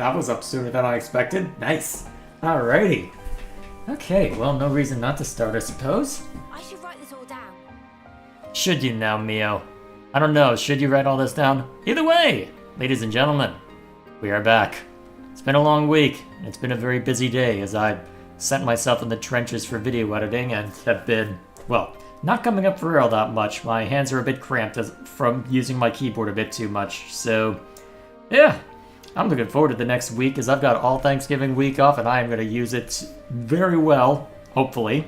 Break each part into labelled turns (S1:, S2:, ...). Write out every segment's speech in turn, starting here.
S1: that was up sooner than I expected. Nice. Alrighty. Okay, well, no reason not to start, I suppose.
S2: I should write this all down.
S1: Should you now, Mio? I don't know, should you write all this down? Either way, ladies and gentlemen, we are back. It's been a long week, and it's been a very busy day as I sent myself in the trenches for video editing and have been, well, not coming up for air that much. My hands are a bit cramped from using my keyboard a bit too much, so yeah. I'm looking forward to the next week as I've got all Thanksgiving week off and I am going to use it very well, hopefully.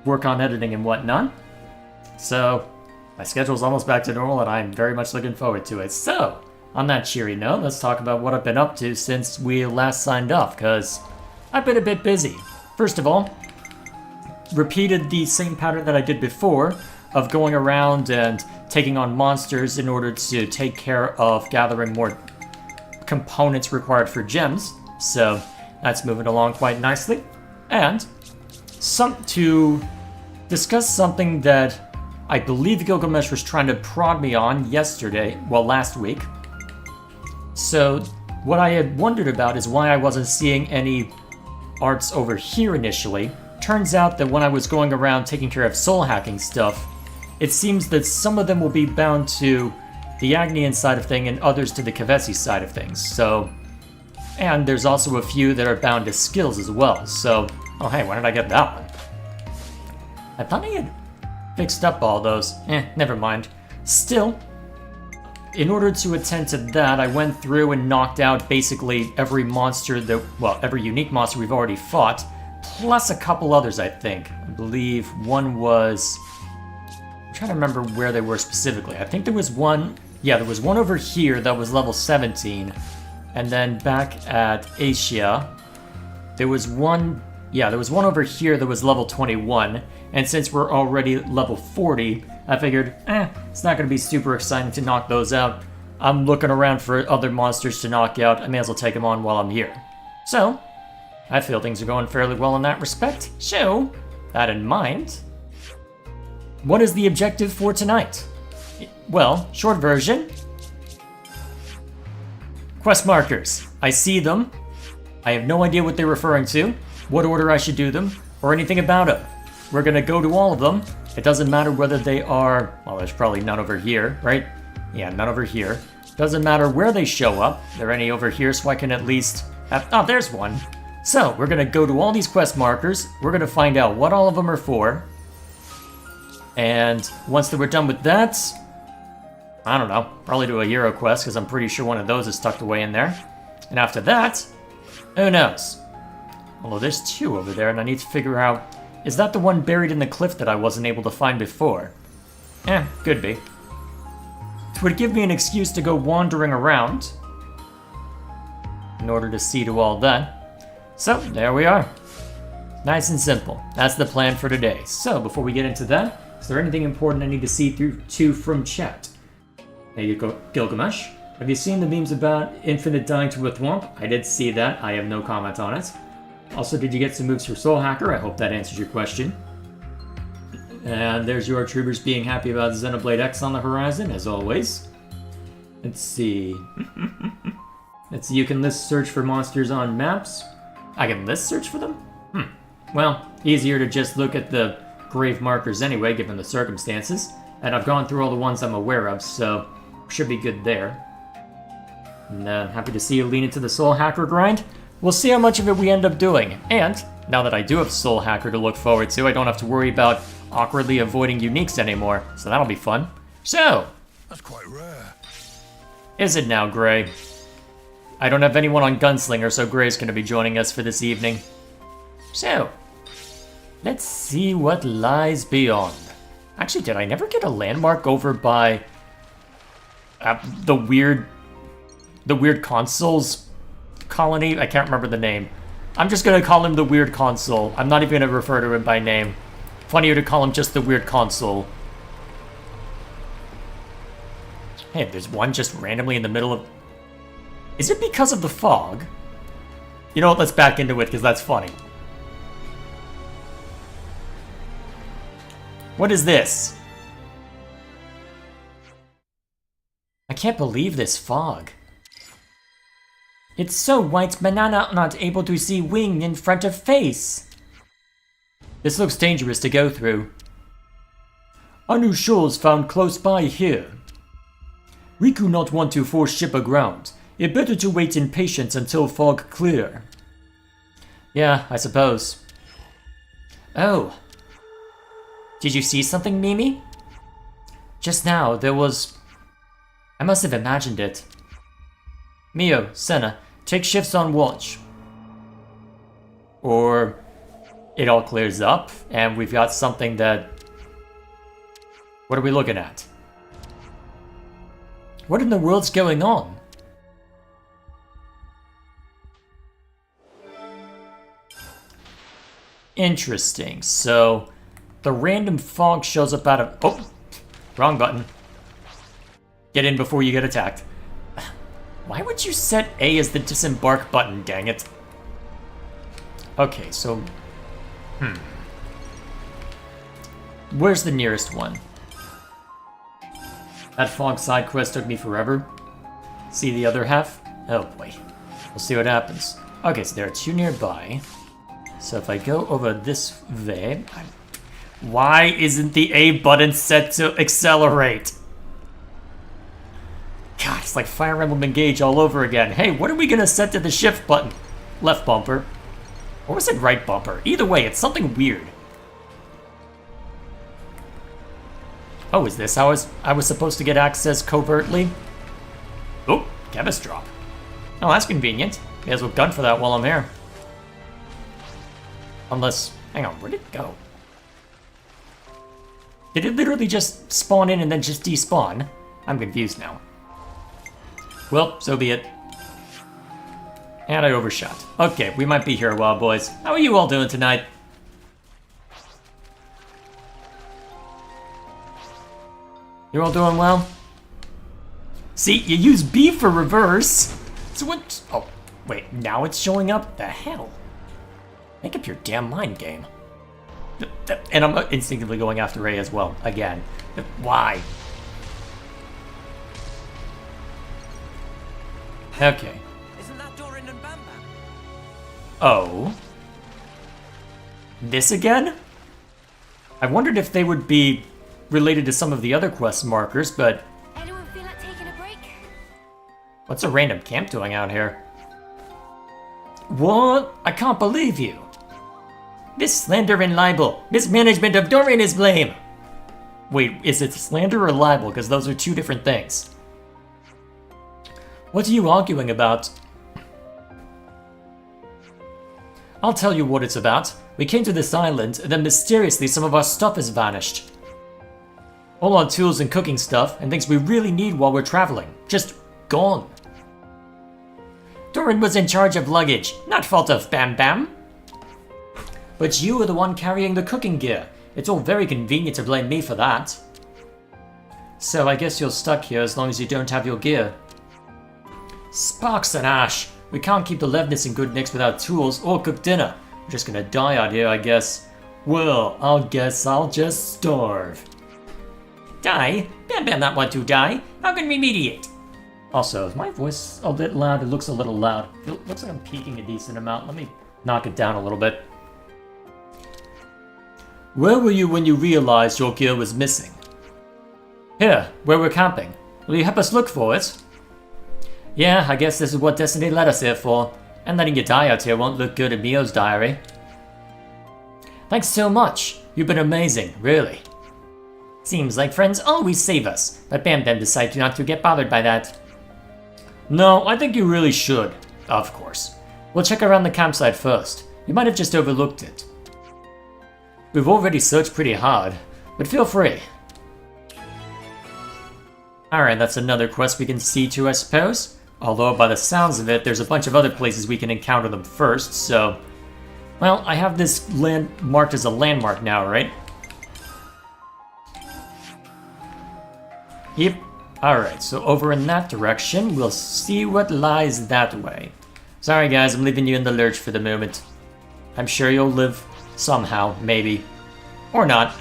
S1: Work on editing and whatnot. So, my schedule's almost back to normal and I'm very much looking forward to it. So, on that cheery note, let's talk about what I've been up to since we last signed off, because I've been a bit busy. First of all, repeated the same pattern that I did before of going around and taking on monsters in order to take care of gathering more components required for gems, so that's moving along quite nicely. And to discuss something that I believe Gilgamesh was trying to prod me on last week. So what I had wondered about is why I wasn't seeing any arts over here initially. Turns out that when I was going around taking care of soul hacking stuff, it seems that some of them will be bound to the Agnian side of thing and others to the Kavesi side of things, so... And there's also a few that are bound to skills as well, so... Oh hey, when did I get that one? I thought I had fixed up all those. Never mind. Still, in order to attend to that, I went through and knocked out basically every monster every unique monster we've already fought, plus a couple others, I think. I believe one was... I'm trying to remember where they were specifically. I think there was one... Yeah, there was one over here that was level 17, and then back at Asia, there was one over here that was level 21, and since we're already level 40, I figured, it's not going to be super exciting to knock those out. I'm looking around for other monsters to knock out, I may as well take them on while I'm here. So, I feel things are going fairly well in that respect, so, that in mind, what is the objective for tonight? Well, short version. Quest markers. I see them. I have no idea what they're referring to, what order I should do them, or anything about them. We're gonna go to all of them. It doesn't matter whether they are... Well, there's probably none over here, right? Yeah, none over here. Doesn't matter where they show up. There are any over here, so I can at least have... Oh, there's one. So, we're gonna go to all these quest markers. We're gonna find out what all of them are for. And once that we're done with that... I don't know, probably do a hero quest, because I'm pretty sure one of those is tucked away in there. And after that, who knows? Although there's two over there, and I need to figure out, is that the one buried in the cliff that I wasn't able to find before? Could be. It would give me an excuse to go wandering around, in order to see to all that. So, there we are. Nice and simple. That's the plan for today. So, before we get into that, is there anything important I need to see through from chat? There you go, Gilgamesh. Have you seen the memes about Infinite dying to a thwomp? I did see that. I have no comment on it. Also, did you get some moves for Soul Hacker? I hope that answers your question. And there's your troopers being happy about Xenoblade X on the horizon, as always. Let's see. Let's see, you can list search for monsters on maps. I can list search for them? Well, easier to just look at the grave markers anyway, given the circumstances. And I've gone through all the ones I'm aware of, so... should be good there. And happy to see you lean into the Soul Hacker grind. We'll see how much of it we end up doing. And, now that I do have Soul Hacker to look forward to, I don't have to worry about awkwardly avoiding uniques anymore. So that'll be fun. So!
S3: That's quite rare.
S1: Is it now, Gray? I don't have anyone on Gunslinger, so Gray's gonna be joining us for this evening. So, let's see what lies beyond. Actually, did I never get a landmark over by... the weird consul's colony? I can't remember the name. I'm just gonna call him the weird consul. I'm not even gonna refer to him by name. Funnier to call him just the weird consul. Hey, there's one just randomly in the middle of... Is it because of the fog? You know what, let's back into it because that's funny. What is this? I can't believe this fog. It's so white, banana not able to see wing in front of face. This looks dangerous to go through. A new shoals found close by here. Riku not want to force ship aground. It better to wait in patience until fog clear. Yeah, I suppose. Oh. Did you see something, Mimi? Just now, there was... I must have imagined it. Mio, Senna, take shifts on watch. Or it all clears up, and we've got something that... What are we looking at? What in the world's going on? Interesting, so... The random fog shows up out of... Oh! Wrong button. Get in before you get attacked. Why would you set A as the disembark button, dang it? Okay, so... Where's the nearest one? That fog side quest took me forever. See the other half? Oh boy. We'll see what happens. Okay, so there are two nearby. So if I go over this way... Why isn't the A button set to accelerate? God, it's like Fire Emblem Engage all over again. Hey, what are we gonna set to the shift button? Left bumper. Or was it right bumper? Either way, it's something weird. Oh, is this how I was supposed to get access covertly? Oh, chemist drop. Oh, that's convenient. May as well gun for that while I'm here. Unless, hang on, where'd it go? Did it literally just spawn in and then just despawn? I'm confused now. Well, so be it. And I overshot. Okay, we might be here a while, boys. How are you all doing tonight? You all doing well? See, you use B for reverse. So what? Oh, wait, now it's showing up? The hell? Make up your damn mind game. And I'm instinctively going after A as well, again. Why? Okay.
S2: Isn't that Doran and Bam Bam?
S1: Oh. This again? I wondered if they would be related to some of the other quest markers, but...
S3: Anyone feel like taking a break?
S1: What's a random camp doing out here? What? I can't believe you. This slander and libel. Mismanagement of Dorian is blame. Wait, is it slander or libel? Because those are two different things. What are you arguing about? I'll tell you what it's about. We came to this island, and then mysteriously some of our stuff has vanished. All our tools and cooking stuff, and things we really need while we're traveling. Just gone. Doran was in charge of luggage, not fault of Bam Bam. But you were the one carrying the cooking gear. It's all very convenient to blame me for that. So I guess you're stuck here as long as you don't have your gear. Sparks and ash. We can't keep the Levness in good nicks without tools or cook dinner. We're just gonna die out here, I guess. Well, I'll guess I'll just starve. Die? Bam Bam not want to die. How can we mediate? Also, is my voice a bit loud? It looks a little loud. It looks like I'm peaking a decent amount. Let me knock it down a little bit. Where were you when you realized your gear was missing? Here, where we're camping. Will you help us look for it? Yeah, I guess this is what Destiny led us here for. And letting you die out here won't look good in Mio's diary. Thanks so much. You've been amazing, really. Seems like friends always save us, but Bam Bam decided not to get bothered by that. No, I think you really should. Of course. We'll check around the campsite first. You might have just overlooked it. We've already searched pretty hard, but feel free. Alright, that's another quest we can see to, I suppose. Although, by the sounds of it, there's a bunch of other places we can encounter them first, so... Well, I have this land marked as a landmark now, right? Yep. Alright, so over in that direction, we'll see what lies that way. Sorry guys, I'm leaving you in the lurch for the moment. I'm sure you'll live somehow, maybe. Or not.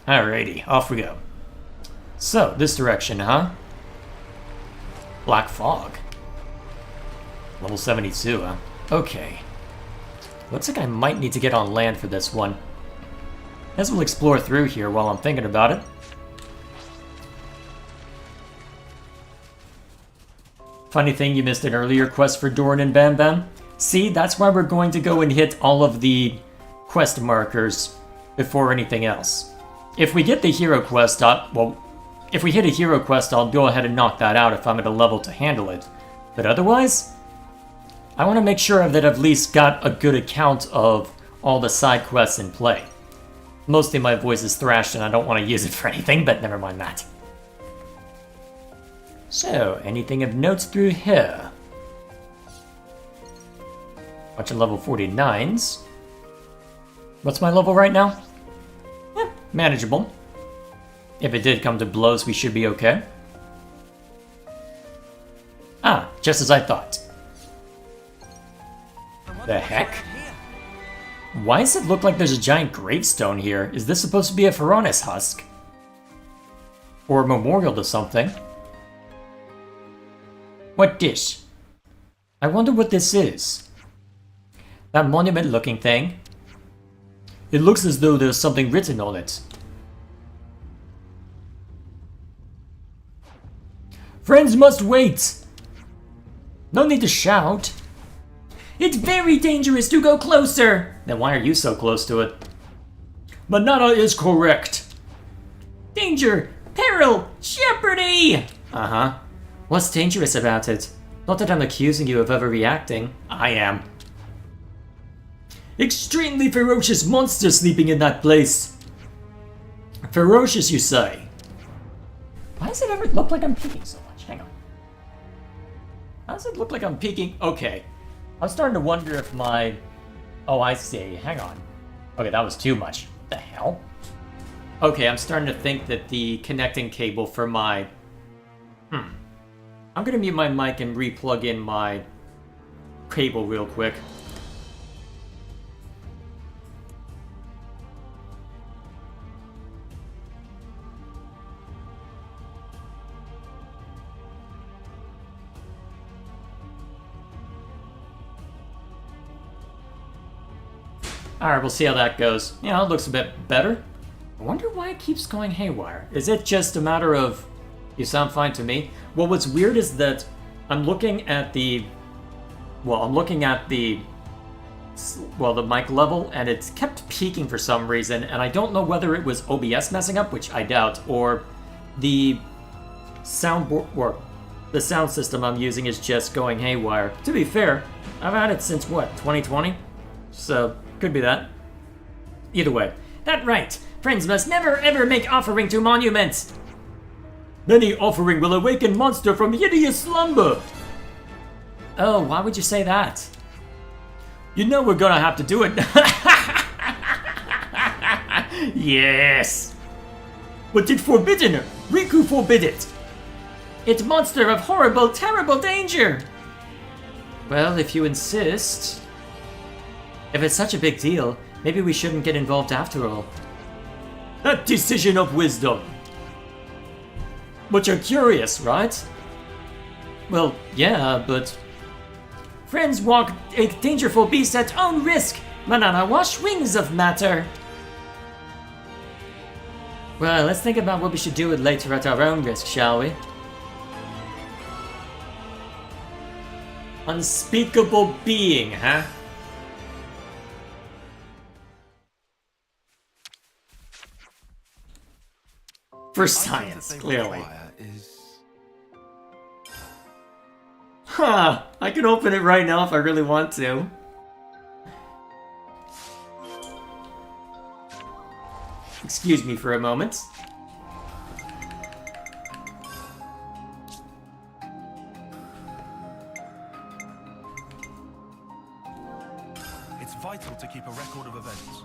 S1: Alrighty, off we go. So, this direction, huh? Black Fog. Level 72, huh? Okay. Looks like I might need to get on land for this one. As we'll explore through here while I'm thinking about it. Funny thing, you missed an earlier quest for Doran and Bam Bam. See, that's why we're going to go and hit all of the quest markers before anything else. If we get the hero quest, if we hit a hero quest, I'll go ahead and knock that out if I'm at a level to handle it. But otherwise, I want to make sure that I've at least got a good account of all the side quests in play. Mostly my voice is thrashed and I don't want to use it for anything, but never mind that. So, anything of notes through here? Bunch of level 49s. What's my level right now? Manageable. If it did come to blows, we should be okay. Ah, just as I thought. The heck? Why does it look like there's a giant gravestone here? Is this supposed to be a Pharaonis husk? Or a memorial to something? What dish? I wonder what this is. That monument-looking thing. It looks as though there's something written on it. Friends must wait! No need to shout. It's very dangerous to go closer! Then why are you so close to it? Manana is correct. Danger! Peril! Jeopardy! Uh-huh. What's dangerous about it? Not that I'm accusing you of overreacting. I am. Extremely ferocious monster sleeping in that place. Ferocious, you say? Why does it ever look like I'm peeking so much? Hang on. How does it look like I'm peeking? Okay. I'm starting to wonder if my... Oh, I see. Hang on. Okay, that was too much. What the hell? Okay, I'm starting to think that the connecting cable for my... I'm gonna mute my mic and re-plug in my cable real quick. Alright, we'll see how that goes. Yeah, it looks a bit better. I wonder why it keeps going haywire. Is it just a matter of... You sound fine to me? Well, what's weird is that I'm looking at the... Well, I'm looking at the... Well, the mic level, and it's kept peaking for some reason, and I don't know whether it was OBS messing up, which I doubt, or the soundboard... Or the sound system I'm using is just going haywire. To be fair, I've had it since, what, 2020? So... Could be that. Either way. That right. Friends must never ever make offering to monuments. Many offering will awaken monster from hideous slumber. Oh, why would you say that? You know we're gonna have to do it. Yes. But it's forbidden. Riku forbid it. It's monster of horrible, terrible danger. Well, if you insist... If it's such a big deal, maybe we shouldn't get involved after all. A decision of wisdom. But you're curious, right? Well, yeah, but... Friends walk a dangerful beast at own risk. Manana wash wings of matter. Well, let's think about what we should do it later at our own risk, shall we? Unspeakable being, huh? For science, clearly. Huh, I can open it right now if I really want to. Excuse me for a moment.
S4: It's vital to keep a record of events.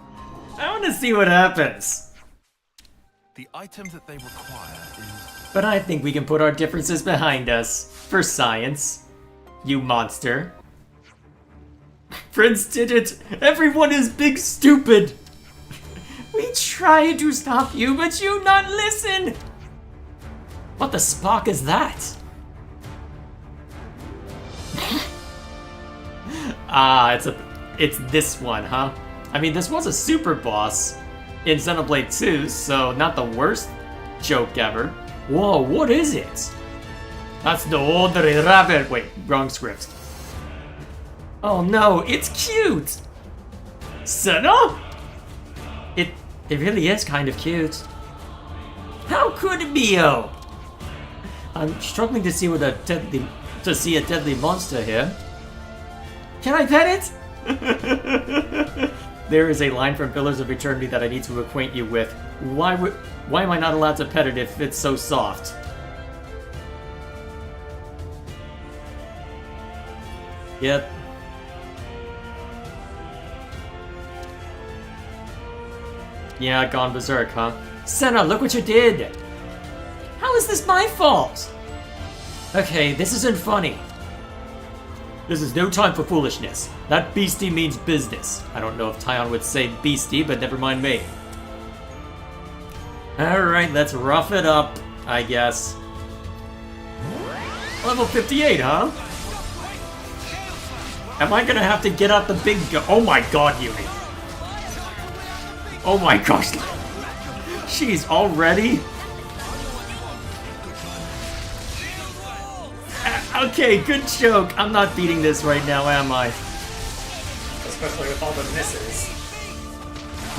S1: I want to see what happens.
S4: The item that they require is...
S1: But I think we can put our differences behind us. For science. You monster. Friends did it! Everyone is big stupid! We tried to stop you, but you not listen! What the Spock is that? Ah, it's this one, huh? I mean, this was a super boss in Xenoblade 2, so not the worst joke ever. Whoa, what is it? That's the ordinary rabbit. Wait, wrong script. Oh no, it's cute! Senna? It really is kind of cute. How could it be, oh? I'm struggling to see a deadly monster here. Can I pet it? There is a line from Pillars of Eternity that I need to acquaint you with. Why am I not allowed to pet it if it's so soft? Yep. Yeah, gone berserk, huh? Senna, look what you did! How is this my fault? Okay, this isn't funny. This is no time for foolishness. That beastie means business. I don't know if Tyon would say beastie, but never mind me. Alright, let's rough it up, I guess. Level 58, huh? Am I gonna have to get out the big gun? Oh my god, Yumi. Oh my gosh. She's already? Okay, good joke. I'm not beating this right now, am I? Especially with all the misses.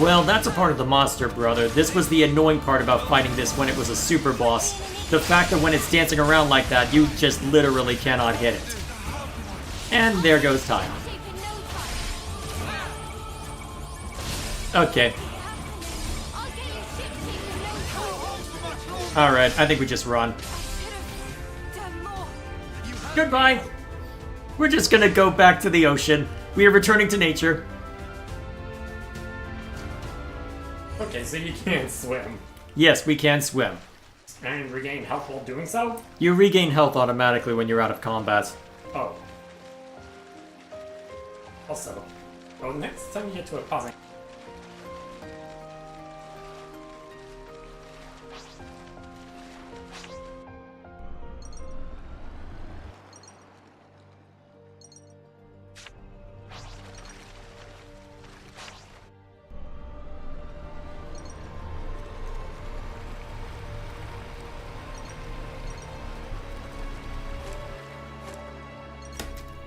S1: Well, that's a part of the monster, brother. This was the annoying part about fighting this when it was a super boss. The fact that when it's dancing around like that, you just literally cannot hit it. And there goes time. Okay. Alright, I think we just run. Goodbye! We're just gonna go back to the ocean. We are returning to nature.
S5: Okay, so you can't swim.
S1: Yes, we can swim.
S5: And regain health while doing so?
S1: You regain health automatically when you're out of combat.
S5: Oh. Also, well, next time you get to a pausing.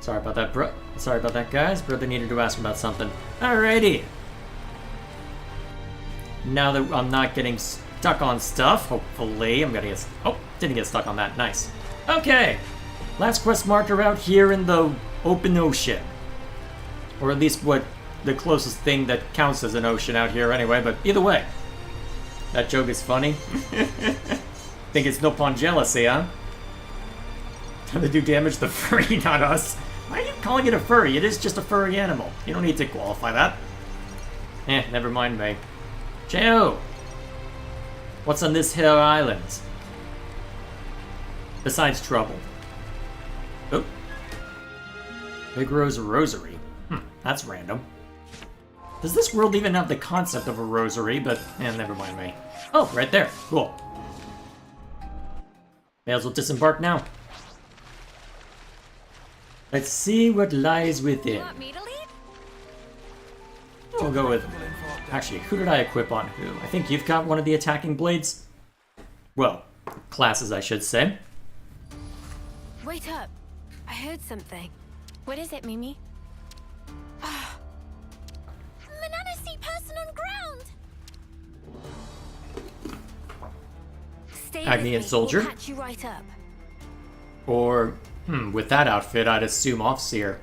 S1: Sorry about that, bro. Sorry about that, guys. Brother needed to ask about something. Alrighty. Now that I'm not getting stuck on stuff, hopefully I'm gonna get... Oh, didn't get stuck on that. Nice. Okay. Last quest marker out here in the open ocean. Or at least what the closest thing that counts as an ocean out here anyway, but either way. That joke is funny. Think it's no pun jealousy, huh? Time to do damage to furry, not us. Why are you calling it a furry? It is just a furry animal. You don't need to qualify that. Never mind me. Joe! What's on this here island? Besides trouble. Oh. Big Rose Rosary. That's random. Does this world even have the concept of a rosary? But, never mind me. Oh, right there. Cool. May as well disembark now. Let's see what lies within.
S3: Want me to lead?
S1: We'll go with... Actually, who did I equip on who? I think you've got one of the attacking blades? Well, classes, I should say.
S3: Wait up. I heard something. What is it, Mimi? Banana sea person on ground! Stay with
S1: Agni
S3: me.
S1: and Soldier?
S3: We'll catch you right up.
S1: Or, with that outfit, I'd assume Offseer.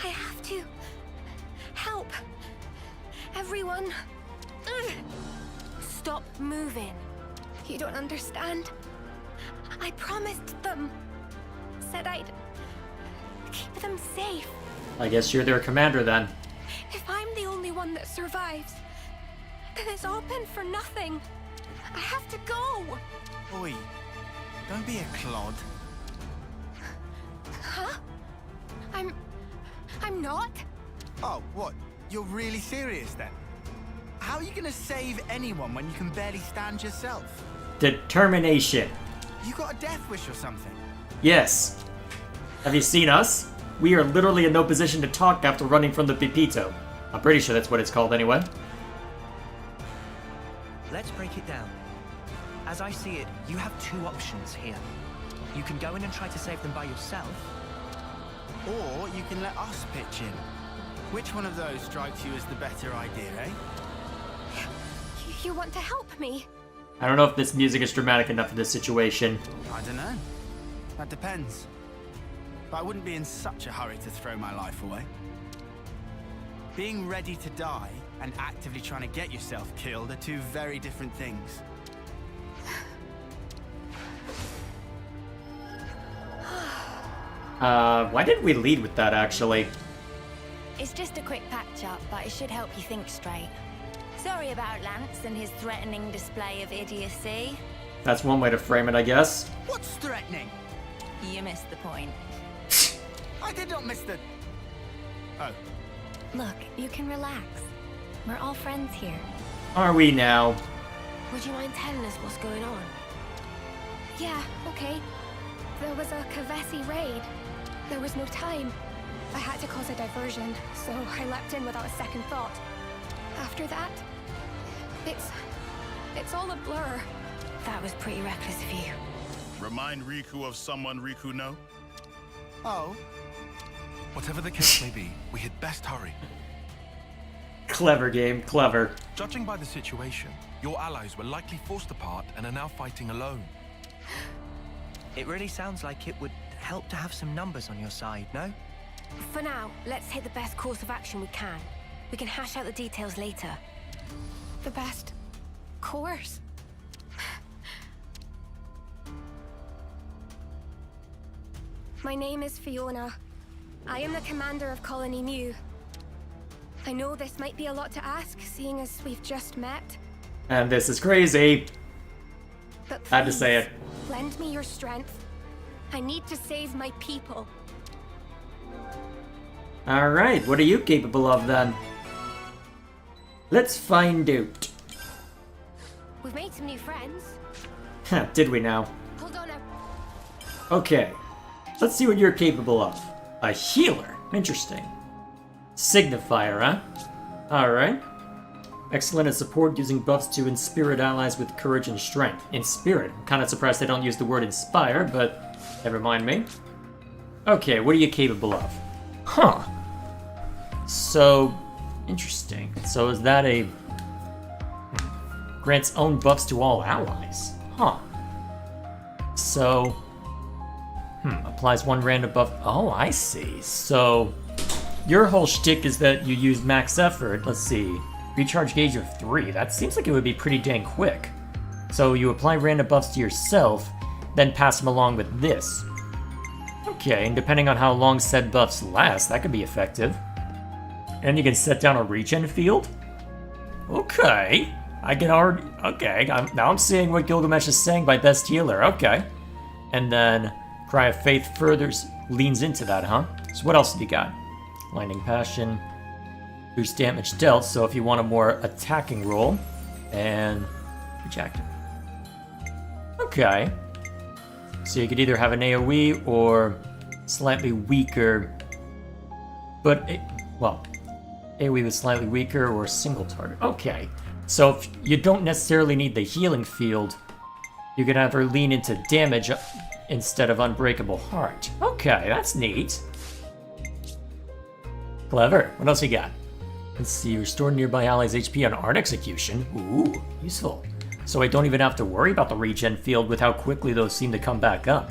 S3: I have to help everyone. Ugh. Stop moving. You don't understand. I promised them. Said I'd keep them safe.
S1: I guess you're their commander then.
S3: If I'm the only one that survives, then it's all been for nothing. I have to go.
S4: Oi, don't be a clod.
S3: Huh? I'm not?
S4: Oh, what? You're really serious then? How are you gonna save anyone when you can barely stand yourself?
S1: Determination.
S6: You got a death wish or something?
S1: Yes. Have you seen us? We are literally in no position to talk after running from the Pipito. I'm pretty sure that's what it's called anyway.
S2: Let's break it down. As I see it, you have two options here. You can go in and try to save them by yourself.
S6: Or you can let us pitch in. Which one of those strikes you as the better idea, eh?
S3: You want to help me?
S1: I don't know if this music is dramatic enough for this situation.
S6: I don't know. That depends. But I wouldn't be in such a hurry to throw my life away. Being ready to die and actively trying to get yourself killed are two very different things.
S1: Why didn't we lead with that, actually?
S7: It's just a quick patch-up, but it should help you think straight. Sorry about Lance and his threatening display of idiocy.
S1: That's one way to frame it, I guess.
S6: What's threatening?
S7: You missed the point.
S6: I did not miss the... Oh.
S7: Look, you can relax. We're all friends here.
S1: Are we now?
S3: Would you mind telling us what's going on? Yeah, okay. There was a Kavesi raid. There was no time. I had to cause a diversion, so I leapt in without a second thought. After that, it's all a blur.
S7: That was pretty reckless of you.
S4: Remind Riku of someone Riku know?
S6: Oh?
S4: Whatever the case may be, we had best hurry.
S1: Clever game, clever.
S4: Judging by the situation, your allies were likely forced apart and are now fighting alone.
S2: It really sounds like it would help to have some numbers on your side, no?
S3: For now, let's take the best course of action we can. We can hash out the details later. The best course? My name is Fiona. I am the commander of Colony Mu. I know this might be a lot to ask, seeing as we've just met.
S1: And this is crazy.
S3: But
S1: I had to say it.
S3: lend me your strength. I need to save my people.
S1: Alright, what are you capable of then? Let's find out.
S3: We've made some new friends.
S1: Did we now?
S3: Hold on now.
S1: Okay, let's see what you're capable of. A healer, interesting. Signifier, huh? Alright. Excellent at support, using buffs to inspirit allies with courage and strength. Inspirit. I'm kind of surprised they don't use the word inspire, but never mind me. Okay, what are you capable of? Huh. So, interesting. So is that a... grants own buffs to all allies? Huh. So... applies one random buff. Oh, I see. So, your whole shtick is that you use max effort. Let's see. Recharge gauge of 3. That seems like it would be pretty dang quick. So you apply random buffs to yourself, then pass them along with this. Okay, and depending on how long said buffs last, that could be effective. And you can set down a regen field? Okay. I can already... Okay, now I'm seeing what Gilgamesh is saying by best healer. Okay. And then Cry of Faith further leans into that, huh? So what else have you got? Lightning Passion. Boost damage dealt, so if you want a more attacking roll. And... reject. Okay. So you could either have an AoE or slightly weaker... But, well... AoE was slightly weaker or single target. Okay. So if you don't necessarily need the healing field, you could have her lean into damage instead of Unbreakable Heart. Okay, that's neat. Clever. What else you got? Let's see, restore nearby allies' HP on Art Execution. Ooh, useful. So I don't even have to worry about the regen field with how quickly those seem to come back up.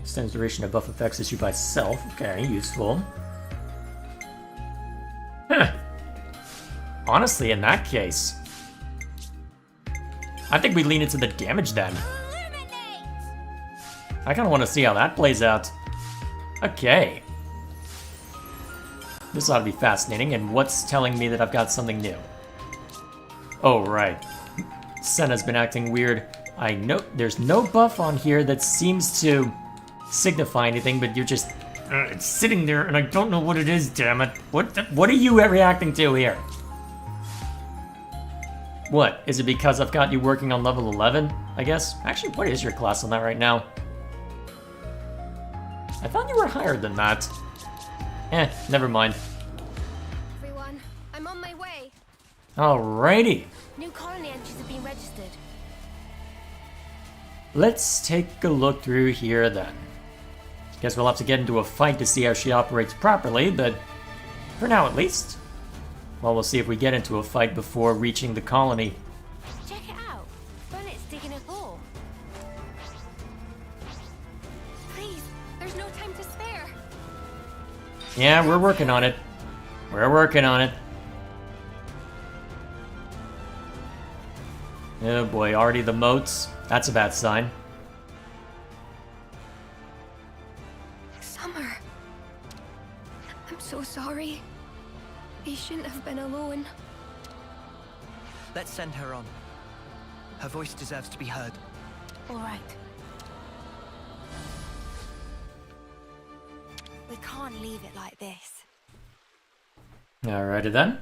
S1: Extends duration of buff effects issued by self. Okay, useful. Huh. Honestly, in that case, I think we lean into the damage then. I kind of want to see how that plays out. Okay. This ought to be fascinating, and what's telling me that I've got something new? Oh, right. Senna's been acting weird. I know there's no buff on here that seems to signify anything, but you're just... it's sitting there, and I don't know what it is, damn it. What are you reacting to here? What? Is it because I've got you working on level 11? I guess. Actually, what is your class on that right now? I thought you were higher than that. Never mind.
S3: Everyone, I'm on my way.
S1: Alrighty.
S3: New colony entries have been registered.
S1: Let's take a look through here then. Guess we'll have to get into a fight to see how she operates properly, but for now at least. Well, we'll see if we get into a fight before reaching the colony.
S7: Check it out. Bunnet's digging a hole.
S3: Please, there's no time to spare.
S1: Yeah, we're working on it. We're working on it. Oh boy, already the moats. That's a bad sign.
S3: Summer. I'm so sorry. I shouldn't have been alone.
S2: Let's send her on. Her voice deserves to be heard.
S7: All right. We can't leave it like this.
S1: Alrighty then.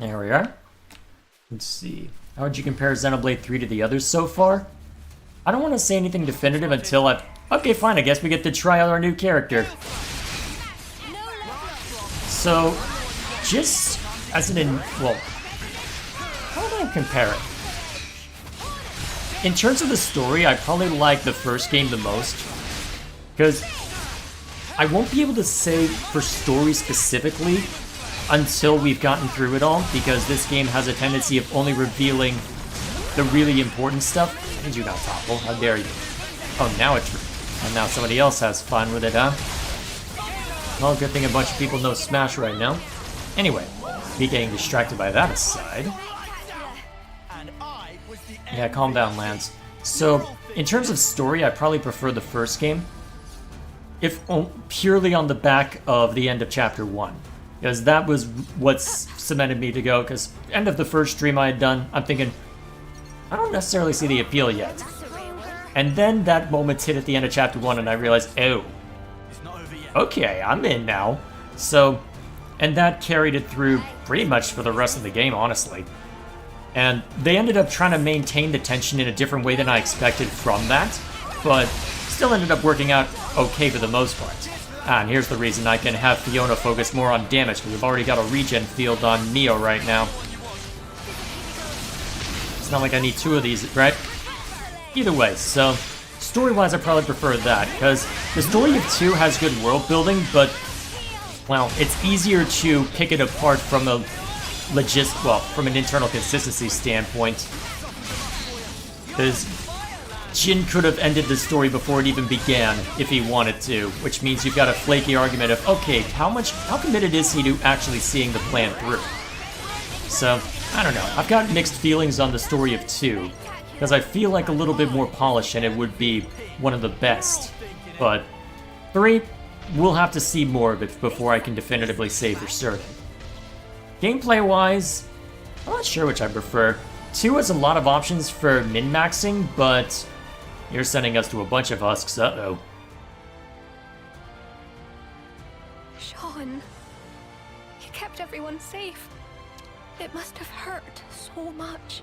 S1: There we are. Let's see. How would you compare Xenoblade 3 to the others so far? I don't want to say anything definitive until I... Okay, fine, I guess we get to try out our new character. So, just as well, how do I compare it? In terms of the story, I probably like the first game the most. Because I won't be able to say for story specifically until we've gotten through it all, because this game has a tendency of only revealing the really important stuff. And you got topple, how dare you? Oh, now it's... And now somebody else has fun with it, huh? Well, good thing a bunch of people know Smash right now. Anyway, me getting distracted by that aside. Yeah, calm down, Lance. So, in terms of story, I probably prefer the first game. If purely on the back of the end of Chapter 1. Because that was what's cemented me to go, because end of the first stream I had done, I'm thinking, I don't necessarily see the appeal yet. And then that moment hit at the end of Chapter 1 and I realized, oh, okay, I'm in now. So, and that carried it through pretty much for the rest of the game, honestly. And they ended up trying to maintain the tension in a different way than I expected from that, but still ended up working out okay for the most part. And here's the reason I can have Fiona focus more on damage, because we've already got a regen field on Mio right now. It's not like I need two of these, right? Either way, so story-wise I probably prefer that, because the story of 2 has good world building, but, well, it's easier to pick it apart from a from an internal consistency standpoint. Because Jin could have ended the story before it even began, if he wanted to, which means you've got a flaky argument of, okay, how committed is he to actually seeing the plan through? So, I don't know. I've got mixed feelings on the story of 2, because I feel like a little bit more polished and it would be one of the best. But 3, we'll have to see more of it before I can definitively say for certain. Gameplay-wise, I'm not sure which I prefer. 2 has a lot of options for min-maxing, but you're sending us to a bunch of husks, uh-oh.
S3: Sean, you kept everyone safe. It must have hurt so much.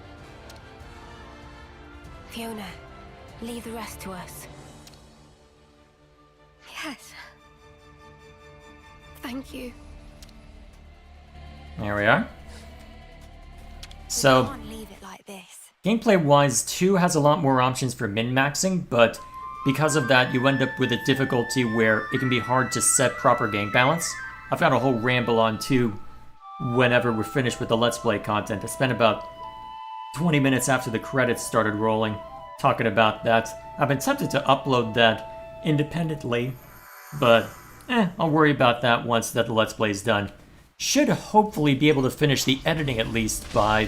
S7: Fiona, leave the rest to us.
S3: Yes. Thank you.
S1: There we are. So,
S7: Can't leave it like this.
S1: gameplay-wise, 2 has a lot more options for min-maxing, but because of that, you end up with a difficulty where it can be hard to set proper game balance. I've got a whole ramble on 2 whenever we're finished with the Let's Play content. I spent about 20 minutes after the credits started rolling talking about that. I've been tempted to upload that independently, but I'll worry about that once that the Let's Play is done. Should hopefully be able to finish the editing at least by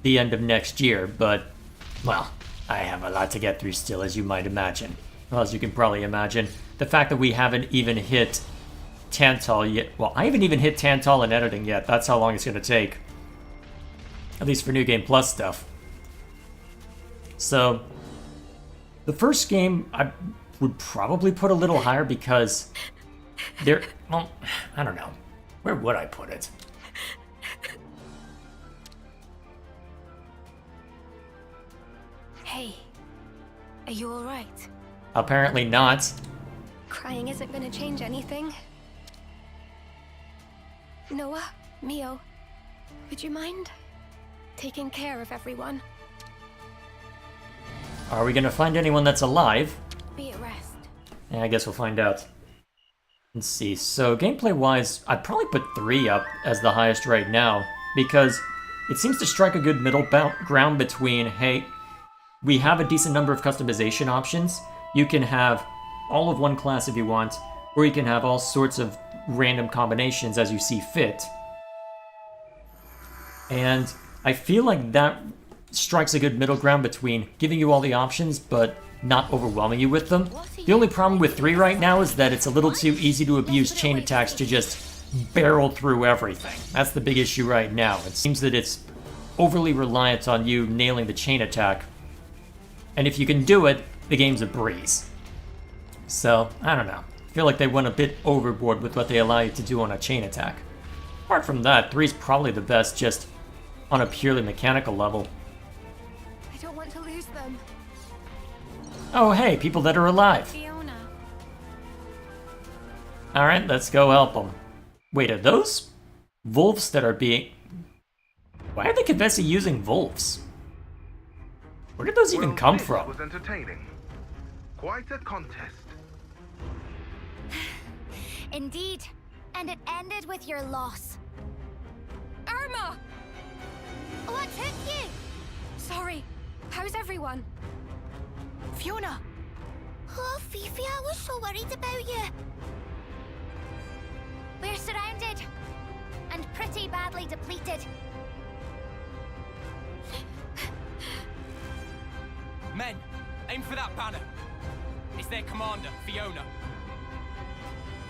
S1: the end of next year, but, well, I have a lot to get through still, as you might imagine. Well, as you can probably imagine, the fact that we haven't even hit Tantal yet. Well, I haven't even hit Tantal in editing yet. That's how long it's going to take. At least for New Game Plus stuff. So, the first game I would probably put a little higher because there. Well, I don't know. Where would I put it?
S3: Hey, are you alright?
S1: Apparently not.
S3: Crying isn't gonna change anything. Noah, Mio, would you mind taking care of everyone?
S1: Are we going to find anyone that's alive?
S3: Be at rest.
S1: Yeah, I guess we'll find out. Let's see. So, gameplay-wise, I'd probably put 3 up as the highest right now, because it seems to strike a good middle ground between, hey, we have a decent number of customization options. You can have all of one class if you want, or you can have all sorts of random combinations as you see fit. And I feel like that strikes a good middle ground between giving you all the options, but not overwhelming you with them. The only problem with 3 right now is that it's a little too easy to abuse chain attacks to just barrel through everything. That's the big issue right now. It seems that it's overly reliant on you nailing the chain attack. And if you can do it, the game's a breeze. So, I don't know. I feel like they went a bit overboard with what they allow you to do on a chain attack. Apart from that, 3's probably the best just on a purely mechanical level.
S3: I don't want to lose them.
S1: Oh hey, people that are alive.
S3: Fiona.
S1: Alright, let's go help them. Wait, are those wolves that are being... Why are the Kavesi using wolves? Where did those even come
S8: this
S1: from?
S8: was entertaining. Quite a contest.
S7: Indeed. And it ended with your loss.
S3: Irma!
S7: What took you?
S3: Sorry. How's everyone?
S7: Fiona! Oh, Fifi, I was so worried about you. We're surrounded. And pretty badly depleted.
S9: Men, aim for that banner. It's their commander, Fiona.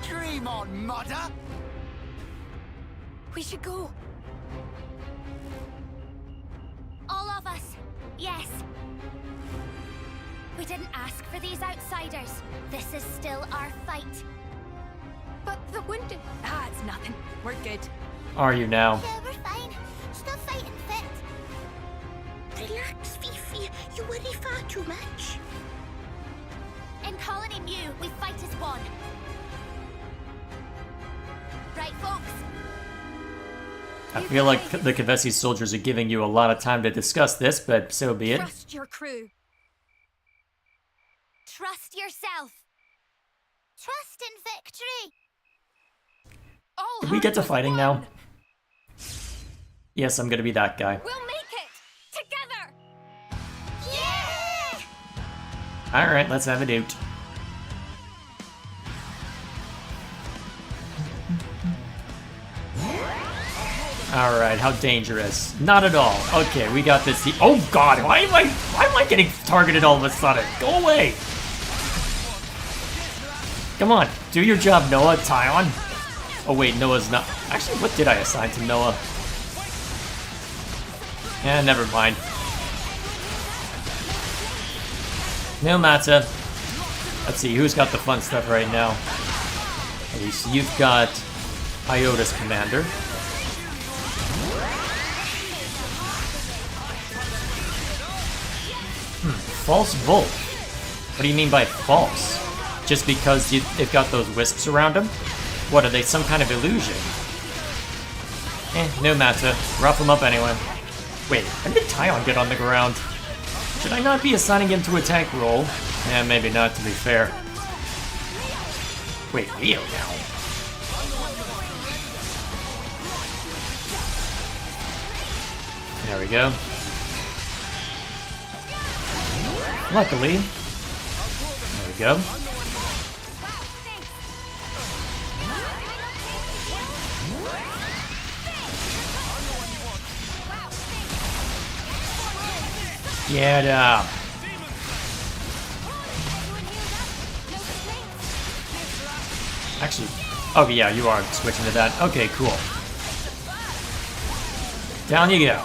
S6: Dream on, mother!
S3: We should go.
S7: All of us. Yes. We didn't ask for these outsiders. This is still our fight.
S3: But the wounded...
S7: Ah, it's nothing. We're good.
S1: Are you now?
S7: Yeah, we're fine. Still fighting fit.
S10: Relax, Fifi. You worry far too much.
S7: In Colony Mew, we fight as one. Right, folks?
S1: I feel like the Kavesi soldiers are giving you a lot of time to discuss this, but so be it.
S3: Trust your crew.
S7: Trust yourself. Trust in victory.
S3: All
S1: Did we get
S3: hands
S1: to
S3: as
S1: fighting
S3: one.
S1: now? Yes, I'm gonna be that guy.
S3: We'll make it! Together!
S7: Yeah!
S1: Alright, let's have it out. Alright, how dangerous? Not at all. Okay, we got this. Oh god, why am I getting targeted all of a sudden? Go away! Come on, do your job, Noah. Tyon. Oh wait, Noah's not. Actually, what did I assign to Noah? Eh, never mind. No matter. Let's see, who's got the fun stuff right now? At least you've got Iota's commander. False Volt. What do you mean by false? Just because they've got those wisps around them? What, are they some kind of illusion? No matter. Rough them up anyway. Wait, when did Tyon get on the ground? Should I not be assigning him to a tank role? Eh, maybe not, to be fair. Wait, Leo now? There we go. Luckily. There we go. Get up. Actually, Oh, yeah, you are switching to that. Okay, cool. Down you go.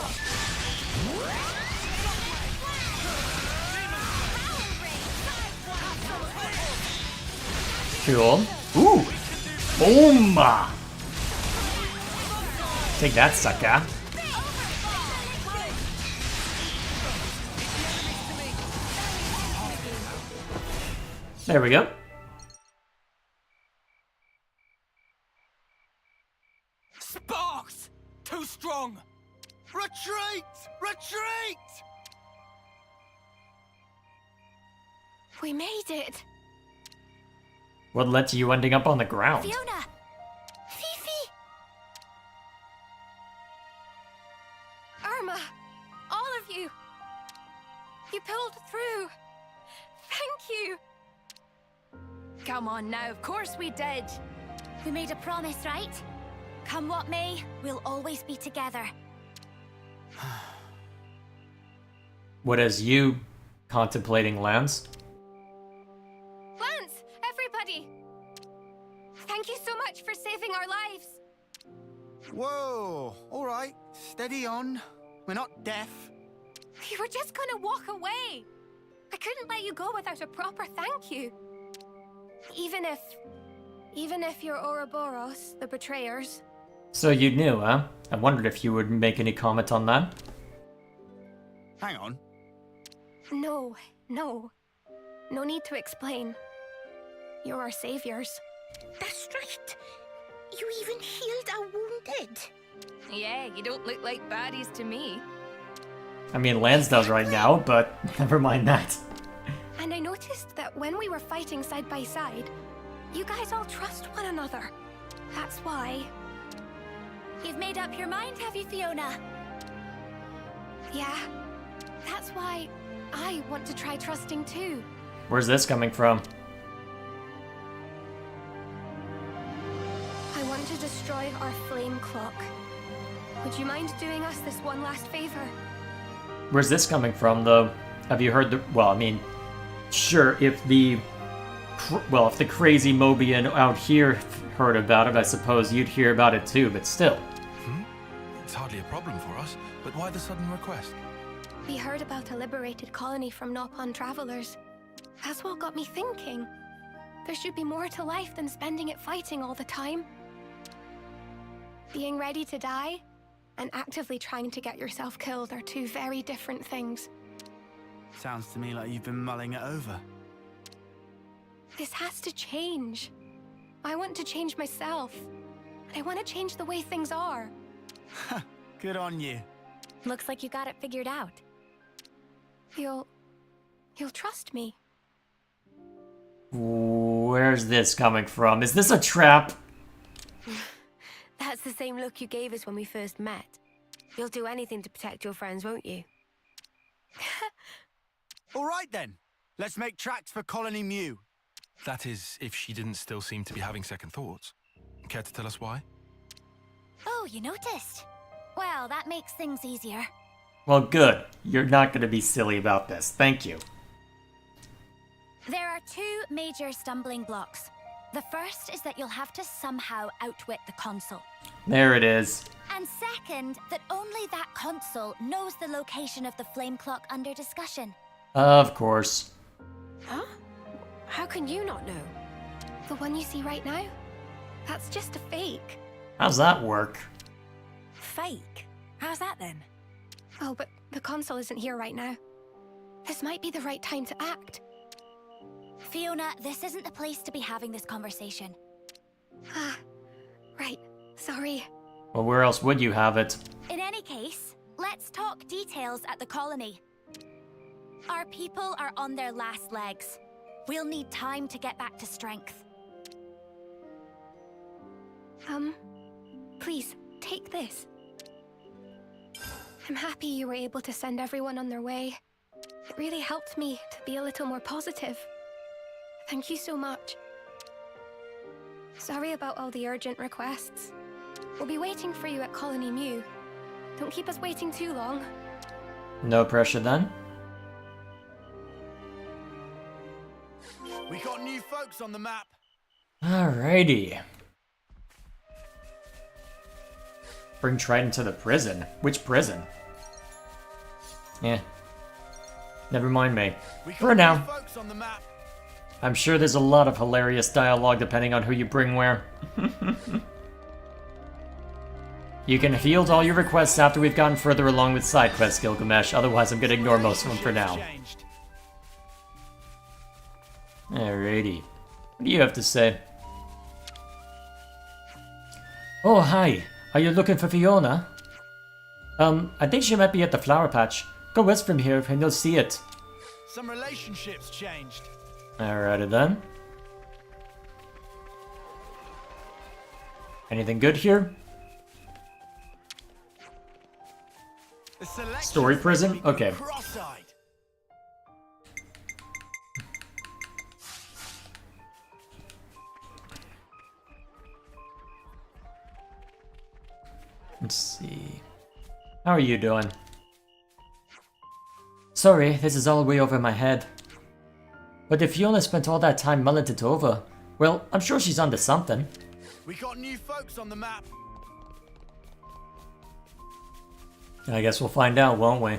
S1: Cool. Ooh! Boom! Take that, sucker. There we go.
S9: Sparks! Too strong!
S6: Retreat! Retreat!
S3: We made it.
S1: What led to you ending up on the ground?
S7: Fiona! Fifi!
S3: Irma, all of you. You pulled through. Thank you. Come on now, of course we did.
S7: We made a promise, right? Come what may, we'll always be together.
S1: What is you contemplating, Lance?
S3: Lance, everybody. Thank you so much for saving our lives.
S6: Whoa! All right, steady on. We're not deaf.
S3: You were just gonna walk away. I couldn't let you go without a proper thank you. Even if you're Ouroboros, the betrayers.
S1: So you knew, huh? I wondered if you would make any comment on that.
S6: Hang on.
S3: No. No need to explain. You're our saviors.
S10: That's right. You even healed our wounded.
S3: Yeah, you don't look like baddies to me.
S1: I mean, Lance does right now, but never mind that.
S3: And I noticed that when we were fighting side by side, you guys all trust one another. That's why.
S7: You've made up your mind, have you, Fiona?
S3: Yeah. That's why I want to try trusting too.
S1: Where's this coming from?
S3: I want to destroy our flame clock. Would you mind doing us this one last favor?
S1: Where's this coming from, though? Have you heard the... Well, I mean, sure, if the crazy Mobian out here heard about it, I suppose you'd hear about it too, but still.
S4: It's hardly a problem for us, but why the sudden request?
S3: We heard about a liberated colony from Nopon travelers. That's what got me thinking. There should be more to life than spending it fighting all the time. Being ready to die and actively trying to get yourself killed are two very different things.
S6: Sounds to me like you've been mulling it over.
S3: This has to change. I want to change myself. I want to change the way things are.
S6: Good on you.
S7: Looks like you got it figured out.
S3: You'll trust me.
S1: Where's this coming from? Is this a trap?
S3: That's the same look you gave us when we first met. You'll do anything to protect your friends, won't you?
S6: All right then. Let's make tracks for Colony Mew.
S4: That is, if she didn't still seem to be having second thoughts. Care to tell us why?
S7: Oh, you noticed? Well, that makes things easier.
S1: Well, good. You're not going to be silly about this. Thank you.
S7: There are two major stumbling blocks. The first is that you'll have to somehow outwit the consul.
S1: There it is.
S7: And second, that only that consul knows the location of the flame clock under discussion.
S1: Of course.
S3: Huh? How can you not know? The one you see right now? That's just a fake.
S1: How's that work?
S7: Fake? How's that then?
S3: Oh, but the consul isn't here right now. This might be the right time to act.
S7: Fiona, this isn't the place to be having this conversation.
S3: Ah, right. Sorry.
S1: Well, where else would you have it?
S7: In any case, let's talk details at the colony. Our people are on their last legs. We'll need time to get back to strength.
S3: Please, take this. I'm happy you were able to send everyone on their way. It really helped me to be a little more positive. Thank you so much. Sorry about all the urgent requests. We'll be waiting for you at Colony Mew. Don't keep us waiting too long.
S1: No pressure then.
S6: We got new folks on the map.
S1: Alrighty. Bring Trident to the prison? Which prison? Yeah. Never mind me. For now.
S6: Folks on the map.
S1: I'm sure there's a lot of hilarious dialogue depending on who you bring where. You can field all your requests after we've gotten further along with side quests, Gilgamesh. Otherwise, I'm gonna ignore most of them for now. Alrighty. What do you have to say? Oh, hi. Are you looking for Fiona? I think she might be at the flower patch. Go west from here and you'll see it.
S6: Some relationships changed.
S1: Alrighty then. Anything good here? Story prison? Okay.
S6: Cross-eyed.
S1: Let's see. How are you doing? Sorry, this is all way over my head. But if Fiona spent all that time mulling it over, well, I'm sure she's onto something.
S6: We got new folks on the map.
S1: I guess we'll find out, won't we?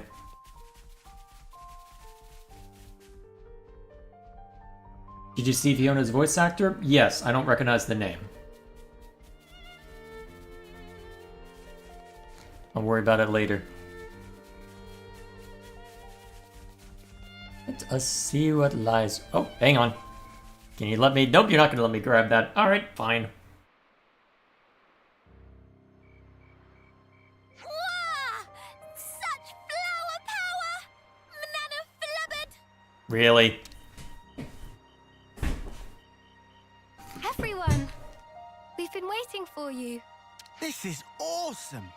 S1: Did you see Fiona's voice actor? Yes, I don't recognize the name. I'll worry about it later. Let us see what lies... Oh, hang on. Can you let me... Nope, you're not going to let me grab that. Alright, fine.
S7: Wah! Such flower power! Manana flubbered!
S1: Really?
S3: Everyone! We've been waiting for you.
S6: This is awesome.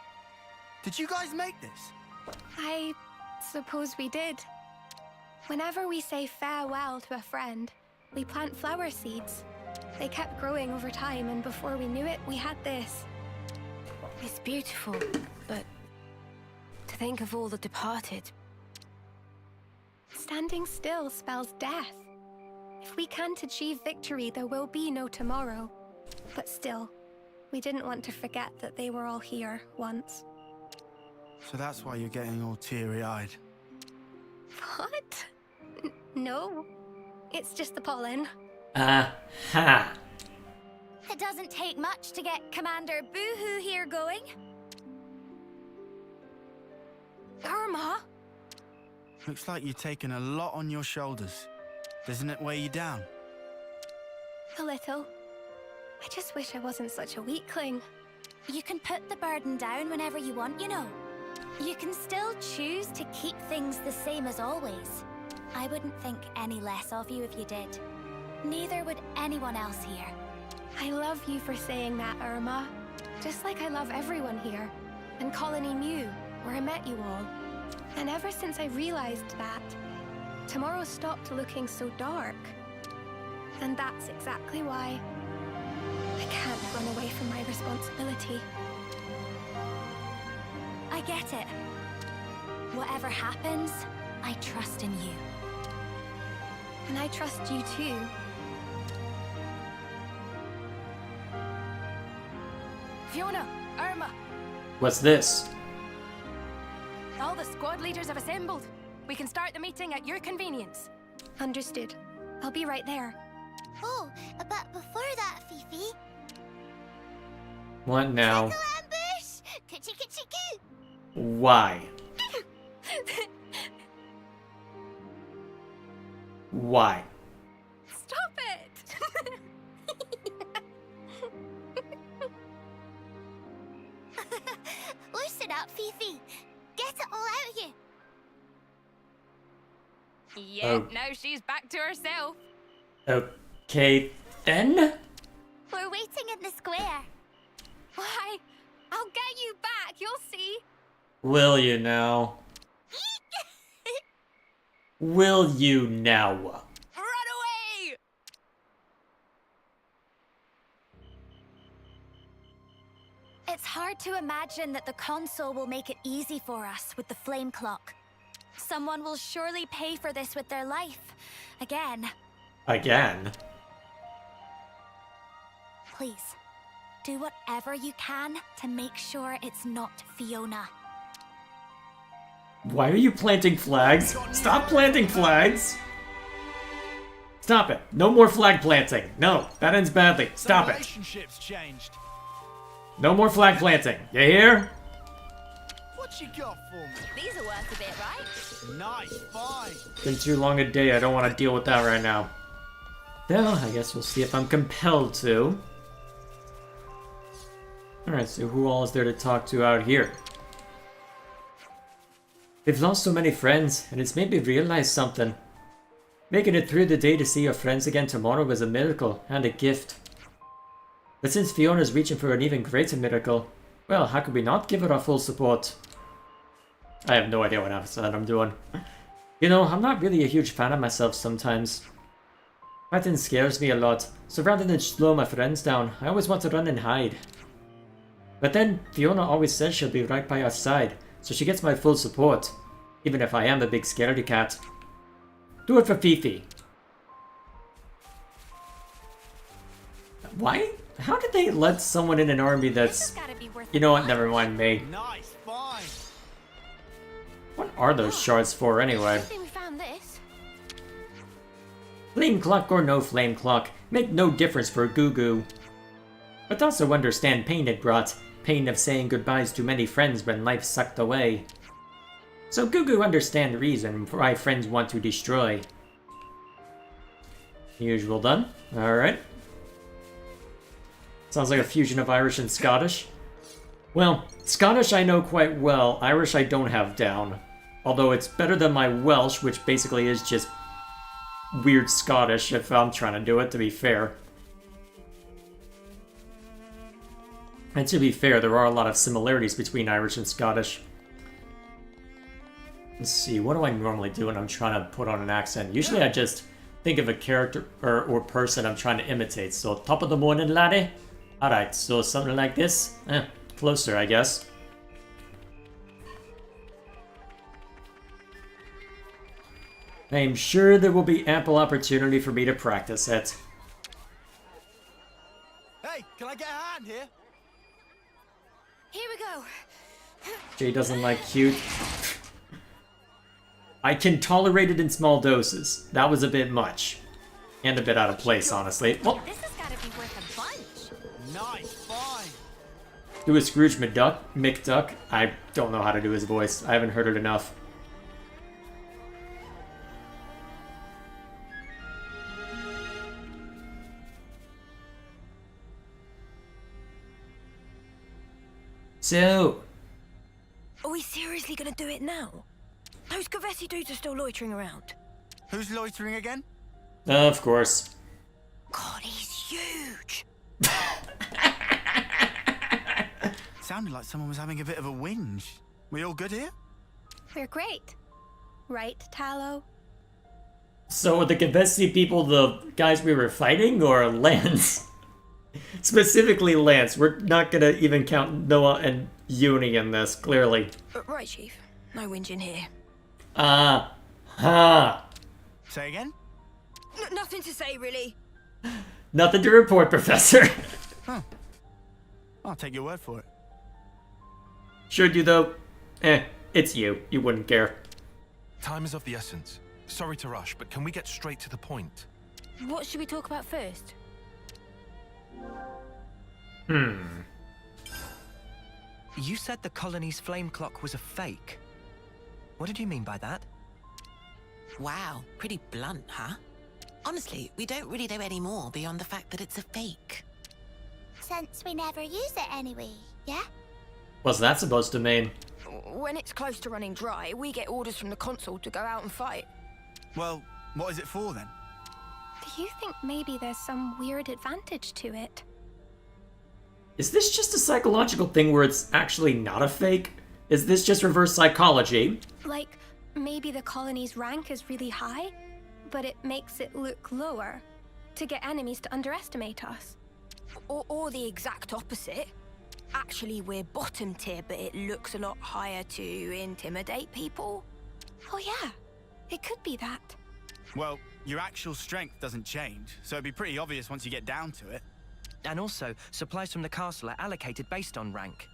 S6: Did you guys make this?
S3: I suppose we did. Whenever we say farewell to a friend, we plant flower seeds. They kept growing over time, and before we knew it, we had this.
S11: It's beautiful, but to think of all the departed.
S3: Standing still spells death. If we can't achieve victory, there will be no tomorrow. But still, we didn't want to forget that they were all here once.
S6: So that's why you're getting all teary-eyed.
S3: What? No. It's just the pollen.
S1: Ha!
S7: It doesn't take much to get Commander Boohoo here going.
S3: Irma?
S6: Looks like you've taken a lot on your shoulders. Doesn't it weigh you down?
S3: A little. I just wish I wasn't such a weakling.
S7: You can put the burden down whenever you want, you know. You can still choose to keep things the same as always. I wouldn't think any less of you if you did. Neither would anyone else here.
S3: I love you for saying that, Irma. Just like I love everyone here. And Colony Mu, where I met you all. And ever since I realized that, tomorrow stopped looking so dark. And that's exactly why I can't run away from my responsibility.
S7: I get it. Whatever happens, I trust in you.
S3: And I trust you too.
S11: Fiona, Irma,
S1: What's this?
S11: all the squad leaders have assembled. We can start the meeting at your convenience.
S3: Understood. I'll be right there.
S7: Oh, but before that, Fifi...
S1: What now?
S7: Tickle ambush! Coochie coochie coo!
S1: Why? Why?
S3: Stop it!
S7: Loosen up, Fifi. Get it all out of you.
S11: Yeah,
S1: Oh.
S11: now she's back to herself.
S1: Okay, then?
S7: We're waiting in the square.
S3: Why? I'll get you back, you'll see.
S1: Will you now? Will you now?
S11: Run away!
S7: It's hard to imagine that the console will make it easy for us with the flame clock. Someone will surely pay for this with their life. Again.
S1: Again?
S7: Please, Do whatever you can to make sure it's not Fiona.
S1: Why are you planting flags? Stop planting flags! Stop it. No more flag planting. No, that ends badly. Stop it.
S6: Relationships changed.
S1: No more flag planting. You hear?
S6: What you got for me?
S11: These are worth a bit, right?
S6: Nice, fine.
S1: Been too long a day. I don't want to deal with that right now. Well, I guess we'll see if I'm compelled to. Alright, so who all is there to talk to out here? We've lost so many friends, and it's made me realize something. Making it through the day to see your friends again tomorrow was a miracle and a gift. But since Fiona's reaching for an even greater miracle, well, how could we not give her our full support? I have no idea what I'm doing. You know, I'm not really a huge fan of myself sometimes. Fighting scares me a lot, so rather than slow my friends down, I always want to run and hide. But then, Fiona always says she'll be right by our side, so she gets my full support, even if I am a big scaredy cat. Do it for Fifi. Why? How did they let someone in an army that's... You know what, never mind me.
S6: Nice, fine.
S1: What are those shards for anyway?
S3: I think we found this.
S1: Flame clock or no flame clock, make no difference for Gugu. But also understand pain it brought. Pain of saying goodbyes to many friends when life sucked away. So Gugu understand reason why friends want to destroy. Usual done. Alright. Sounds like a fusion of Irish and Scottish. Well, Scottish I know quite well, Irish I don't have down. Although it's better than my Welsh, which basically is just weird Scottish if I'm trying to do it, to be fair. And to be fair, there are a lot of similarities between Irish and Scottish. Let's see, what do I normally do when I'm trying to put on an accent? Usually I just think of a character or person I'm trying to imitate. So, top of the morning, laddie. Alright, so something like this. Closer, I guess. I'm sure there will be ample opportunity for me to practice it.
S6: Hey, can I get a hand here?
S11: Here we go.
S1: Jay doesn't like cute. I can tolerate it in small doses. That was a bit much. And a bit out of place, honestly. Well,
S11: This has got to be worth a bunch.
S6: Nice, fine.
S1: do a Scrooge McDuck. I don't know how to do his voice. I haven't heard it enough. So,
S11: Are we seriously gonna do it now? Those Kavesi dudes are still loitering around.
S6: Who's loitering again?
S1: of course.
S11: God, he's huge.
S6: Sounded like someone was having a bit of a whinge. We all good here?
S3: We're great. Right, Tallow?
S1: So are the Kavesi people the guys we were fighting, or Lance? Specifically Lance. We're not gonna even count Noah and Uni in this, clearly.
S11: Right, Chief. No whinging here.
S6: Say again?
S11: Nothing to say, really.
S1: Nothing to report, Professor.
S6: Huh. I'll take your word for it.
S1: Should you, though? It's you. You wouldn't care.
S4: Time is of the essence. Sorry to rush, but can we get straight to the point?
S11: What should we talk about first?
S2: You said the colony's flame clock was a fake. What did you mean by that?
S12: Wow, pretty blunt, huh? Honestly, we don't really know any more beyond the fact that it's a fake.
S7: Since we never use it anyway, yeah?
S1: What's that supposed to mean?
S11: When it's close to running dry, we get orders from the console to go out and fight.
S6: Well, what is it for then?
S3: Do you think maybe there's some weird advantage to it?
S1: Is this just a psychological thing where it's actually not a fake? Is this just reverse psychology?
S3: Like, maybe the colony's rank is really high, but it makes it look lower to get enemies to underestimate us.
S11: Or the exact opposite. Actually, we're bottom tier, but it looks a lot higher to intimidate people.
S3: Oh yeah, it could be that.
S6: Well, your actual strength doesn't change, so it'd be pretty obvious once you get down to it.
S2: And also, supplies from the castle are allocated based on rank.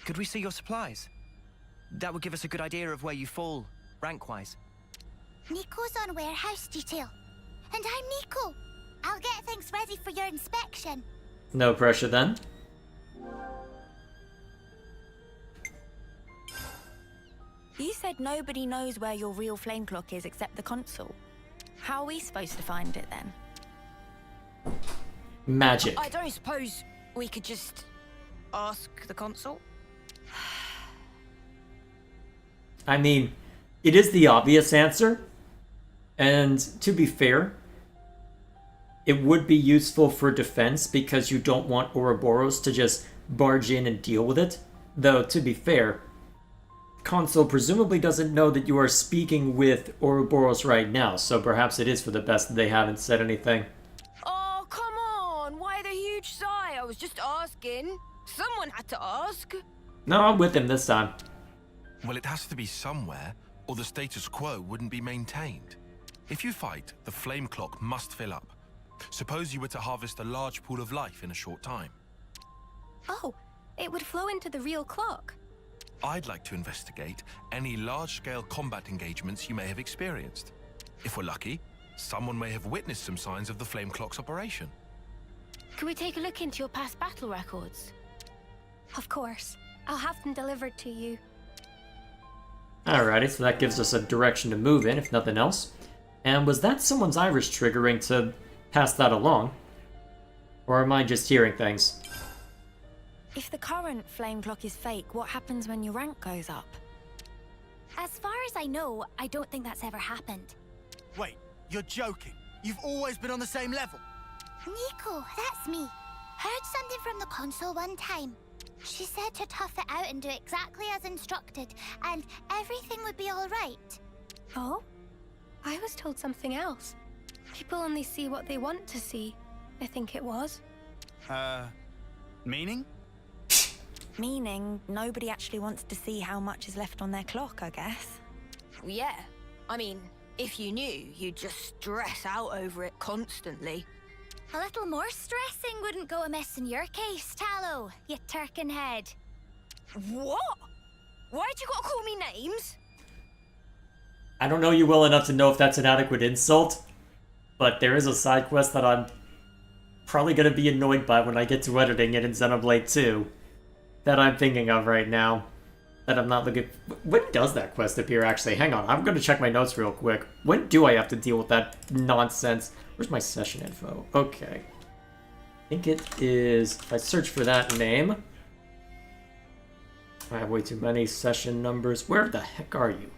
S2: Could we see your supplies? That would give us a good idea of where you fall, rank-wise.
S7: Nico's on warehouse detail. And I'm Nico. I'll get things ready for your inspection.
S1: No pressure then.
S11: You said nobody knows where your real flame clock is except the consul. How are we supposed to find it then?
S1: Magic.
S11: I don't suppose we could just ask the consul?
S1: I mean, it is the obvious answer. And to be fair, it would be useful for defense because you don't want Ouroboros to just barge in and deal with it. Though, to be fair, Consul presumably doesn't know that you are speaking with Ouroboros right now, so perhaps it is for the best that they haven't said anything.
S11: Oh, come on! Why the huge sigh? I was just asking. Someone had to ask.
S1: No, I'm with him this time.
S4: Well, it has to be somewhere, or the status quo wouldn't be maintained. If you fight, the flame clock must fill up. Suppose you were to harvest a large pool of life in a short time.
S3: Oh, it would flow into the real clock.
S4: I'd like to investigate any large-scale combat engagements you may have experienced. If we're lucky, someone may have witnessed some signs of the flame clock's operation.
S3: Can we take a look into your past battle records? Of course. I'll have them delivered to you.
S1: Alrighty, so that gives us a direction to move in, if nothing else. And was that someone's iris triggering to pass that along? Or am I just hearing things?
S11: If the current flame clock is fake, what happens when your rank goes up?
S7: As far as I know, I don't think that's ever happened.
S6: Wait, you're joking? You've always been on the same level?
S7: Nico, that's me. Heard something from the consul one time. She said to tough it out and do exactly as instructed, and everything would be all right.
S3: Oh? I was told something else. People only see what they want to see, I think it was.
S6: Meaning?
S11: Meaning nobody actually wants to see how much is left on their clock, I guess.
S13: Yeah. I mean, if you knew, you'd just stress out over it constantly.
S7: A little more stressing wouldn't go amiss in your case, Tallow, you turkin head.
S13: What? Why'd you gotta call me names?
S1: I don't know you well enough to know if that's an adequate insult, but there is a side quest that I'm probably going to be annoyed by when I get to editing it in Xenoblade 2 that I'm thinking of right now. That I'm not looking... When does that quest appear, actually? Hang on, I'm going to check my notes real quick. When do I have to deal with that nonsense? Where's my session info? Okay. I think it is... If I search for that name... I have way too many session numbers. Where the heck are you?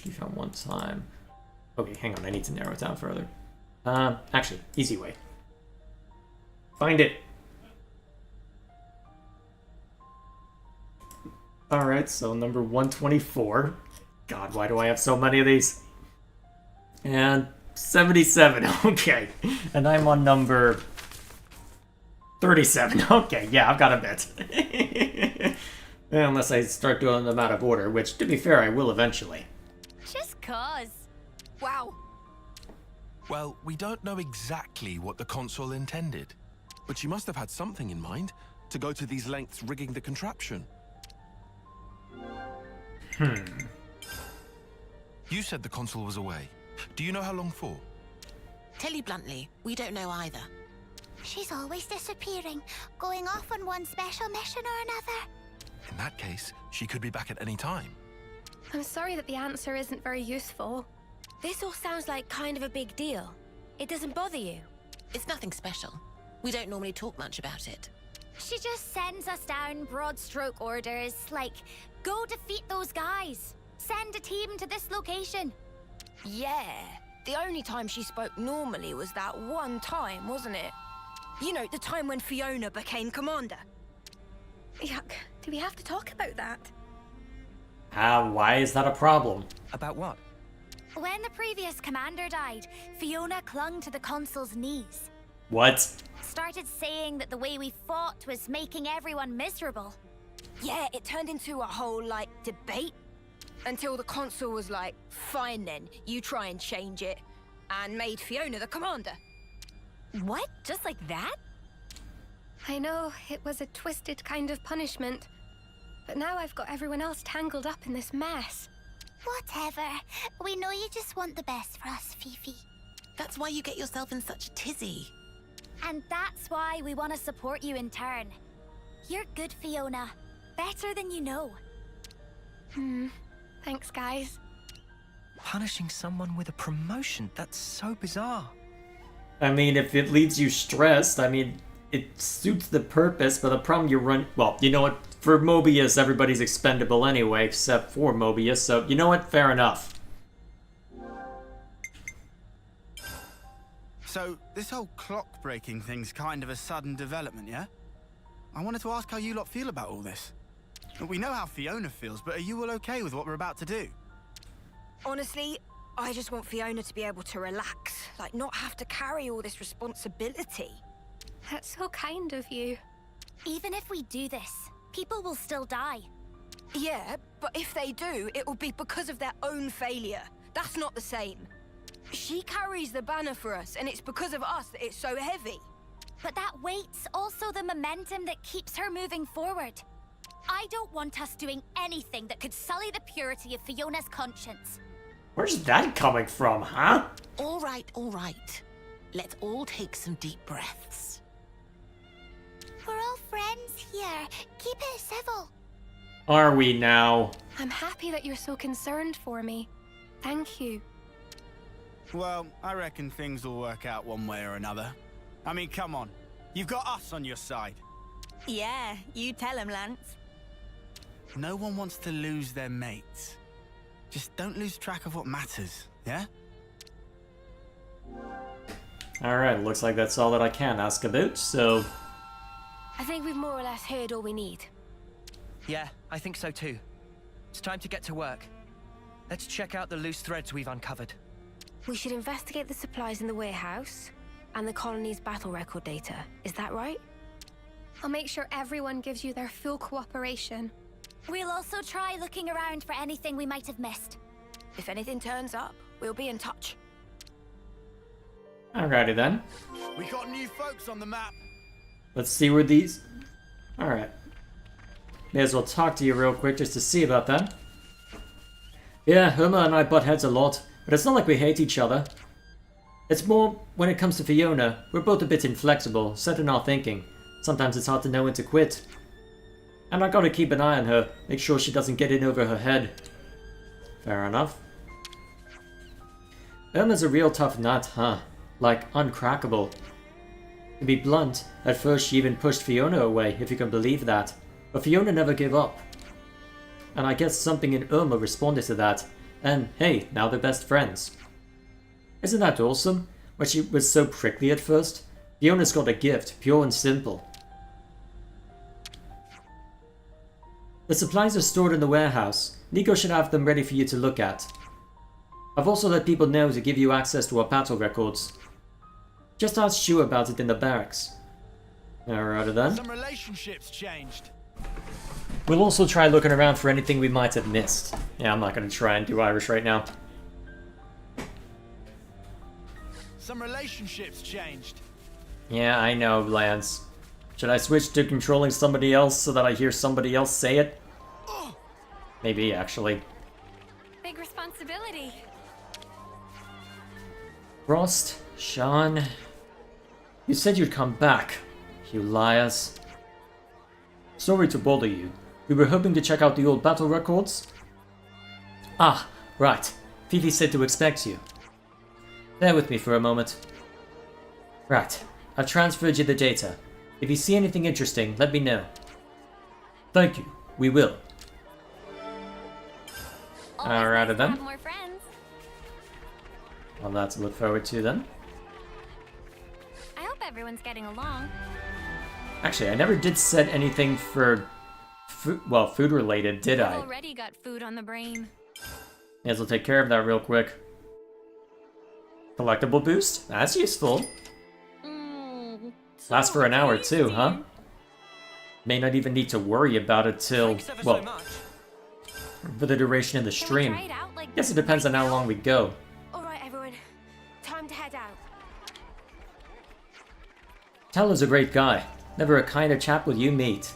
S1: You found one time. Okay, hang on, I need to narrow it down further. Actually, easy way. Find it! Alright, so number 124. God, why do I have so many of these? And 77, okay. And I'm on number 37. Okay, yeah, I've got a bit. Unless I start doing them out of order, which, to be fair, I will eventually.
S7: Just cause.
S13: Wow.
S4: Well, we don't know exactly what the consul intended, but she must have had something in mind to go to these lengths rigging the contraption. You said the consul was away. Do you know how long for?
S12: Tell you bluntly, we don't know either.
S7: She's always disappearing, going off on one special mission or another.
S4: In that case, she could be back at any time.
S3: I'm sorry that the answer isn't very useful.
S13: This all sounds like kind of a big deal. It doesn't bother you?
S12: It's nothing special. We don't normally talk much about it.
S7: She just sends us down broad stroke orders, like, go defeat those guys. Send a team to this location.
S13: Yeah. The only time she spoke normally was that one time, wasn't it? You know, the time when Fiona became commander.
S3: Yuck. Do we have to talk about that?
S1: Why is that a problem?
S2: About what?
S7: When the previous commander died, Fiona clung to the consul's knees.
S1: What?
S7: Started saying that the way we fought was making everyone miserable.
S13: Yeah, it turned into a whole, like, debate. Until the consul was like, fine then, you try and change it. and made Fiona the commander.
S11: What? Just like that?
S3: I know, it was a twisted kind of punishment. But now I've got everyone else tangled up in this mess.
S7: Whatever. We know you just want the best for us, Fifi.
S12: That's why you get yourself in such a tizzy.
S7: And that's why we want to support you in turn. You're good, Fiona. Better than you know.
S3: Thanks, guys.
S2: Punishing someone with a promotion? That's so bizarre.
S1: I mean, if it leaves you stressed, I mean, it suits the purpose, but the problem you run... Well, you know what? For Mobius, everybody's expendable anyway, except for Mobius, so you know what? Fair enough.
S6: So, this whole clock-breaking thing's kind of a sudden development, yeah? I wanted to ask how you lot feel about all this. We know how Fiona feels, but are you all okay with what we're about to do?
S13: Honestly, I just want Fiona to be able to relax, like not have to carry all this responsibility.
S3: That's so kind of you.
S7: Even if we do this, people will still die.
S13: Yeah, but if they do, it will be because of their own failure. That's not the same. She carries the banner for us, and it's because of us that it's so heavy.
S7: But that weight's also the momentum that keeps her moving forward. I don't want us doing anything that could sully the purity of Fiona's conscience.
S1: Where's that coming from, huh?
S12: All right, all right. Let's all take some deep breaths.
S7: We're all friends here. Keep it civil.
S1: Are we now?
S3: I'm happy that you're so concerned for me. Thank you.
S6: Well, I reckon things will work out one way or another. I mean, come on. You've got us on your side.
S11: Yeah, you tell him, Lance.
S6: No one wants to lose their mates. Just don't lose track of what matters, yeah?
S1: Alright, looks like that's all that I can ask about, so...
S3: I think we've more or less heard all we need.
S2: Yeah, I think so too. It's time to get to work. Let's check out the loose threads we've uncovered.
S3: We should investigate the supplies in the warehouse and the colony's battle record data. Is that right? I'll make sure everyone gives you their full cooperation.
S7: We'll also try looking around for anything we might have missed.
S13: If anything turns up, we'll be in touch.
S1: Alrighty then.
S6: We got new folks on the map.
S1: Let's see where these... Alright. May as well talk to you real quick just to see about them. Yeah, Irma and I butt heads a lot, but it's not like we hate each other. It's more, when it comes to Fiona, we're both a bit inflexible, set in our thinking. Sometimes it's hard to know when to quit. And I gotta keep an eye on her, make sure she doesn't get in over her head. Fair enough. Irma's a real tough nut, huh? Like, uncrackable. To be blunt, at first she even pushed Fiona away, if you can believe that. But Fiona never gave up. And I guess something in Irma responded to that. And hey, now they're best friends. Isn't that awesome? When she was so prickly at first, Fiona's got a gift, pure and simple. The supplies are stored in the warehouse. Nico should have them ready for you to look at. I've also let people know to give you access to our battle records. Just ask Shu about it in the barracks. Alright then.
S6: Some relationships changed.
S1: We'll also try looking around for anything we might have missed. Yeah, I'm not going to try and do Irish right now.
S6: Some relationships changed.
S1: Yeah, I know, Lance. Should I switch to controlling somebody else so that I hear somebody else say it? Maybe, actually.
S3: Big responsibility.
S1: Frost, Sean... You said you'd come back, you liars. Sorry to bother you. We were hoping to check out the old battle records. Ah, right. Fifi said to expect you. Bear with me for a moment. Right. I've transferred you the data. If you see anything interesting, let me know. Thank you. We will. Alright then.
S7: More friends.
S1: Well, that's to look forward to then.
S7: I hope everyone's getting along.
S1: Actually, I never did set anything for food related, did I?
S11: Already got food on the brain.
S1: May as well take care of that real quick. Collectible boost? That's useful. Lasts for an hour too, huh? May not even need to worry about it till, well, for the duration of the stream. Guess it depends on how long we go.
S13: All right, everyone. Time
S1: Talon's a great guy. Never a kinder chap will you meet.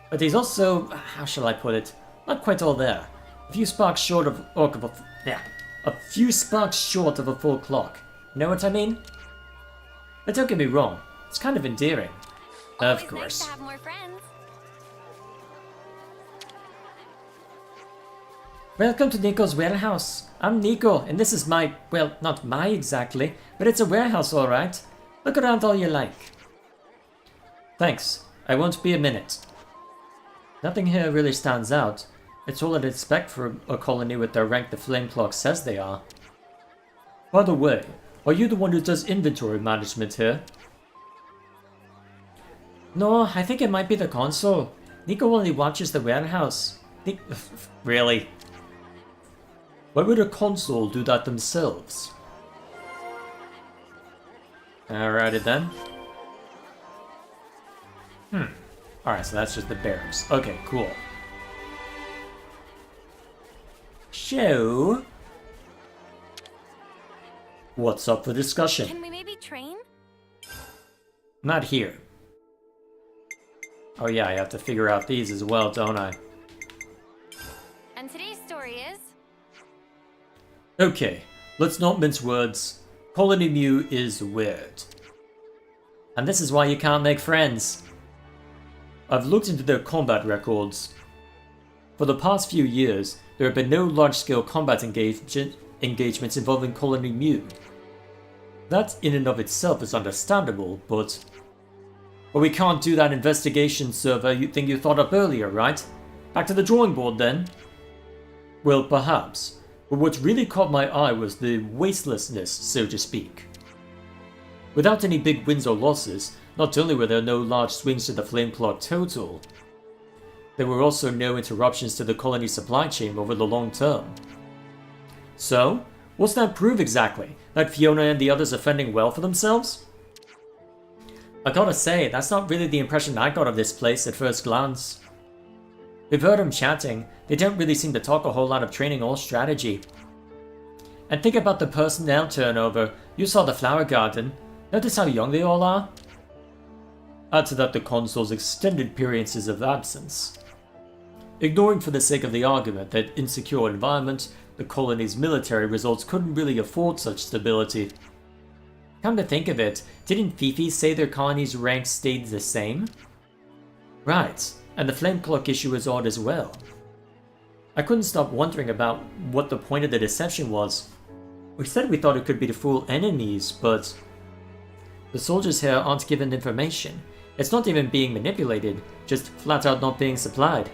S1: But he's also, how shall I put it, not quite all there. A few sparks short of a few sparks short of a full clock. You know what I mean? But don't get me wrong, it's kind of endearing. Of course.
S7: Nice to have more friends.
S1: Welcome to Nico's warehouse. I'm Nico, and this is my, well, not my exactly, but it's a warehouse alright. Look around all you like. Thanks. I won't be a minute. Nothing here really stands out. It's all I'd expect for a colony with the rank the flame clock says they are. By the way, are you the one who does inventory management here? No, I think it might be the console. Nico only watches the warehouse. Really? Why would a console do that themselves? Alrighty then. Alright, so that's just the bears. Okay, cool. So, what's up for discussion?
S7: Can we maybe train?
S1: Not here. Oh yeah, I have to figure out these as well, don't I?
S7: And today's story is...
S1: Okay, let's not mince words. Colony Mu is weird. And this is why you can't make friends. I've looked into their combat records. For the past few years, there have been no large-scale combat engagements involving Colony Mu. That in and of itself is understandable, but... Well, we can't do that investigation server thing you thought up earlier, right? Back to the drawing board then? Well, perhaps. But what really caught my eye was the wastelessness, so to speak. Without any big wins or losses, not only were there no large swings to the flame clock total, there were also no interruptions to the colony supply chain over the long term. So, what's that prove exactly? That Fiona and the others are fending well for themselves? I gotta say, that's not really the impression I got of this place at first glance. We've heard them chatting, they don't really seem to talk a whole lot of training or strategy. And think about the personnel turnover. You saw the flower garden. Notice how young they all are? Add to that the console's extended periods of absence. Ignoring for the sake of the argument that insecure environment, the colony's military results couldn't really afford such stability. Come to think of it, didn't Fifi say their colony's ranks stayed the same? Right, and the flame clock issue is odd as well. I couldn't stop wondering about what the point of the deception was. We said we thought it could be to fool enemies, but... The soldiers here aren't given information. It's not even being manipulated, just flat out not being supplied.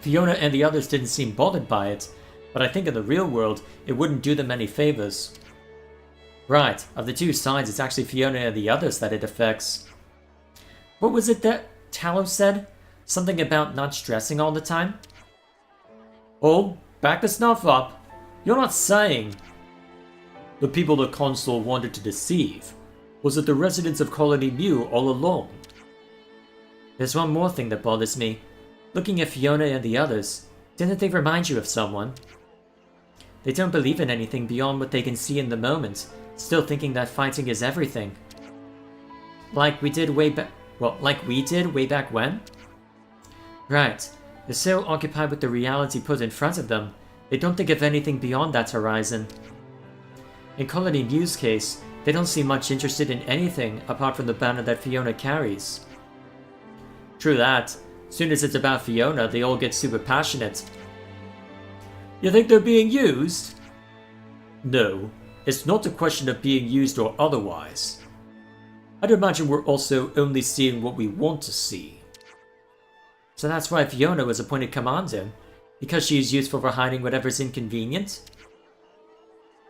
S1: Fiona and the others didn't seem bothered by it, but I think in the real world, it wouldn't do them any favors. Right, of the two sides, it's actually Fiona and the others that it affects. What was it that Talos said? Something about not stressing all the time? Oh, back the snuff up. You're not saying... The people the console wanted to deceive. Was it the residents of Colony Mu all along? There's one more thing that bothers me. Looking at Fiona and the others, didn't they remind you of someone? They don't believe in anything beyond what they can see in the moment, still thinking that fighting is everything. Like we did way back when? Right. They're so occupied with the reality put in front of them, they don't think of anything beyond that horizon. In Colony Mu's case, they don't seem much interested in anything apart from the banner that Fiona carries. True that. Soon as it's about Fiona, they all get super passionate. You think they're being used? No, it's not a question of being used or otherwise. I'd imagine we're also only seeing what we want to see. So that's why Fiona was appointed commander, because she is useful for hiding whatever's inconvenient?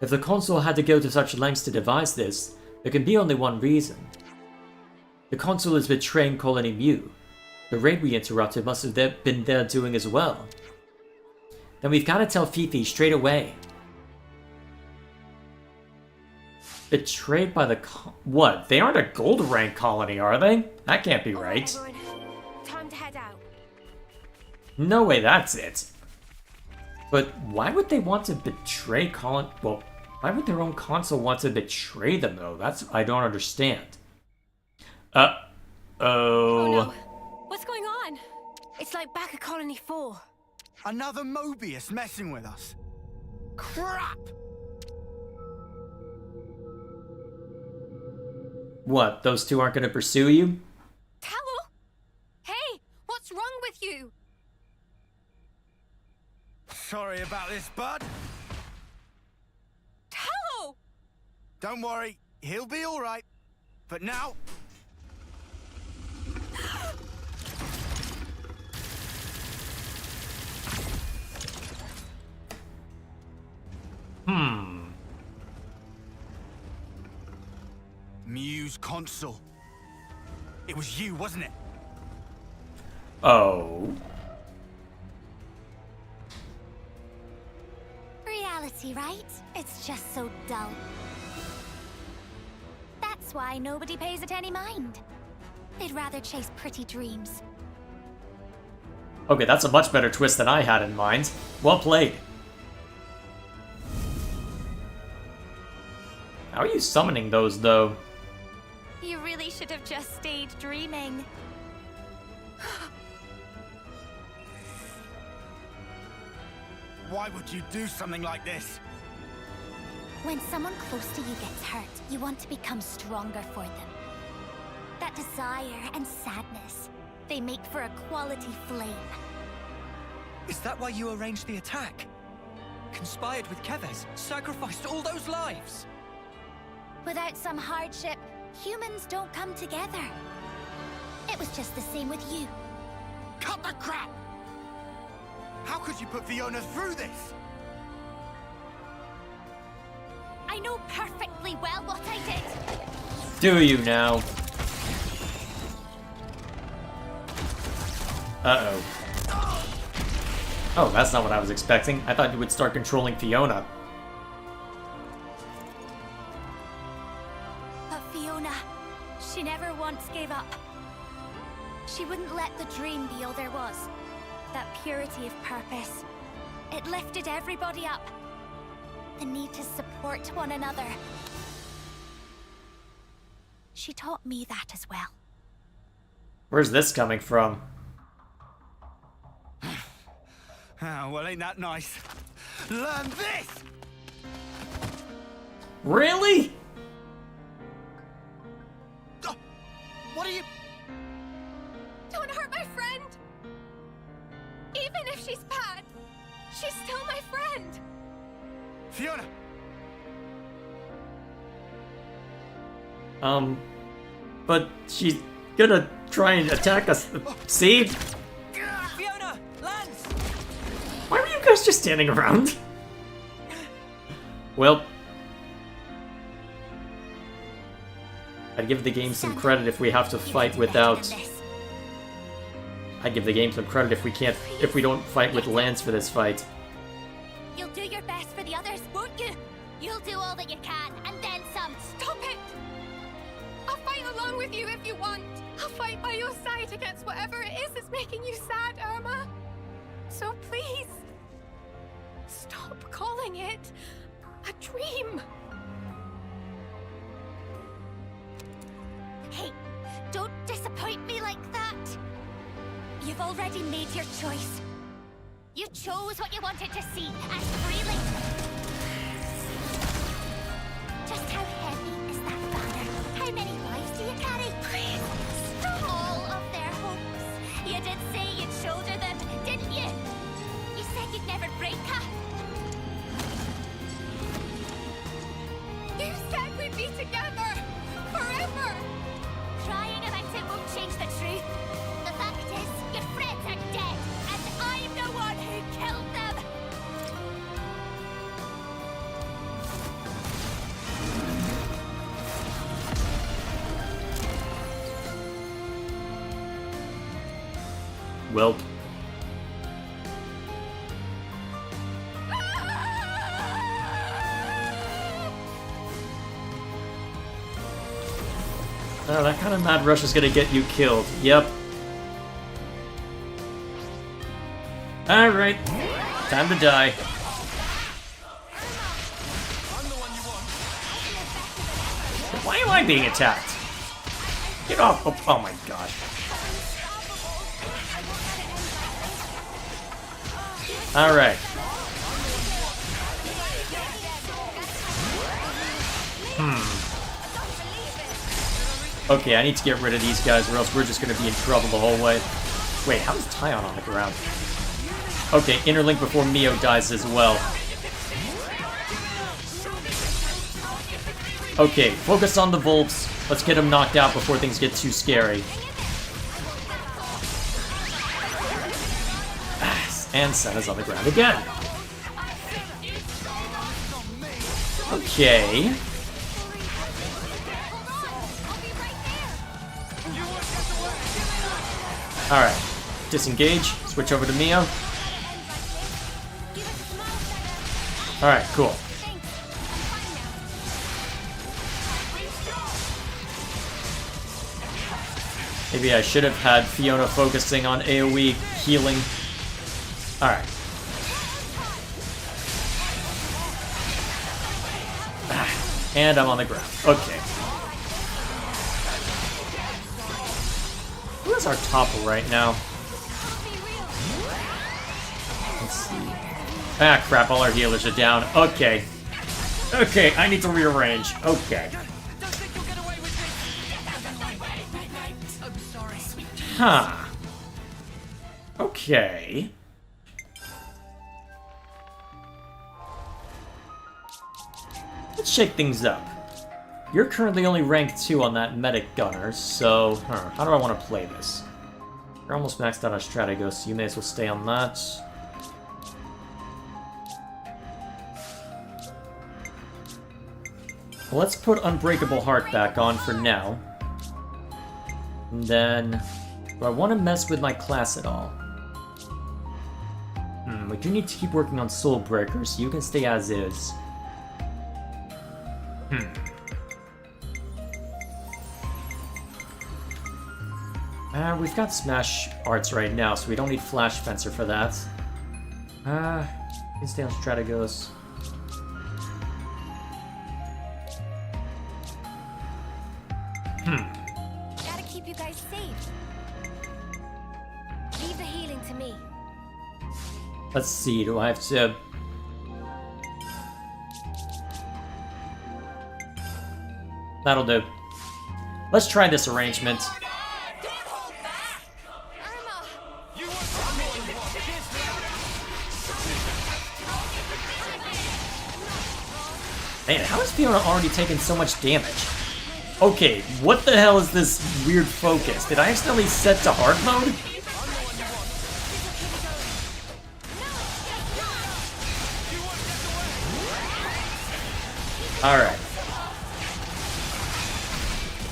S1: If the console had to go to such lengths to devise this, there can be only one reason. The console is betraying Colony Mu. The raid we interrupted must have been there doing as well. Then we've got to tell Fifi straight away. Betrayed by the what? They aren't a gold rank colony, are they? That can't be right.
S3: All right, everyone. Time to head out.
S1: No way, that's it. But why would they want to betray why would their own console want to betray them though? I don't understand. Oh.
S13: Oh no. What's going on? It's like back at Colony 4.
S6: Another Mobius messing with us. Crap!
S1: What, those two aren't gonna pursue you?
S13: Tallow? Hey, what's wrong with you?
S6: Sorry about this, bud.
S13: Tallow!
S6: Don't worry, he'll be all right. But now... Muse console. It was you, wasn't it?
S1: Oh.
S7: Reality, right? It's just so dull. That's why nobody pays it any mind. They'd rather chase pretty dreams.
S1: Okay, that's a much better twist than I had in mind. Well played. How are you summoning those, though?
S7: You really should have just stayed dreaming.
S6: Why would you do something like this?
S7: When someone close to you gets hurt, you want to become stronger for them. That desire and sadness, they make for a quality flame.
S2: Is that why you arranged the attack? Conspired with Keves, sacrificed all those lives?
S7: Without some hardship, humans don't come together. It was just the same with you.
S6: Cut the crap! How could you put Fiona through this?
S7: I know perfectly well what I did.
S1: Do you now? Uh-oh. Oh, that's not what I was expecting. I thought you would start controlling Fiona.
S7: But Fiona, she never once gave up. She wouldn't let the dream be all there was. That purity of purpose. It lifted everybody up. The need to support one another. She taught me that as well.
S1: Where's this coming from?
S6: Oh, well, ain't that nice? Learn this!
S1: Really?
S6: Oh, what are you...
S3: Don't hurt my friend! Even if she's bad, she's still my friend!
S6: Fiona!
S1: But she's gonna try and attack us. See?
S2: Fiona! Lance!
S1: Why were you guys just standing around? Well, I'd give the game some credit if we have to fight without... I'd give the game some credit if we don't fight with Lance for this fight.
S7: You'll do your best for the others, won't you? You'll do all that you can, and then some.
S3: Stop it! I'll fight along with you if you want. I'll fight by your side against whatever it is that's making you sad, Irma. So please, stop calling it a dream.
S7: Hey, don't disappoint me like that. You've already made your choice. You chose what you wanted to see, and freely. Just how heavy is that banner? How many wives do you carry? Please, stop. All of their hopes. You did say you'd shoulder them, didn't you? You said you'd never break her.
S3: You said we'd be together forever.
S7: Crying about it won't change the truth. The fact is, your friends are dead, and I'm the one who killed them.
S1: Welp. Oh, that kind of mad rush is gonna get you killed. Yep. Alright. Time to die. Why am I being attacked? Get off! Oh my gosh. Alright. Okay, I need to get rid of these guys or else we're just gonna be in trouble the whole way. Wait, how is Tyon on the ground? Okay, interlink before Mio dies as well. Okay, focus on the Volps. Let's get him knocked out before things get too scary. And Senna's on the ground again. Okay. Alright. Disengage. Switch over to Mio. Alright, cool. Maybe I should have had Fiona focusing on AoE healing. Alright. And I'm on the ground. Okay. Who is our topper right now? Let's see. Ah, crap, all our healers are down. Okay. Okay, I need to rearrange. Okay. Huh. Okay. Let's shake things up. You're currently only rank 2 on that medic gunner, so... how do I want to play this? You're almost maxed out on Strategos, so you may as well stay on that. Well, let's put Unbreakable Heart back on for now. And then... do I want to mess with my class at all? We do need to keep working on Soul Breaker, so you can stay as is. We've got Smash Arts right now, so we don't need Flash Fencer for that. You can stay on Strategos.
S3: Gotta keep you guys safe. Leave the healing to me.
S1: Let's see, do I have to... That'll do. Let's try this arrangement. Man, how is Fiona already taking so much damage? Okay, what the hell is this weird focus? Did I accidentally set to hard mode? Alright.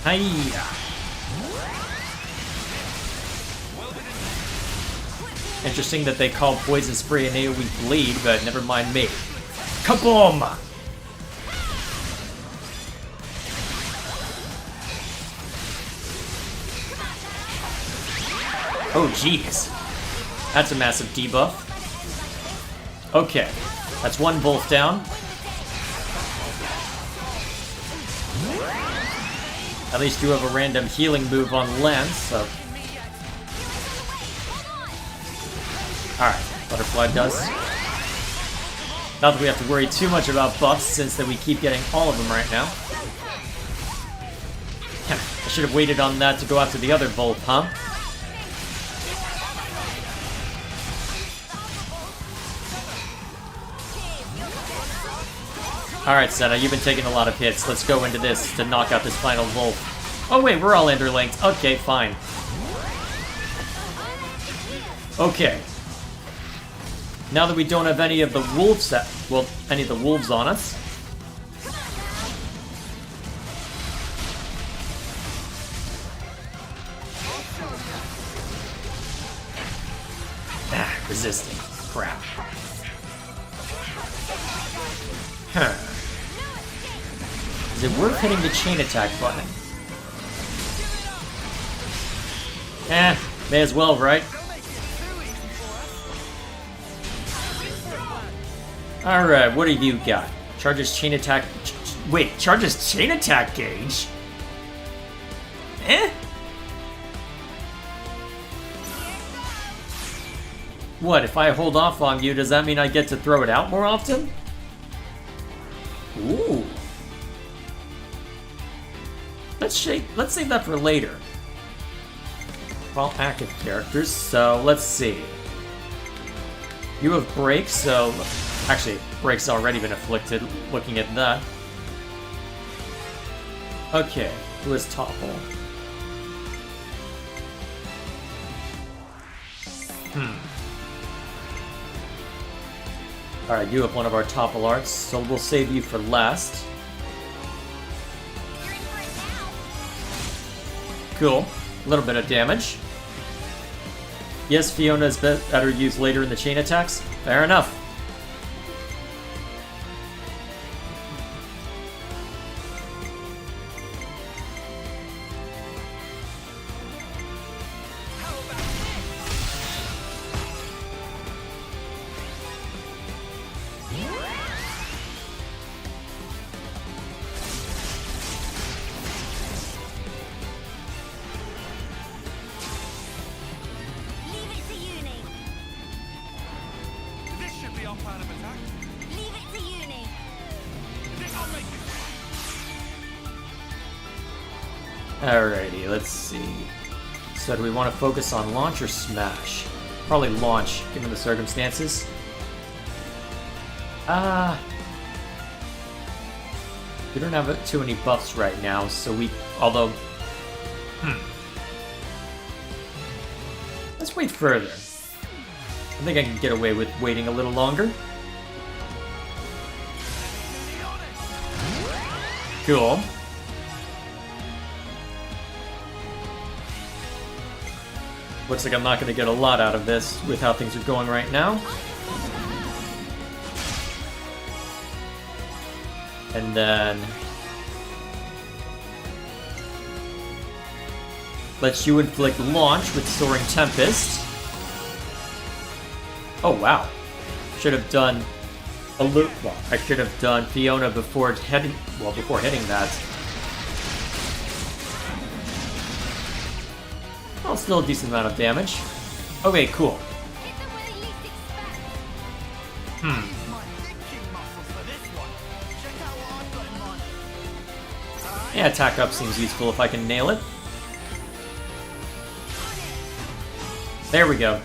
S1: Hiya. Interesting that they call Poison Spray an AoE bleed, but never mind me. Kaboom! Oh, jeez. That's a massive debuff. Okay. That's one Wolf down. At least you have a random healing move on Lance, so... Alright, Butterfly does. Not that we have to worry too much about buffs, since that we keep getting all of them right now. I should have waited on that to go after the other Volt, huh? Alright, Senna, you've been taking a lot of hits. Let's go into this to knock out this final Wolf. Oh wait, we're all interlinked. Okay, fine. Okay. Now that we don't have any of the wolves any of the wolves on us. Resisting. Crap. Huh. Is it worth hitting the chain attack button? May as well, right? Alright, what have you got? Charges chain attack... Wait, charges chain attack gauge? Eh? What, if I hold off on you, does that mean I get to throw it out more often? Ooh. Let's save that for later. All active characters, so let's see. You have Break, so... Actually, Break's already been afflicted, looking at that. Okay, who is Topple? Alright, you have one of our Topple arts, so we'll save you for last. Cool. A little bit of damage. Yes, Fiona is better used later in the chain attacks. Fair enough. Alrighty, let's see. So do we want to focus on launch or smash? Probably launch, given the circumstances. We don't have too many buffs right now, so although... Let's wait further. I think I can get away with waiting a little longer. Cool. Looks like I'm not going to get a lot out of this with how things are going right now. And then... Let's you inflict launch with Soaring Tempest. Oh, wow. Should have done a loop. Well, I should have done Fiona before hitting that. Well, still a decent amount of damage. Okay, cool. Yeah, attack up seems useful if I can nail it. There we go.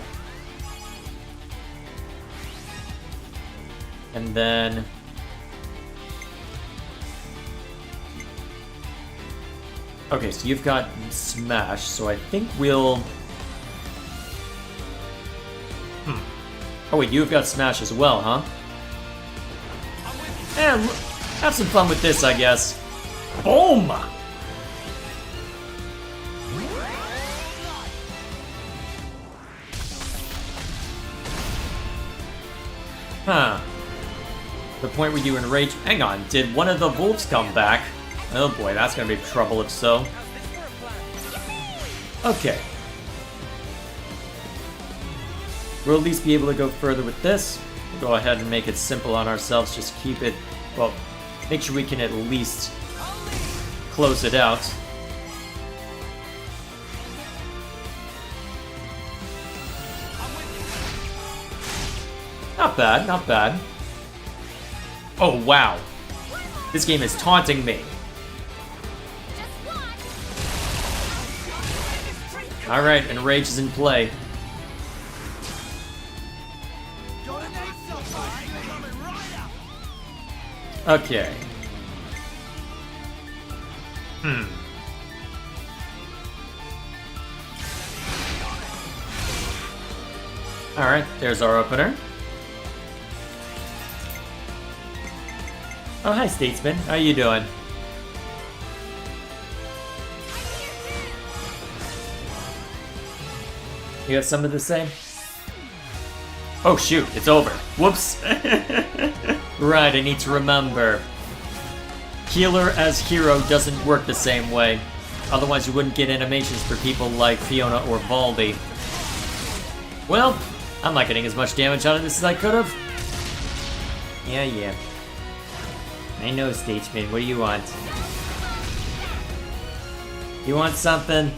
S1: And then... Okay, so you've got Smash, so I think we'll... Oh wait, you've got Smash as well, huh? Yeah, have some fun with this, I guess. Boom! Huh. The point where you enrage... Hang on, did one of the wolves come back? Oh boy, that's gonna be trouble if so. Okay. We'll at least be able to go further with this. We'll go ahead and make it simple on ourselves, just keep it... Well, make sure we can at least close it out. Not bad, not bad. Oh, wow. This game is taunting me. Alright, Enrage is in play. Okay. Alright, there's our opener. Oh, hi, Statesman. How you doing? You have something to say? Oh, shoot. It's over. Whoops. Right, I need to remember. Healer as hero doesn't work the same way. Otherwise, you wouldn't get animations for people like Fiona or Baldy. Well, I'm not getting as much damage out of this as I could have. Yeah. I know, Statesman. What do you want? You want something?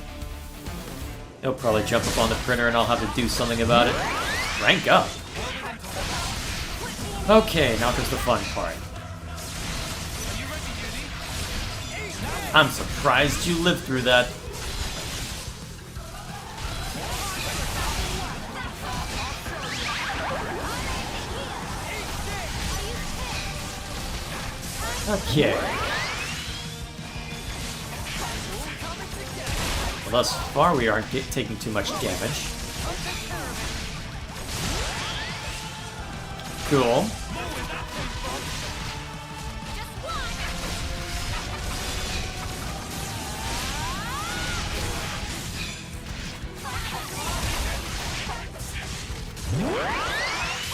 S1: He'll probably jump up on the printer and I'll have to do something about it. Rank up. Okay, now comes the fun part. I'm surprised you lived through that. Okay. Well, thus far we aren't taking too much damage. Cool.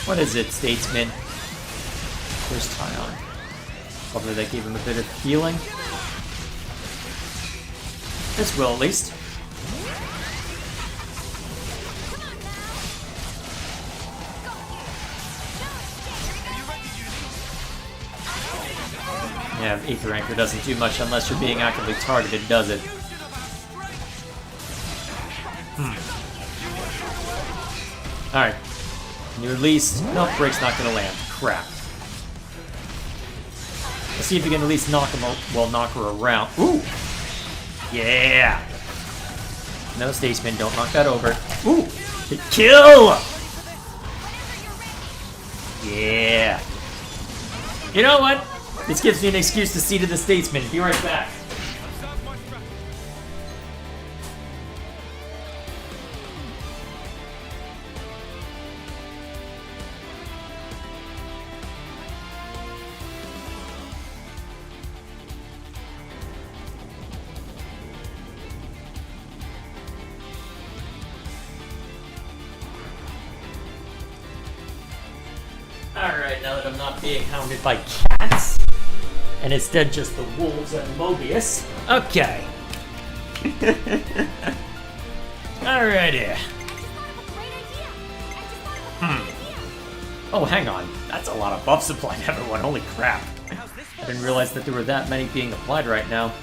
S1: What is it, Statesman? Where's Tyon? Hopefully that gave him a bit of healing. This will, at least. Yeah, Ether Anchor doesn't do much unless you're being actively targeted, does it? Alright. New release. Nope, Break's not gonna land. Crap. Let's see if you can at least knock him, well, knock her around. Ooh! Yeah! No, Statesman, don't knock that over. Ooh! Kill! Yeah! You know what? This gives me an excuse to see to the Statesman. Be right back. Alright, now that I'm not being hounded by cats, and instead just the wolves and Mobius. Okay. Alrighty. Oh, hang on. That's a lot of buffs applied to everyone. Holy crap. I didn't realize that there were that many being applied right now.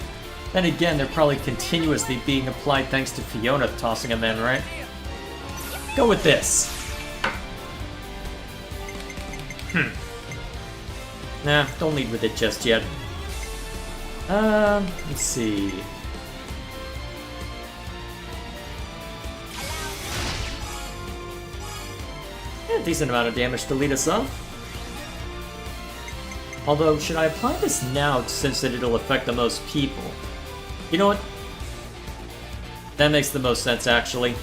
S1: Then again, they're probably continuously being applied thanks to Fiona tossing them in, right? Go with this. Nah, don't lead with it just yet. Let's see. Yeah, decent amount of damage to lead us up. Although, should I apply this now since that it'll affect the most people? You know what? That makes the most sense, actually.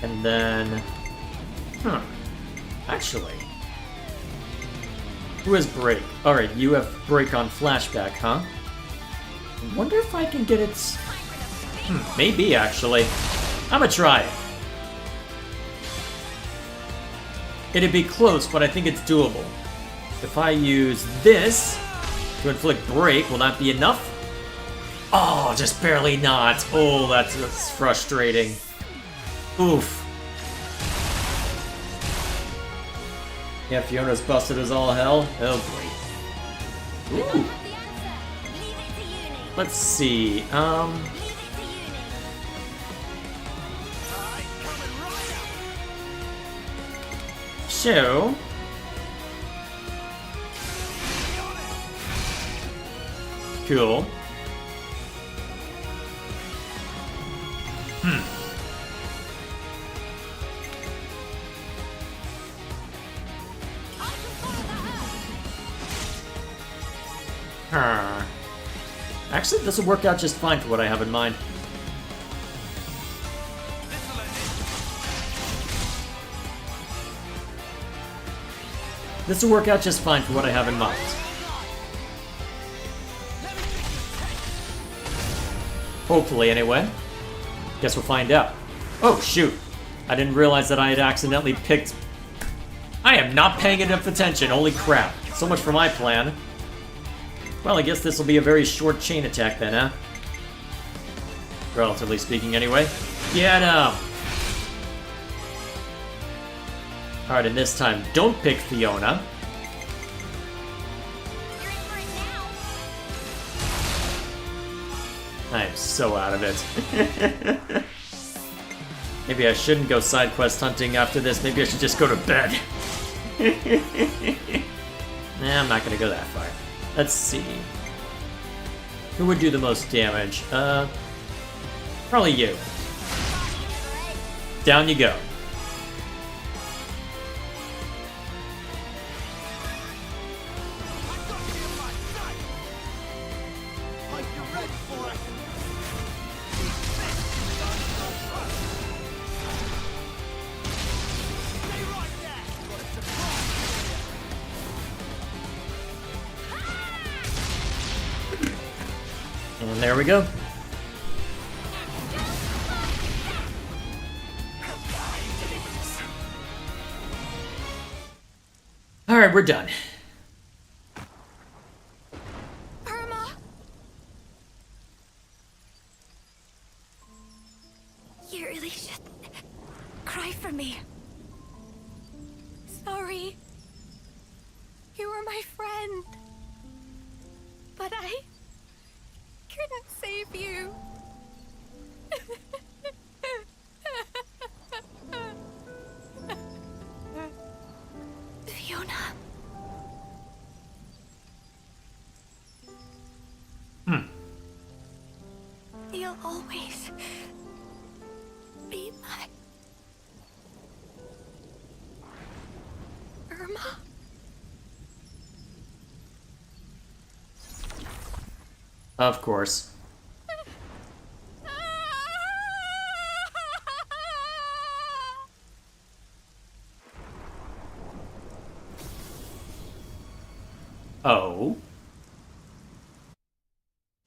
S1: And then... Actually... Who has Break? Alright, you have Break on Flashback, huh? I wonder if I can get its... maybe, actually. I'm gonna try it. It'd be close, but I think it's doable. If I use this to inflict Break, will that be enough? Oh, just barely not. Oh, that's frustrating. Oof. Yeah, Fiona's busted as all hell. Oh boy. Ooh. Let's see. So. Cool. Actually, this will work out just fine for what I have in mind. This will work out just fine for what I have in mind. Hopefully, anyway. Guess we'll find out. Oh, shoot. I didn't realize that I had accidentally picked... I am not paying enough attention, holy crap. So much for my plan. Well, I guess this will be a very short chain attack then, huh? Relatively speaking, anyway. Yeah, no. Alright, and this time, don't pick Fiona. I am so out of it. Maybe I shouldn't go side quest hunting after this. Maybe I should just go to bed. Nah, I'm not gonna go that far. Let's see. Who would do the most damage? Probably you. Down you go. And there we go. Alright, we're done.
S7: Irma! You really should cry for me. Sorry. You were my friend. But I couldn't save you. Fiona. You'll always be my Irma.
S1: Of course. Oh.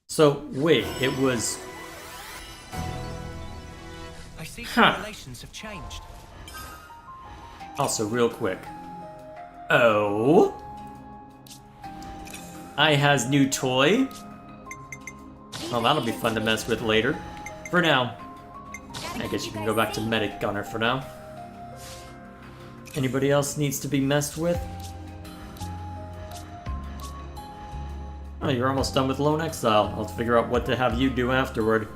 S1: So, wait, it was...
S2: I see some relations have changed.
S1: Also, real quick. Oh? I has new toy? Well, that'll be fun to mess with later. For now. I guess you can go back to Medic Gunner for now. Anybody else needs to be messed with? Oh, you're almost done with Lone Exile. I'll figure out what to have you do afterward.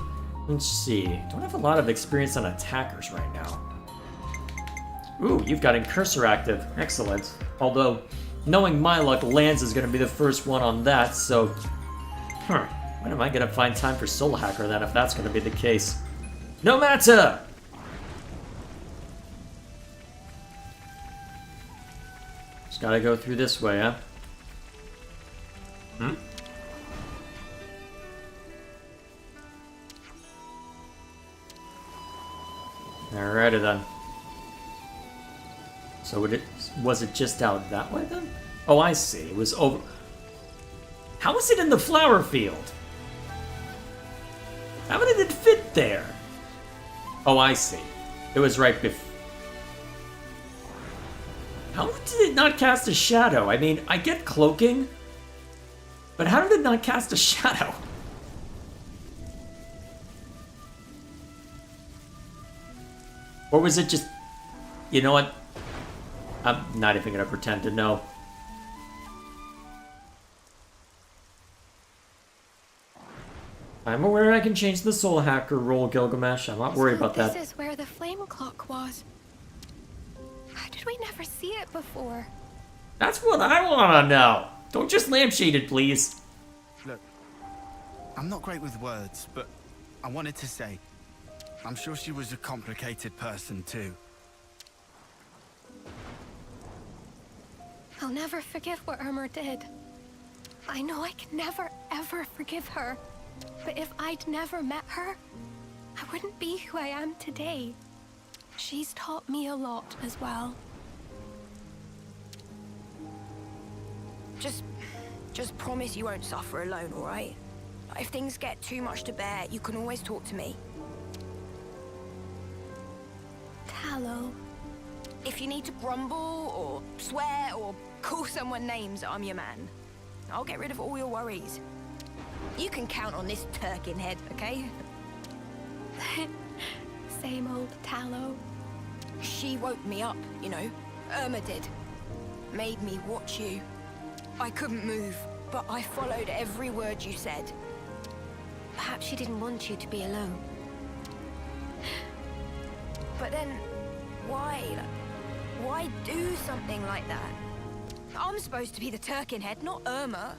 S1: Let's see. Don't have a lot of experience on attackers right now. Ooh, you've got Incursor active. Excellent. Although, knowing my luck, Lance is going to be the first one on that, so... When am I going to find time for Soul Hacker then, if that's going to be the case? No matter! Just gotta go through this way, huh? Alrighty then. So was it just out that way then? Oh, I see. It was over... How was it in the flower field? How did it fit there? Oh, I see. It was right before... How did it not cast a shadow? I mean, I get cloaking, but how did it not cast a shadow? Or was it just... You know what? I'm not even gonna pretend to know. I'm aware I can change the Soul Hacker role, Gilgamesh. I'm not worried about that.
S3: This is where the flame clock was. How did we never see it before?
S1: That's what I want to know. Don't just lampshade it, please.
S6: Look, I'm not great with words, but I wanted to say, I'm sure she was a complicated person too.
S3: I'll never forgive what Irma did. I know I can never, ever forgive her. But if I'd never met her, I wouldn't be who I am today. She's taught me a lot as well.
S13: Just promise you won't suffer alone, all right? If things get too much to bear, you can always talk to me.
S3: Tallow.
S13: If you need to grumble or swear or call someone names, I'm your man. I'll get rid of all your worries. You can count on this turkin head, okay?
S3: Same old Tallow.
S13: She woke me up, you know. Irma did. Made me watch you. I couldn't move, but I followed every word you said.
S3: Perhaps she didn't want you to be alone.
S13: But then, why? Why do something like that? I'm supposed to be the Turkin head, not Irma.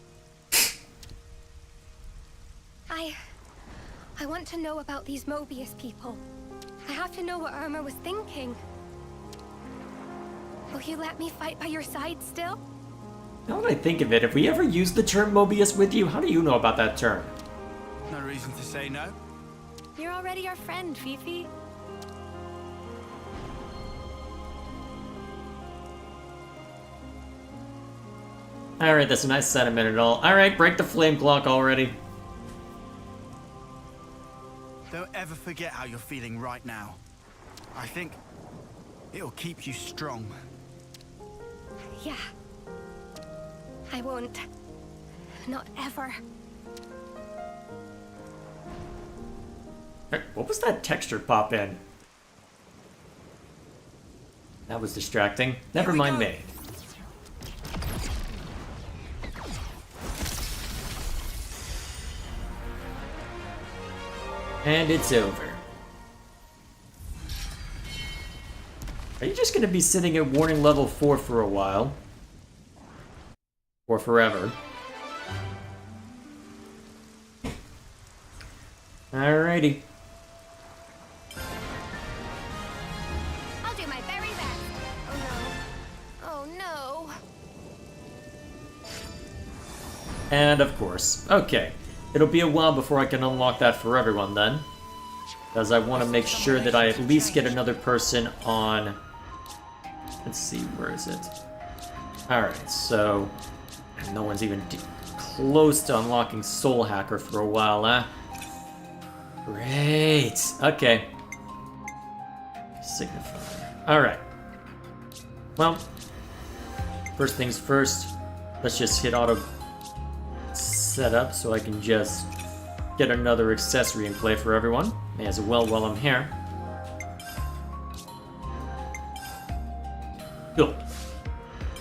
S3: I want to know about these Mobius people. I have to know what Irma was thinking. Will you let me fight by your side still?
S1: Now that I think of it, if we ever used the term Mobius with you, how do you know about that term?
S6: No reason to say no.
S11: You're already our friend, Fifi.
S1: Alright, that's a nice sentiment and all. Alright, break the flame clock already.
S6: Don't ever forget how you're feeling right now. I think it'll keep you strong.
S3: Yeah. I won't. Not ever.
S1: Hey, what was that texture pop in? That was distracting. Never mind me. And it's over. Are you just gonna be sitting at warning level 4 for a while? Or forever? Alrighty.
S3: I'll do my very best. Oh no. Oh no.
S1: And of course. Okay. It'll be a while before I can unlock that for everyone then. Because I want to make sure that I at least get another person on... Let's see, where is it? Alright, so... No one's even close to unlocking Soul Hacker for a while, huh? Great! Okay. Signifier. Alright. Well, first things first, let's just hit auto setup so I can just get another accessory in play for everyone. May as well while I'm here. Cool.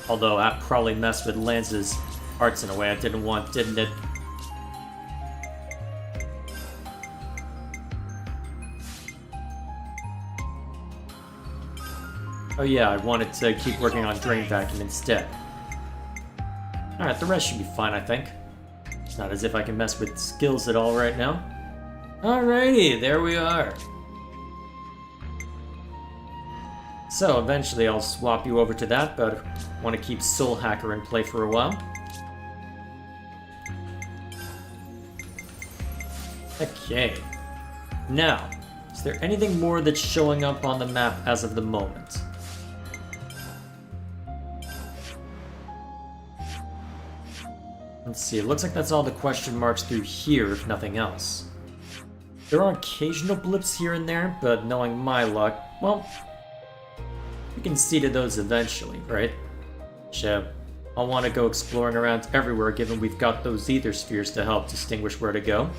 S1: Although that probably messed with Lance's arts in a way I didn't want, didn't it? Oh yeah, I wanted to keep working on Drain Vacuum instead. Alright, the rest should be fine, I think. It's not as if I can mess with skills at all right now. Alrighty, there we are. So, eventually I'll swap you over to that, but I want to keep Soul Hacker in play for a while. Okay. Now, is there anything more that's showing up on the map as of the moment? Let's see, it looks like that's all the question marks through here, if nothing else. There are occasional blips here and there, but knowing my luck, well, we can see to those eventually, right? Sure, I'll want to go exploring around everywhere given we've got those ether spheres to help distinguish where to go.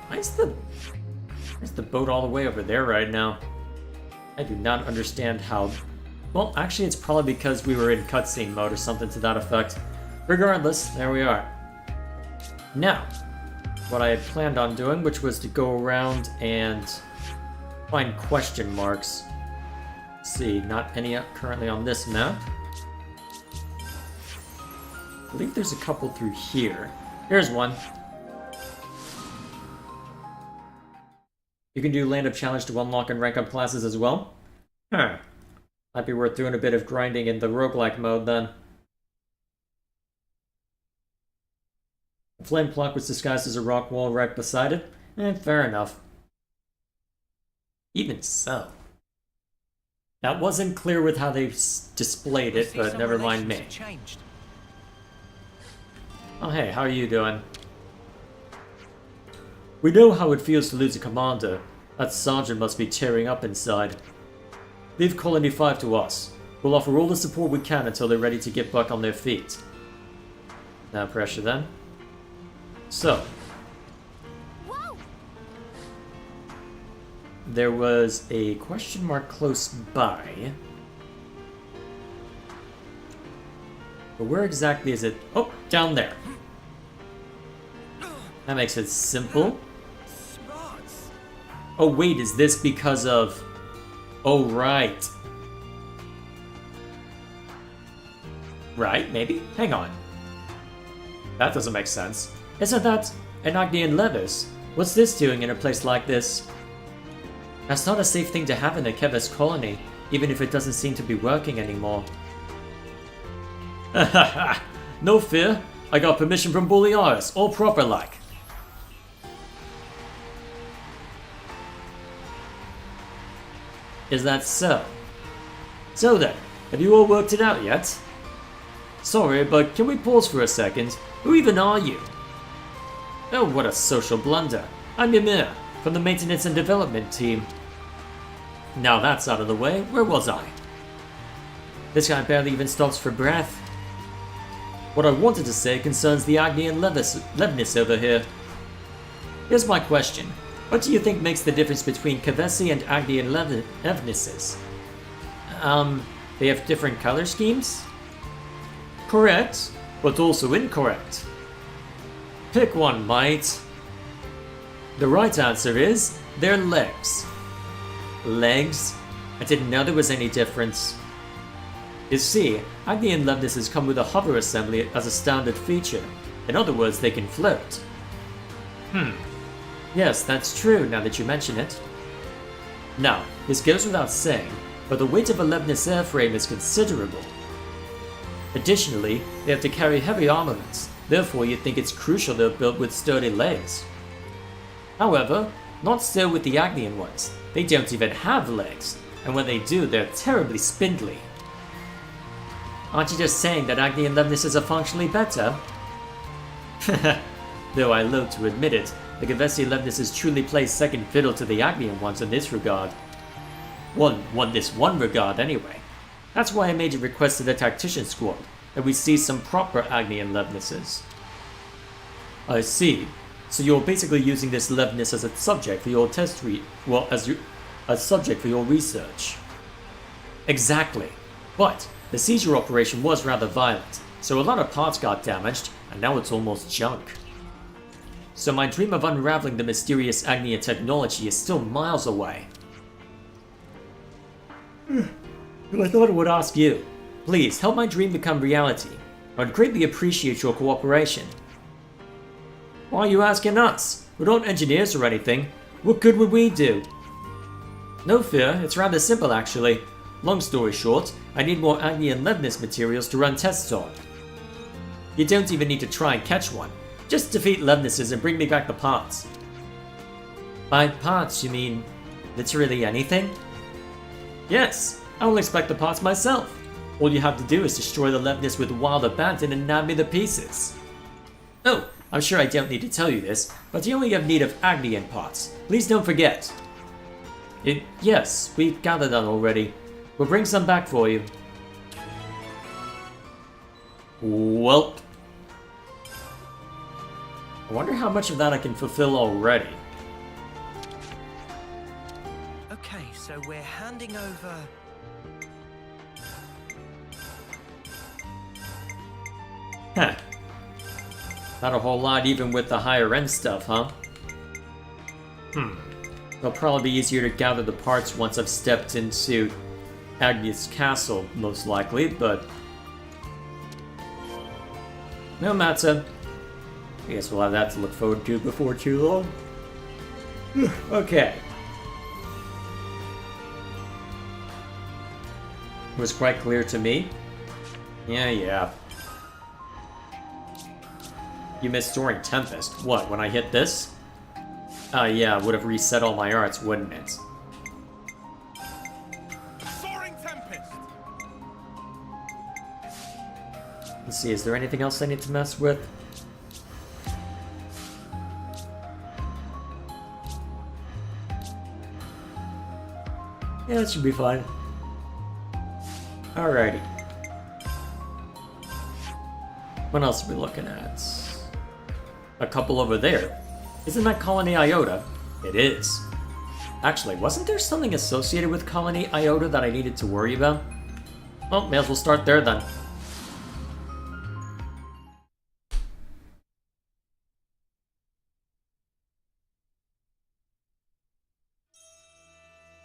S1: Where's the boat all the way over there right now? I do not understand how... Well, actually it's probably because we were in cutscene mode or something to that effect. Regardless, there we are. Now, what I had planned on doing, which was to go around and find question marks. Let's see, not any currently on this map. I believe there's a couple through here. Here's one. You can do land up challenge to unlock and rank up classes as well. Huh. Might be worth doing a bit of grinding in the roguelike mode then. The flame clock was disguised as a rock wall right beside it. Fair enough. Even so. That wasn't clear with how they displayed it, but never mind me. Oh hey, how are you doing? We know how it feels to lose a commander. That sergeant must be tearing up inside. Leave Colony 5 to us. We'll offer all the support we can until they're ready to get back on their feet. No pressure then. So.
S3: Whoa.
S1: There was a question mark close by. But where exactly is it? Oh, down there. That makes it simple. Oh wait, is this because of... Oh, right. Right, maybe? Hang on. That doesn't make sense. Isn't that an Agnian Levis? What's this doing in a place like this? That's not a safe thing to have in a Keves colony, even if it doesn't seem to be working anymore. Hahaha, no fear. I got permission from Borealis, all proper like. Is that so? So then, have you all worked it out yet? Sorry, but can we pause for a second? Who even are you? Oh, what a social blunder. I'm Ymir, from the Maintenance and Development team. Now that's out of the way, where was I? This guy barely even stops for breath. What I wanted to say concerns the Agnian Levnis over here. Here's my question. What do you think makes the difference between Kevesi and Agnian Levnises? They have different color schemes? Correct, but also incorrect. Pick one, mate. The right answer is, their legs. Legs? I didn't know there was any difference. You see, Agnian Levnises come with a hover assembly as a standard feature. In other words, they can float. Yes, that's true now that you mention it. Now, this goes without saying, but the weight of a Levnis airframe is considerable. Additionally, they have to carry heavy armaments, therefore you'd think it's crucial they're built with sturdy legs. However, not so with the Agnian ones. They don't even have legs, and when they do, they're terribly spindly. Aren't you just saying that Agnian Levnises are functionally better? Though I loathe to admit it, the Kevesi Levnises truly play second fiddle to the Agnian ones in this regard. This one regard anyway. That's why I made a request to the Tactician Squad, that we see some proper Agnian Levnises. I see. So you're basically using this Levnis as a subject for your as subject for your research. Exactly. But the seizure operation was rather violent, so a lot of parts got damaged, and now it's almost junk. So my dream of unraveling the mysterious Agnian technology is still miles away. I thought I would ask you. Please, help my dream become reality. I'd greatly appreciate your cooperation. Why are you asking us? We're not engineers or anything. What good would we do? No fear, it's rather simple actually. Long story short, I need more Agnian Levnis materials to run tests on. You don't even need to try and catch one. Just defeat Levnises and bring me back the parts. By parts, you mean literally anything? Yes, I will expect the parts myself. All you have to do is destroy the Levnis with wild abandon and nab me the pieces. Oh, I'm sure I don't need to tell you this, but you only have need of Agnian parts. Please don't forget. Yes, we gathered that already. We'll bring some back for you. Welp. I wonder how much of that I can fulfill already.
S2: Okay, so we're handing over...
S1: Huh. Not a whole lot even with the higher end stuff, huh? It'll probably be easier to gather the parts once I've stepped into Agni's castle, most likely, but... no matter. I guess we'll have that to look forward to before too long. Okay. It was quite clear to me. Yeah. You missed Soaring Tempest. What, when I hit this? Yeah, it would have reset all my arts, wouldn't it?
S4: Soaring Tempest!
S1: Let's see, is there anything else I need to mess with? Yeah, that should be fine. Alrighty. What else are we looking at? A couple over there. Isn't that Colony Iota? It is. Actually, wasn't there something associated with Colony Iota that I needed to worry about? Well, may as well start there then.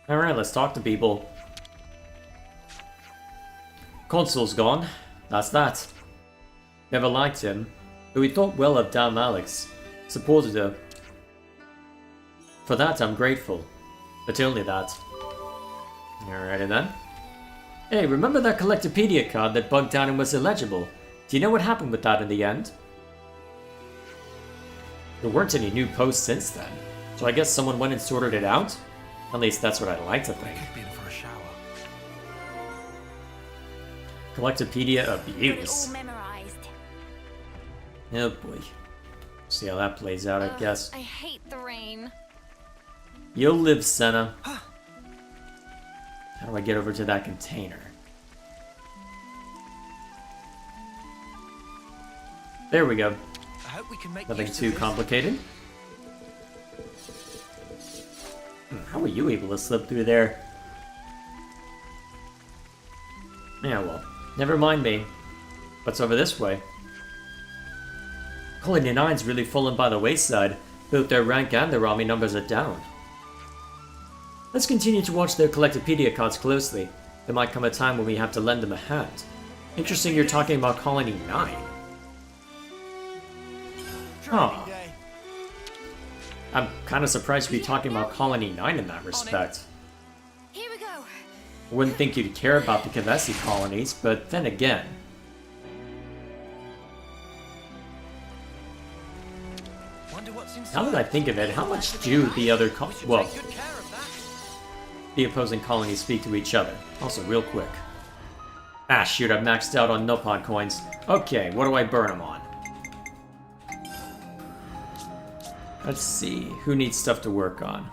S1: Alright, let's talk to people. Consul's gone. That's that. Never liked him, but we thought well of Dame Alex. Supported her. For that, I'm grateful. But only that. Alrighty then. Hey, remember that Collectopedia card that bugged out and was illegible? Do you know what happened with that in the end? There weren't any new posts since then, so I guess someone went and sorted it out? At least that's what I'd like to think.
S4: Could be in for a shower.
S1: Collectopedia
S7: Got it
S1: abuse.
S7: all memorized.
S1: Oh boy. See how that plays out, I guess.
S7: I hate the rain.
S1: You'll live, Senna. How do I get over to that container? There we go.
S2: I hope we can make
S1: Nothing
S2: use of
S1: too
S2: this.
S1: complicated. How were you able to slip through there? Yeah, well, never mind me. What's over this way? Colony 9's really fallen by the wayside. Both their rank and their army numbers are down. Let's continue to watch their Collectopedia cards closely. There might come a time when we have to lend them a hand. Interesting you're talking about Colony 9. Huh. I'm kind of surprised to be talking about Colony 9 in that respect.
S7: Here we go.
S1: I wouldn't think you'd care about the Kavesi colonies, but then again.
S2: Wonder what's inside.
S1: Now that I think of it, how much do the other well,
S2: Take good care of that.
S1: the opposing colonies speak to each other? Also, real quick. Ah, shoot, I've maxed out on Nopod coins. Okay, what do I burn them on? Let's see, who needs stuff to work on?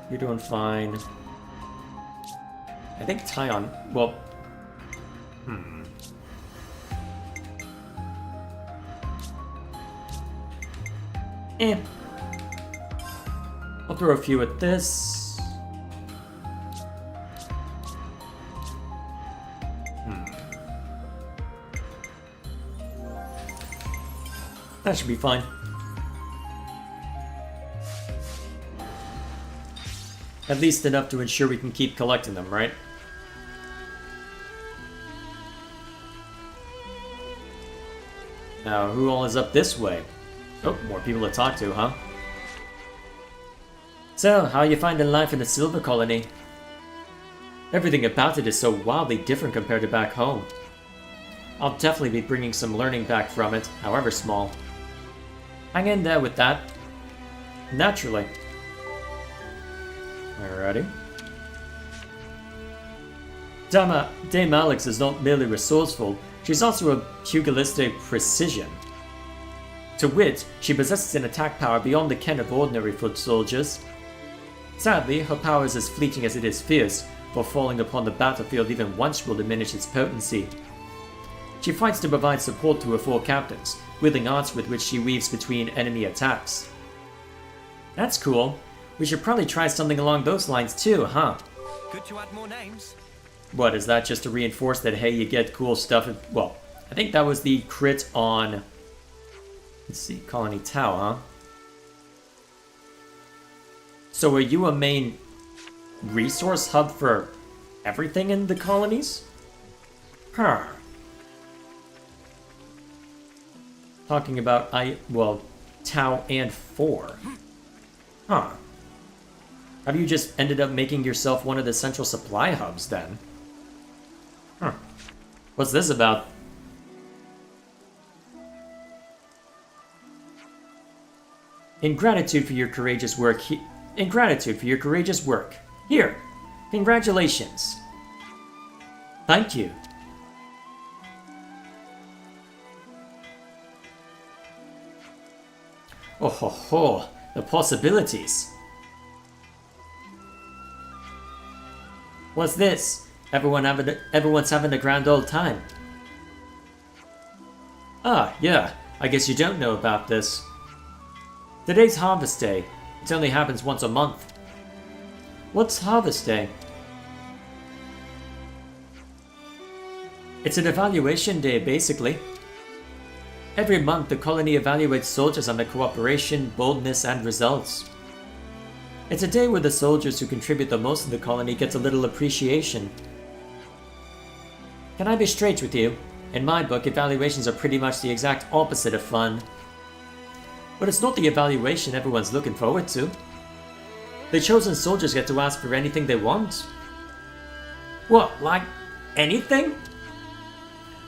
S1: You're doing fine. I think Tyon, well... I'll throw a few at this. That should be fine. At least enough to ensure we can keep collecting them, right? Now, who all is up this way? Oh, more people to talk to, huh? So, how are you finding life in the Silver Colony? Everything about it is so wildly different compared to back home. I'll definitely be bringing some learning back from it, however small. Hang in there with that. Naturally. Alrighty. Dame Alex is not merely resourceful, she's also a pugilistic precision. To wit, she possesses an attack power beyond the ken of ordinary foot soldiers. Sadly, her power is as fleeting as it is fierce, for falling upon the battlefield even once will diminish its potency. She fights to provide support to her four captains, wielding arts with which she weaves between enemy attacks. That's cool. We should probably try something along those lines too, huh?
S2: Good to add more names.
S1: What, is that just to reinforce that, hey, you get cool stuff? Well, I think that was the crit on... Let's see, Colony Tau, huh? So are you a main resource hub for everything in the colonies? Huh. Talking about, Tau and 4. Huh. Have you just ended up making yourself one of the central supply hubs, then? Huh. What's this about? In gratitude for your courageous work, Here, congratulations. Thank you. Oh ho ho, the possibilities. What's this? Everyone's having a grand old time. Ah, yeah, I guess you don't know about this. Today's Harvest Day. It only happens once a month. What's Harvest Day? It's an evaluation day, basically. Every month, the colony evaluates soldiers on their cooperation, boldness, and results. It's a day where the soldiers who contribute the most to the colony get a little appreciation. Can I be straight with you? In my book, evaluations are pretty much the exact opposite of fun. But it's not the evaluation everyone's looking forward to. The chosen soldiers get to ask for anything they want. What, like anything?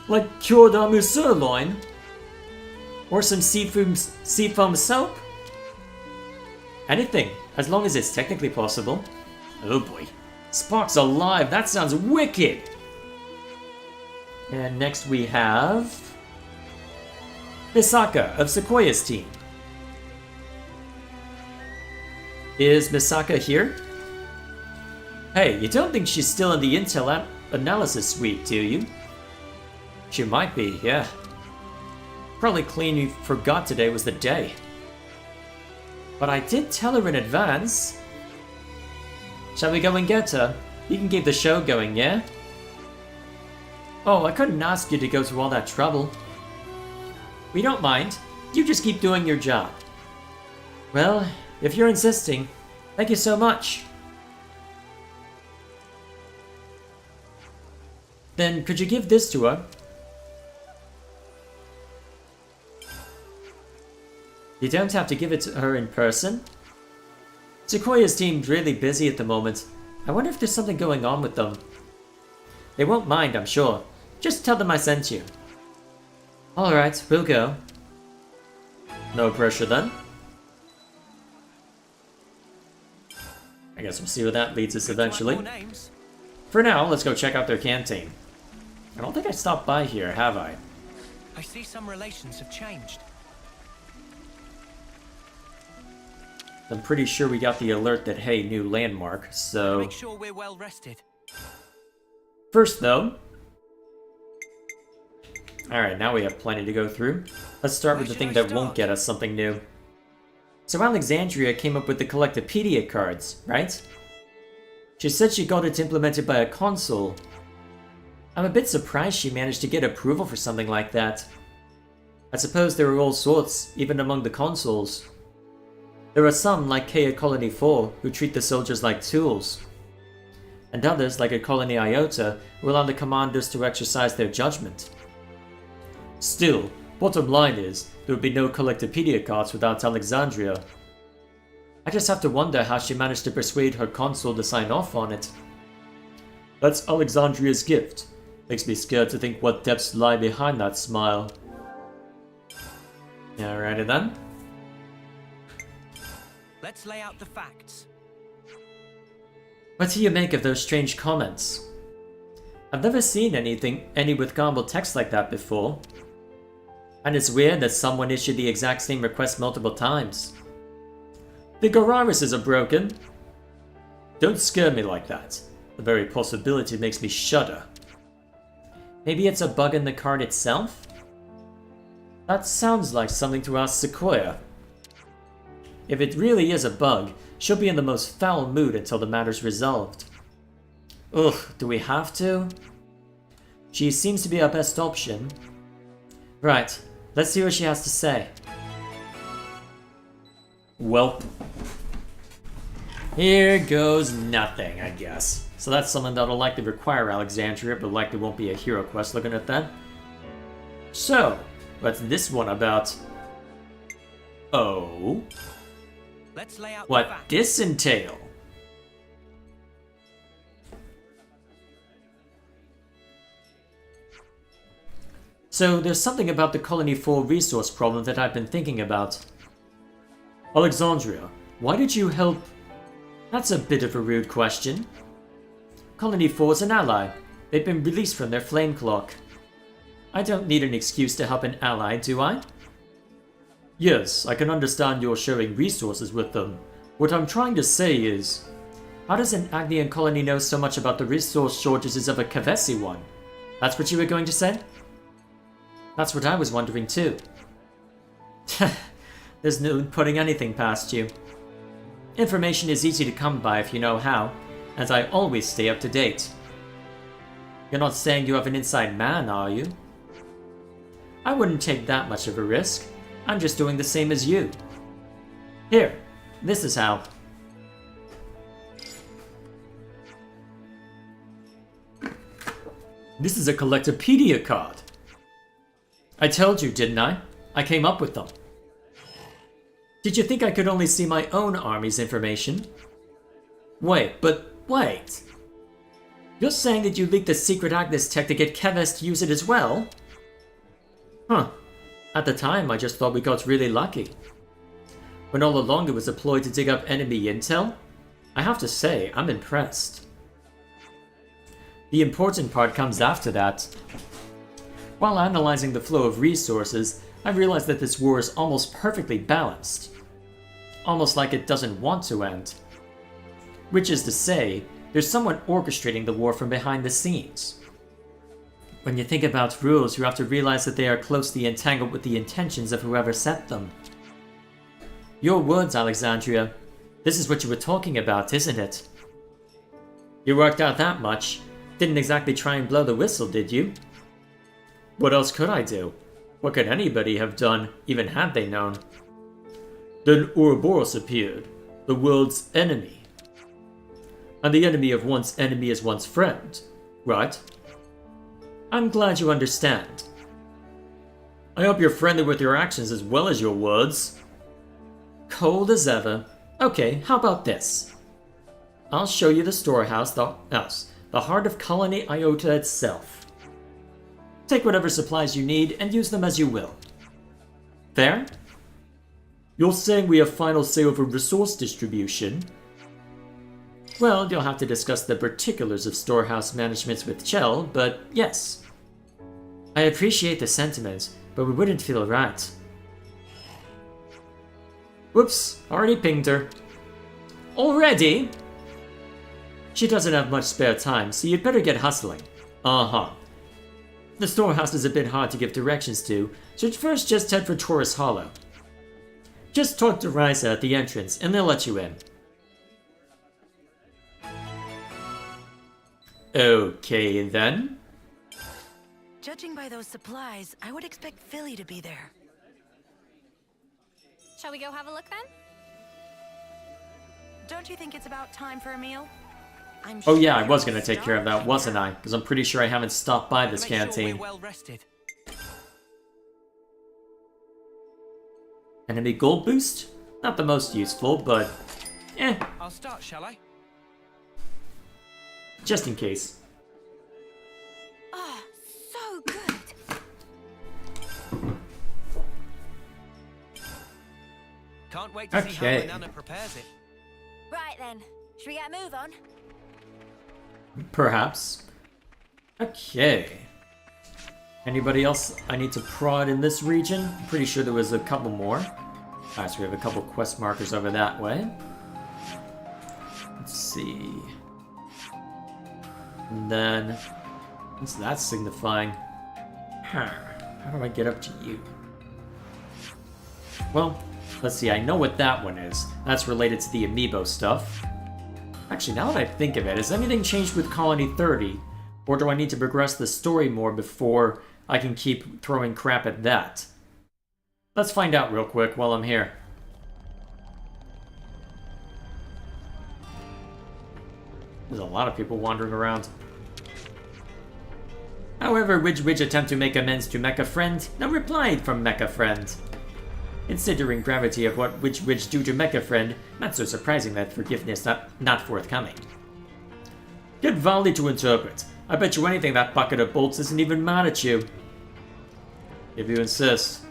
S1: Like cured armor sirloin? Or some seafoam soap? Anything, as long as it's technically possible. Oh boy. Sparks alive, that sounds wicked! And next we have... Misaka of Sequoia's team. Is Misaka here? Hey, you don't think she's still in the Intel analysis suite, do you? She might be, yeah. Probably clean forgot today was the day. But I did tell her in advance. Shall we go and get her? You can keep the show going, yeah? Oh, I couldn't ask you to go through all that trouble. We don't mind. You just keep doing your job. Well, if you're insisting, thank you so much. Then could you give this to her? You don't have to give it to her in person. Sequoia's team's really busy at the moment. I wonder if there's something going on with them. They won't mind, I'm sure. Just tell them I sent you. Alright, we'll go. No pressure then. I guess we'll see where that leads us eventually. For now, let's go check out their canteen. I don't think I stopped by here, have I?
S2: I see some relations have changed.
S1: I'm pretty sure we got the alert that, hey, new landmark, so...
S2: Make sure we're well rested.
S1: First, though... Alright, now we have plenty to go through. Let's start with the thing that won't get us something new. So Alexandria came up with the Collectopedia cards, right? She said she got it implemented by a consul. I'm a bit surprised she managed to get approval for something like that. I suppose there are all sorts, even among the consuls. There are some, like Kay at Colony 4, who treat the soldiers like tools. And others, like at Colony Iota, who allow the commanders to exercise their judgment. Still, bottom line is, there would be no Collectopedia cards without Alexandria. I just have to wonder how she managed to persuade her consul to sign off on it. That's Alexandria's gift. Makes me scared to think what depths lie behind that smile. Alrighty then.
S2: Let's lay out the facts.
S1: What do you make of those strange comments? I've never seen any with garbled text like that before. And it's weird that someone issued the exact same request multiple times. The Gararuses are broken. Don't scare me like that. The very possibility makes me shudder. Maybe it's a bug in the card itself? That sounds like something to ask Sequoia. If it really is a bug, she'll be in the most foul mood until the matter's resolved. Ugh, do we have to? She seems to be our best option. Right, let's see what she has to say. Welp. Here goes nothing, I guess. So that's something that'll likely require Alexandria, but likely won't be a hero quest looking at that. So, what's this one about? Oh?
S2: Let's lay out
S1: what this entail? So there's something about the Colony 4 resource problem that I've been thinking about. Alexandria, why did you help? That's a bit of a rude question. Colony 4 is an ally. They've been released from their flame clock. I don't need an excuse to help an ally, do I? Yes, I can understand you're sharing resources with them. What I'm trying to say is, how does an Agnian colony know so much about the resource shortages of a Kavesi one? That's what you were going to say? That's what I was wondering too. There's no putting anything past you. Information is easy to come by if you know how, and I always stay up to date. You're not saying you have an inside man, are you? I wouldn't take that much of a risk. I'm just doing the same as you. Here, this is how. This is a Collectopedia card. I told you, didn't I? I came up with them. Did you think I could only see my own army's information? Wait. You're saying that you leaked the secret Agnes tech to get Keves to use it as well? Huh. At the time, I just thought we got really lucky. When all along it was a ploy to dig up enemy intel? I have to say, I'm impressed. The important part comes after that. While analyzing the flow of resources, I realized that this war is almost perfectly balanced. Almost like it doesn't want to end. Which is to say, there's someone orchestrating the war from behind the scenes. When you think about rules, you have to realize that they are closely entangled with the intentions of whoever set them. Your words, Alexandria. This is what you were talking about, isn't it? You worked out that much. Didn't exactly try and blow the whistle, did you? What else could I do? What could anybody have done, even had they known? Then Ouroboros appeared, the world's enemy. And the enemy of one's enemy is one's friend, right? I'm glad you understand. I hope you're friendly with your actions as well as your words. Cold as ever. Okay, how about this? I'll show you the storehouse, the heart of Colony Iota itself. Take whatever supplies you need and use them as you will. Fair? You're saying we have final say over resource distribution? Well, you'll have to discuss the particulars of storehouse management with Chell, but yes. I appreciate the sentiment, but we wouldn't feel right. Whoops, already pinged her. Already? She doesn't have much spare time, so you'd better get hustling. Uh-huh. The storehouse is a bit hard to give directions to, so first just head for Taurus Hollow. Just talk to Ryza at the entrance, and they'll let you in. Okay, then.
S11: Judging by those supplies, I would expect Philly to be there.
S3: Shall we go have a look then?
S11: Don't you think it's about time for a meal?
S1: Oh yeah, I was gonna take care of that, wasn't I? Because I'm pretty sure I haven't stopped by this canteen.
S2: Well rested.
S1: Enemy gold boost? Not the most useful, but
S2: I'll start, shall I?
S1: just in case.
S3: Oh, so good.
S2: Can't wait to see how
S1: Okay.
S2: Nana prepares it.
S7: Right then, should we get a move on?
S1: Perhaps. Okay. Anybody else I need to prod in this region? I'm pretty sure there was a couple more. Alright, so we have a couple quest markers over that way. Let's see. And then, what's that signifying? How do I get up to you? Well, let's see, I know what that one is. That's related to the amiibo stuff. Actually, now that I think of it, has anything changed with Colony 30? Or do I need to progress the story more before I can keep throwing crap at that? Let's find out real quick while I'm here. There's a lot of people wandering around. However, Widge attempt to make amends to Mecha Friend, no reply from Mecha Friend. Considering gravity of what Widge do to Mecha Friend, not so surprising that forgiveness not forthcoming. Get Valdi to interpret. I bet you anything that bucket of bolts isn't even mad at you. If you insist.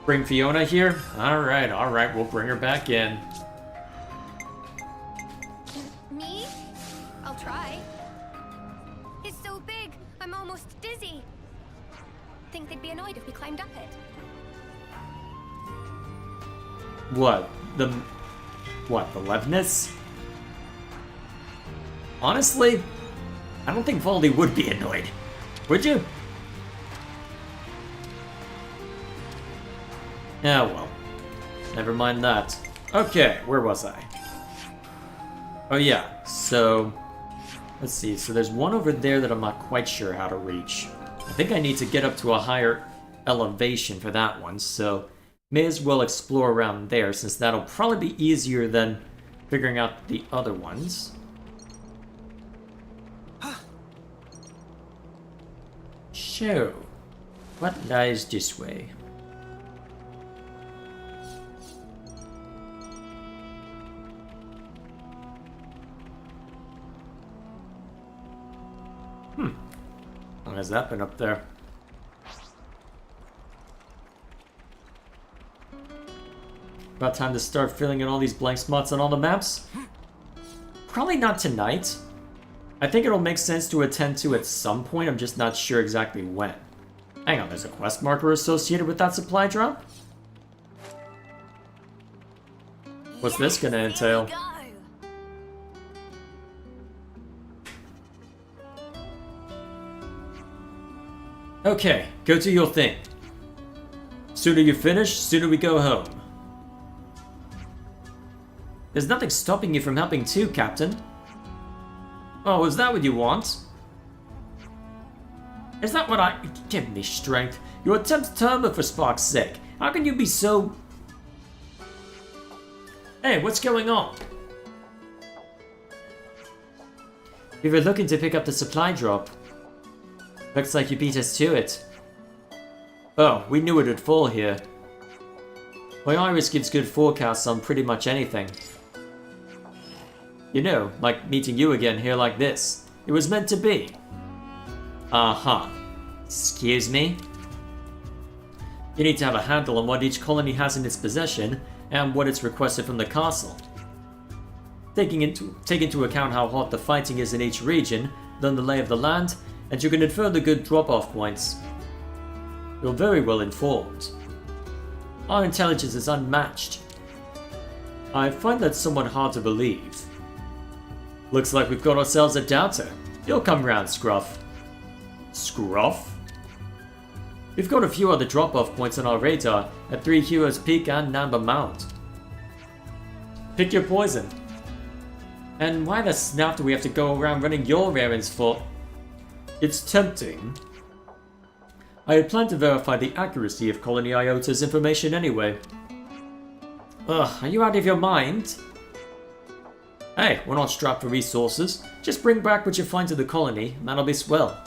S1: Bring Fiona here? Alright, we'll bring her back in.
S3: Me? I'll try. It's so big, I'm almost dizzy. Think they'd be annoyed if we climbed up it.
S1: What? The Levness? Honestly, I don't think Valdi would be annoyed. Would you? Yeah, well. Never mind that. Okay, where was I? Oh yeah, so... Let's see, so there's one over there that I'm not quite sure how to reach. I think I need to get up to a higher elevation for that one, so... May as well explore around there, since that'll probably be easier than figuring out the other ones. So, what lies this way? How long has that been up there? About time to start filling in all these blank spots on all the maps? Probably not tonight. I think it'll make sense to attend to at some point, I'm just not sure exactly when. Hang on, there's a quest marker associated with that supply drop? What's this gonna entail? Okay, go do your thing. Sooner you finish, sooner we go home. There's nothing stopping you from helping too, Captain. Oh, is that what you want? Is that what I... Give me strength. Your attempt's turbo for spark's sake. How can you be so... Hey, what's going on? We were looking to pick up the supply drop. Looks like you beat us to it. Oh, we knew it would fall here. My iris gives good forecasts on pretty much anything. You know, like meeting you again here like this. It was meant to be. Uh-huh. Excuse me? You need to have a handle on what each colony has in its possession and what it's requested from the castle. Take into account how hot the fighting is in each region, then the lay of the land, and you can infer the good drop-off points. You're very well informed. Our intelligence is unmatched. I find that somewhat hard to believe. Looks like we've got ourselves a doubter. You'll come round, Scruff. Scruff? We've got a few other drop-off points on our radar at 3 Heroes Peak and Namba Mount. Pick your poison. And why the snap do we have to go around running your errands for? It's tempting. I had planned to verify the accuracy of Colony Iota's information anyway. Ugh, are you out of your mind? Hey, we're not strapped for resources. Just bring back what you find to the colony, and that'll be swell.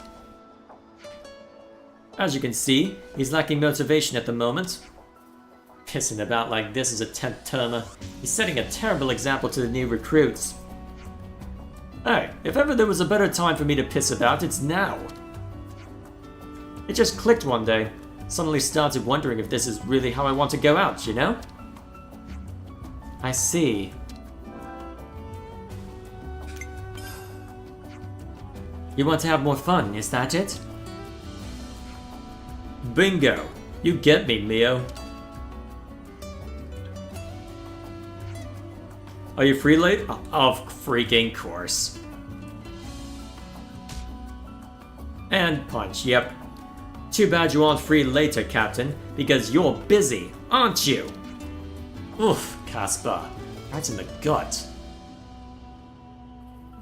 S1: As you can see, he's lacking motivation at the moment. Pissing about like this is a 10th termer. He's setting a terrible example to the new recruits. Hey, if ever there was a better time for me to piss about, it's now. It just clicked one day. Suddenly started wondering if this is really how I want to go out, you know? I see. You want to have more fun, is that it? Bingo! You get me, Mio. Are you free late? Of freaking course. And punch, yep. Too bad you aren't free later, Captain, because you're busy, aren't you? Oof, Casper. Right in the gut.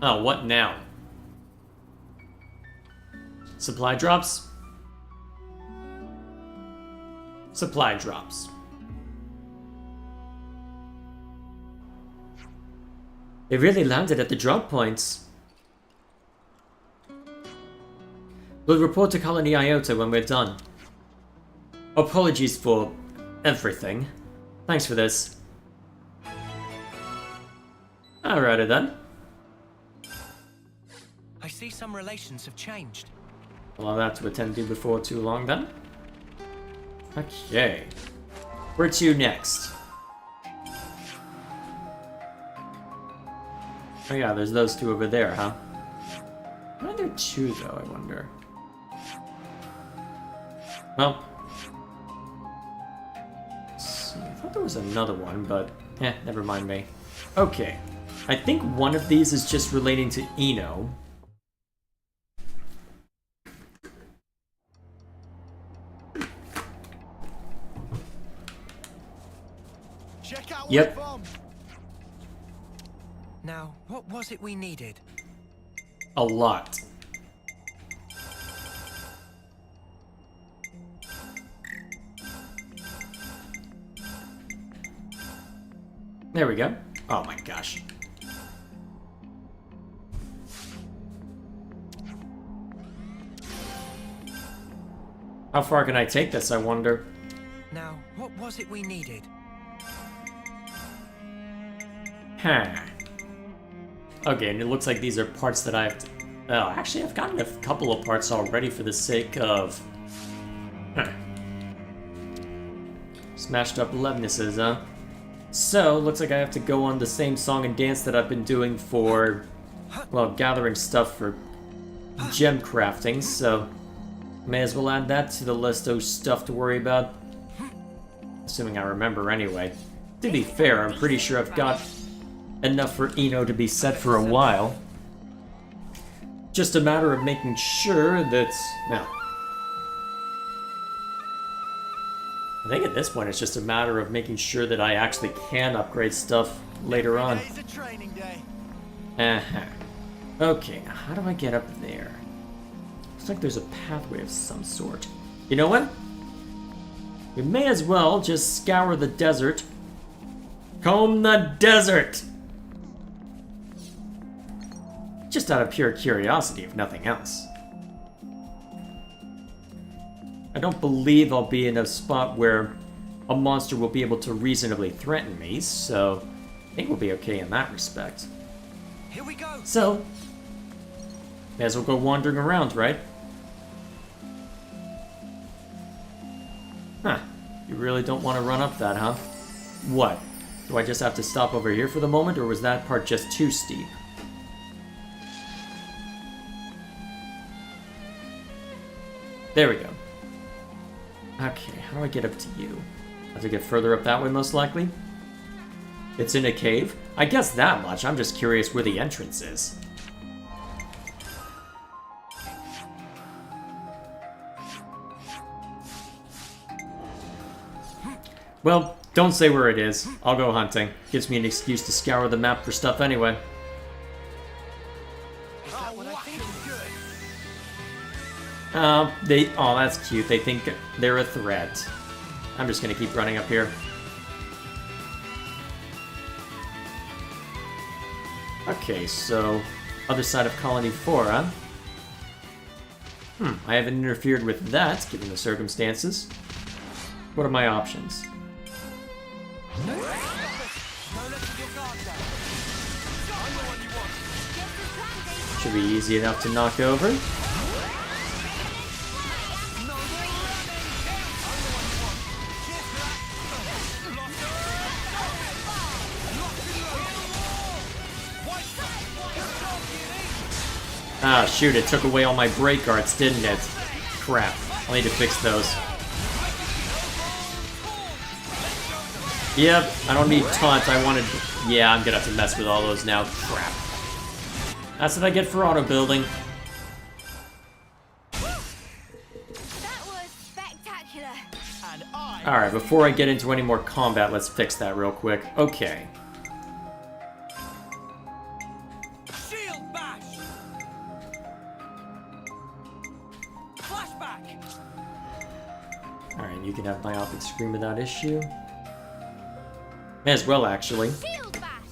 S1: Oh, what now? Supply drops? Supply drops. They really landed at the drop points. We'll report to Colony Iota when we're done. Apologies for everything. Thanks for this. Alrighty then.
S2: I see some relations have changed.
S1: I'll have that to attend to before too long then. Okay. Where to next? Oh yeah, there's those two over there, huh? Why are there two though, I wonder? Well. Let's see. I thought there was another one, but never mind me. Okay. I think one of these is just relating to Eno.
S6: Check out
S1: Yep.
S2: Now, what was it we needed?
S1: A lot. There we go. Oh my gosh. How far can I take this, I wonder?
S2: Now, what was it we needed?
S1: Huh. Okay, and it looks like these are parts that I have to... Oh, actually, I've gotten a couple of parts already for the sake of... Huh. Smashed up Levnesses, huh? So, looks like I have to go on the same song and dance that I've been doing for... Well, gathering stuff for gem crafting, so... May as well add that to the list of stuff to worry about. Assuming I remember anyway. To be fair, I'm pretty sure I've got enough for Eno to be set for a while. Just a matter of making sure that... Now, I think at this point it's just a matter of making sure that I actually can upgrade stuff later on. Uh-huh. Okay, now how do I get up there? Looks like there's a pathway of some sort. You know what? We may as well just scour the desert. Comb the desert! Just out of pure curiosity, if nothing else. I don't believe I'll be in a spot where a monster will be able to reasonably threaten me, so I think we'll be okay in that respect.
S2: Here we go.
S1: So, may as well go wandering around, right? Huh. You really don't want to run up that, huh? What? Do I just have to stop over here for the moment, or was that part just too steep? There we go. Okay, how do I get up to you? I have to get further up that way, most likely? It's in a cave? I guess that much. I'm just curious where the entrance is. Well, don't say where it is. I'll go hunting. Gives me an excuse to scour the map for stuff anyway. Oh, that's cute. They think they're a threat. I'm just gonna keep running up here. Okay, so other side of Colony 4, huh? I haven't interfered with that, given the circumstances. What are my options? Should be easy enough to knock over. Ah, shoot, it took away all my break arts, didn't it? Crap. I'll need to fix those. Yep, I don't need taunt, I wanted... Yeah, I'm gonna have to mess with all those now. Crap. That's what I get for auto-building.
S7: That was spectacular.
S1: Alright, before I get into any more combat, let's fix that real quick. Okay.
S9: Shield bash. Flashback.
S1: Alright, you can have myopic screen without issue. May as well, actually.
S7: Multi-blast.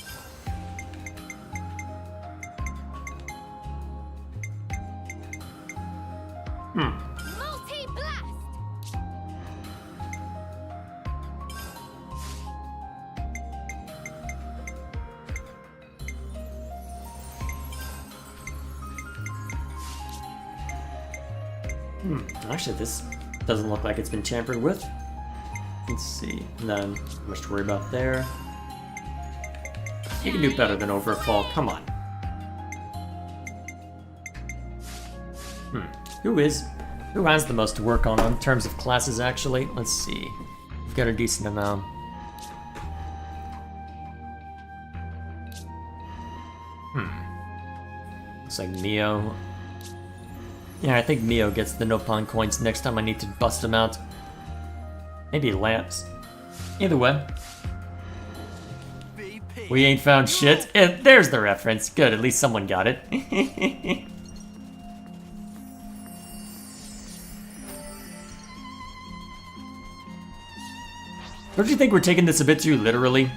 S1: Actually, this doesn't look like it's been tampered with. Let's see. None. Not much to worry about there. You can do better than Overfall. Come on. Who has the most to work on in terms of classes, actually? Let's see. We've got a decent amount. Looks like Mio. Yeah, I think Mio gets the Nopon coins next time I need to bust them out. Maybe Lance. Either way. We ain't found shit. There's the reference. Good, at least someone got it. Don't you think we're taking this a bit too literally?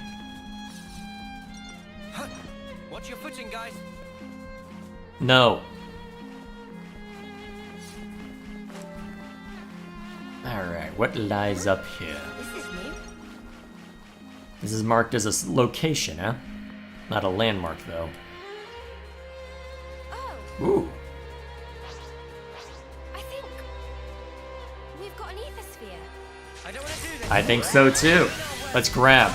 S1: No. Alright, what lies up here?
S13: This is new.
S1: This is marked as a location, huh? Not a landmark, though.
S3: Oh.
S1: Ooh.
S3: I think we've got an ether sphere.
S13: I don't want to do this.
S1: I think so, too. Let's grab.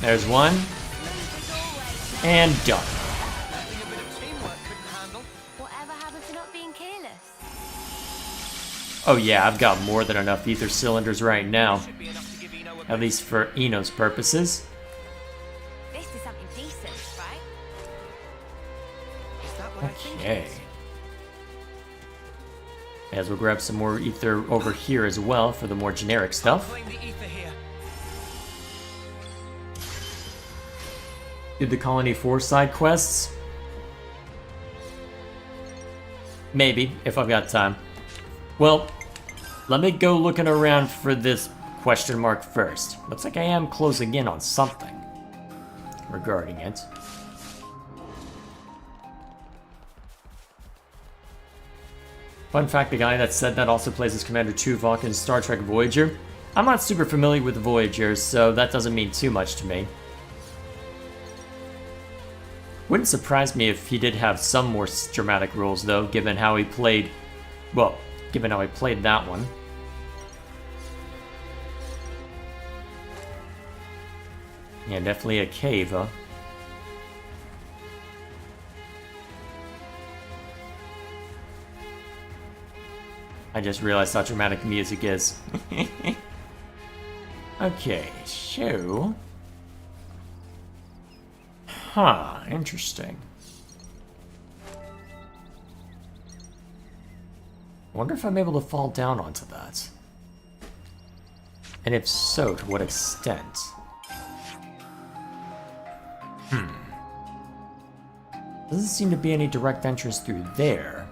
S1: There's one. And done.
S3: Whatever happened to not being careless?
S1: Oh yeah, I've got more than enough ether cylinders right now. At least for Eno's purposes.
S11: This is something decent, right?
S13: Is that what I think it
S1: Okay.
S13: is?
S1: As we'll grab some more ether over here as well for the more generic stuff.
S9: Claim the ether here.
S1: Did the Colony 4 side quests? Maybe, if I've got time. Well, let me go looking around for this question mark first. Looks like I am closing in on something regarding it. Fun fact, the guy that said that also plays as Commander Tuvok in Star Trek Voyager. I'm not super familiar with Voyager, so that doesn't mean too much to me. Wouldn't surprise me if he did have some more dramatic roles, though, given how he played... Well, given how he played that one. Yeah, definitely a cave, huh? I just realized how dramatic music is. Okay, so... Huh, interesting. Wonder if I'm able to fall down onto that. And if so, to what extent? Doesn't seem to be any direct entrance through there.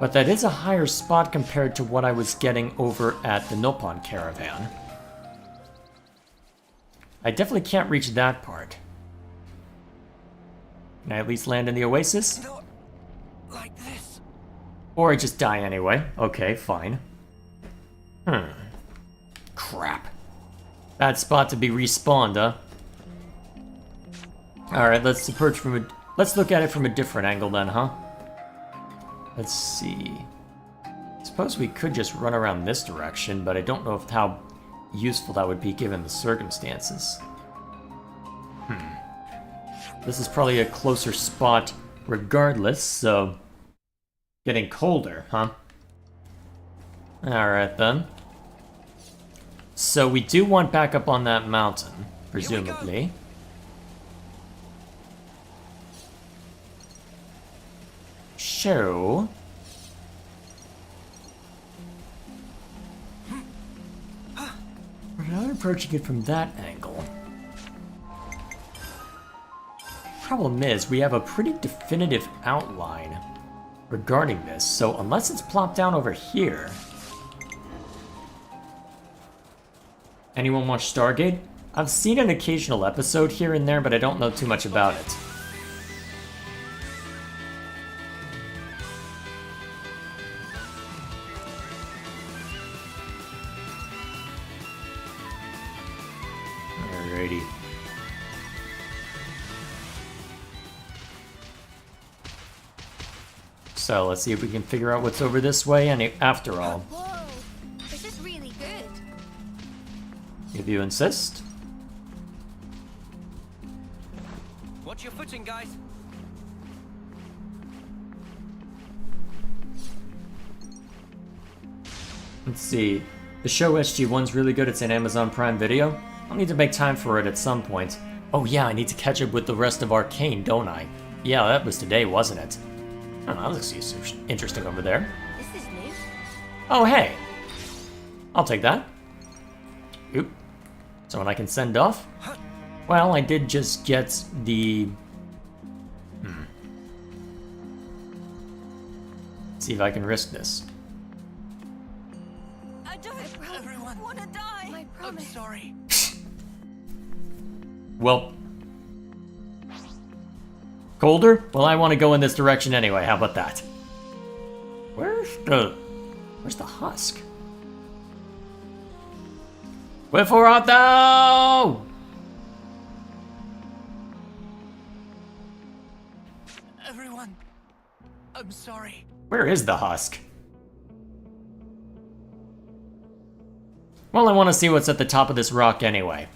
S1: But that is a higher spot compared to what I was getting over at the Nopon Caravan. I definitely can't reach that part. Can I at least land in the oasis?
S13: Not like this.
S1: Or I just die anyway. Okay, fine. Crap. Bad spot to be respawned, huh? Alright, let's approach from a... Let's look at it from a different angle then, huh? Let's see. Suppose we could just run around this direction, but I don't know if how useful that would be given the circumstances. This is probably a closer spot regardless, so... Getting colder, huh? Alright then. So we do want back up on that mountain, presumably. So... We're not approaching it from that angle. Problem is, we have a pretty definitive outline regarding this, so unless it's plopped down over here... Anyone watch Stargate? I've seen an occasional episode here and there, but I don't know too much about it. Alrighty. So let's see if we can figure out what's over this way, and after all.
S3: Whoa, this is really good.
S1: If you insist.
S9: Watch your footing, guys.
S1: Let's see. The show SG-1's really good. It's an Amazon Prime Video. I'll need to make time for it at some point. Oh yeah, I need to catch up with the rest of Arcane, don't I? Yeah, that was today, wasn't it? Oh, that looks interesting over there.
S13: This is new.
S1: Oh, hey! I'll take that. Oop. Someone I can send off? Well, I did just get the... Let's see if I can risk this.
S13: I don't want to die.
S2: I'm sorry.
S1: Well... Colder? Well, I want to go in this direction anyway. How about that? Where's the husk? Wherefore art thou?
S2: Everyone, I'm sorry.
S1: Where is the husk? Well, I want to see what's at the top of this rock anyway.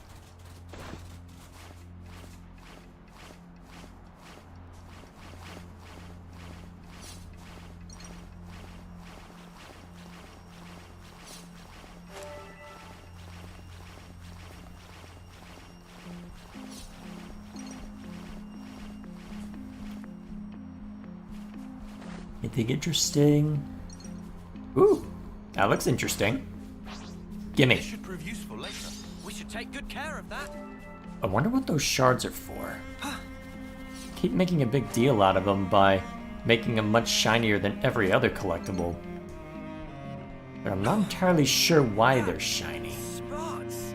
S1: Anything interesting? Ooh, that looks interesting. Gimme.
S9: This should prove useful later. We should take good care of that.
S1: I wonder what those shards are for. Keep making a big deal out of them by making them much shinier than every other collectible. But I'm not entirely sure why they're shiny.
S2: Spots.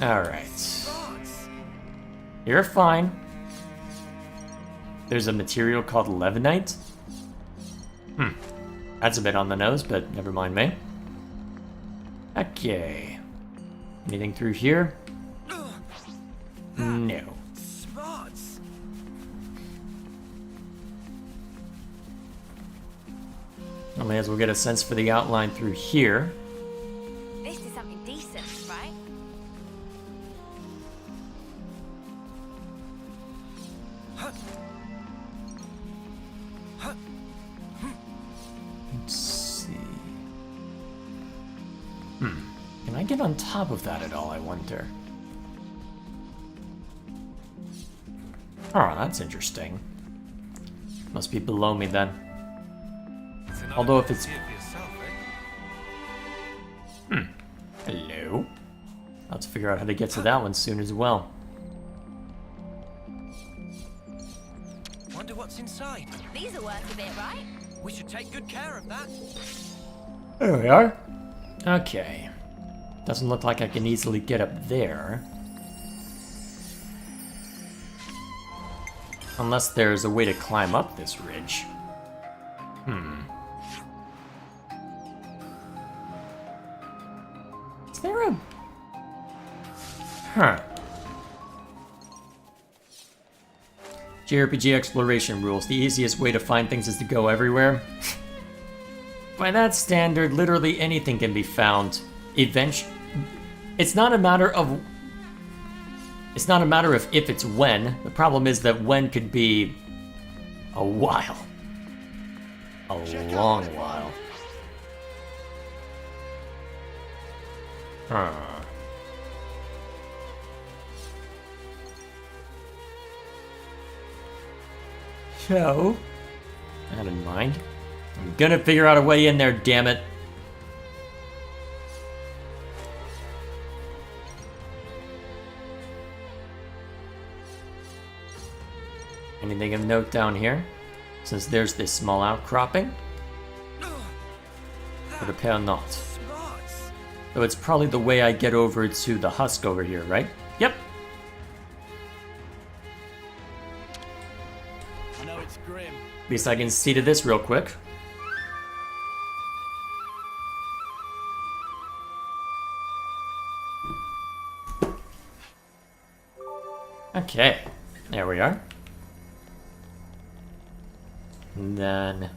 S1: Alright.
S2: Spots.
S1: You're fine. There's a material called levinite. That's a bit on the nose, but never mind me. Okay. Anything through here? No.
S2: Spots.
S1: I may as well get a sense for the outline through here.
S11: This is something decent, right?
S1: Let's see. Can I get on top of that at all, I wonder? Oh, that's interesting. Must be below me then. Although if it's... Hello? I'll have to figure out how to get to that one soon as well.
S2: Wonder what's inside.
S11: These are worth a bit, right?
S2: We should take good care of that.
S1: There we are. Okay. Doesn't look like I can easily get up there. Unless there's a way to climb up this ridge. Is there a... JRPG exploration rules. The easiest way to find things is to go everywhere. By that standard, literally anything can be found. Eventually, it's not a matter of if it's when. The problem is that when could be a while. A long while. So, that in mind, I'm gonna figure out a way in there, damn it. Anything of note down here? Since there's this small outcropping? Would appear not. So it's probably the way I get over to the husk over here, right? Yep.
S6: I know it's grim.
S1: At least I can see to this real quick. Okay, there we are. And then...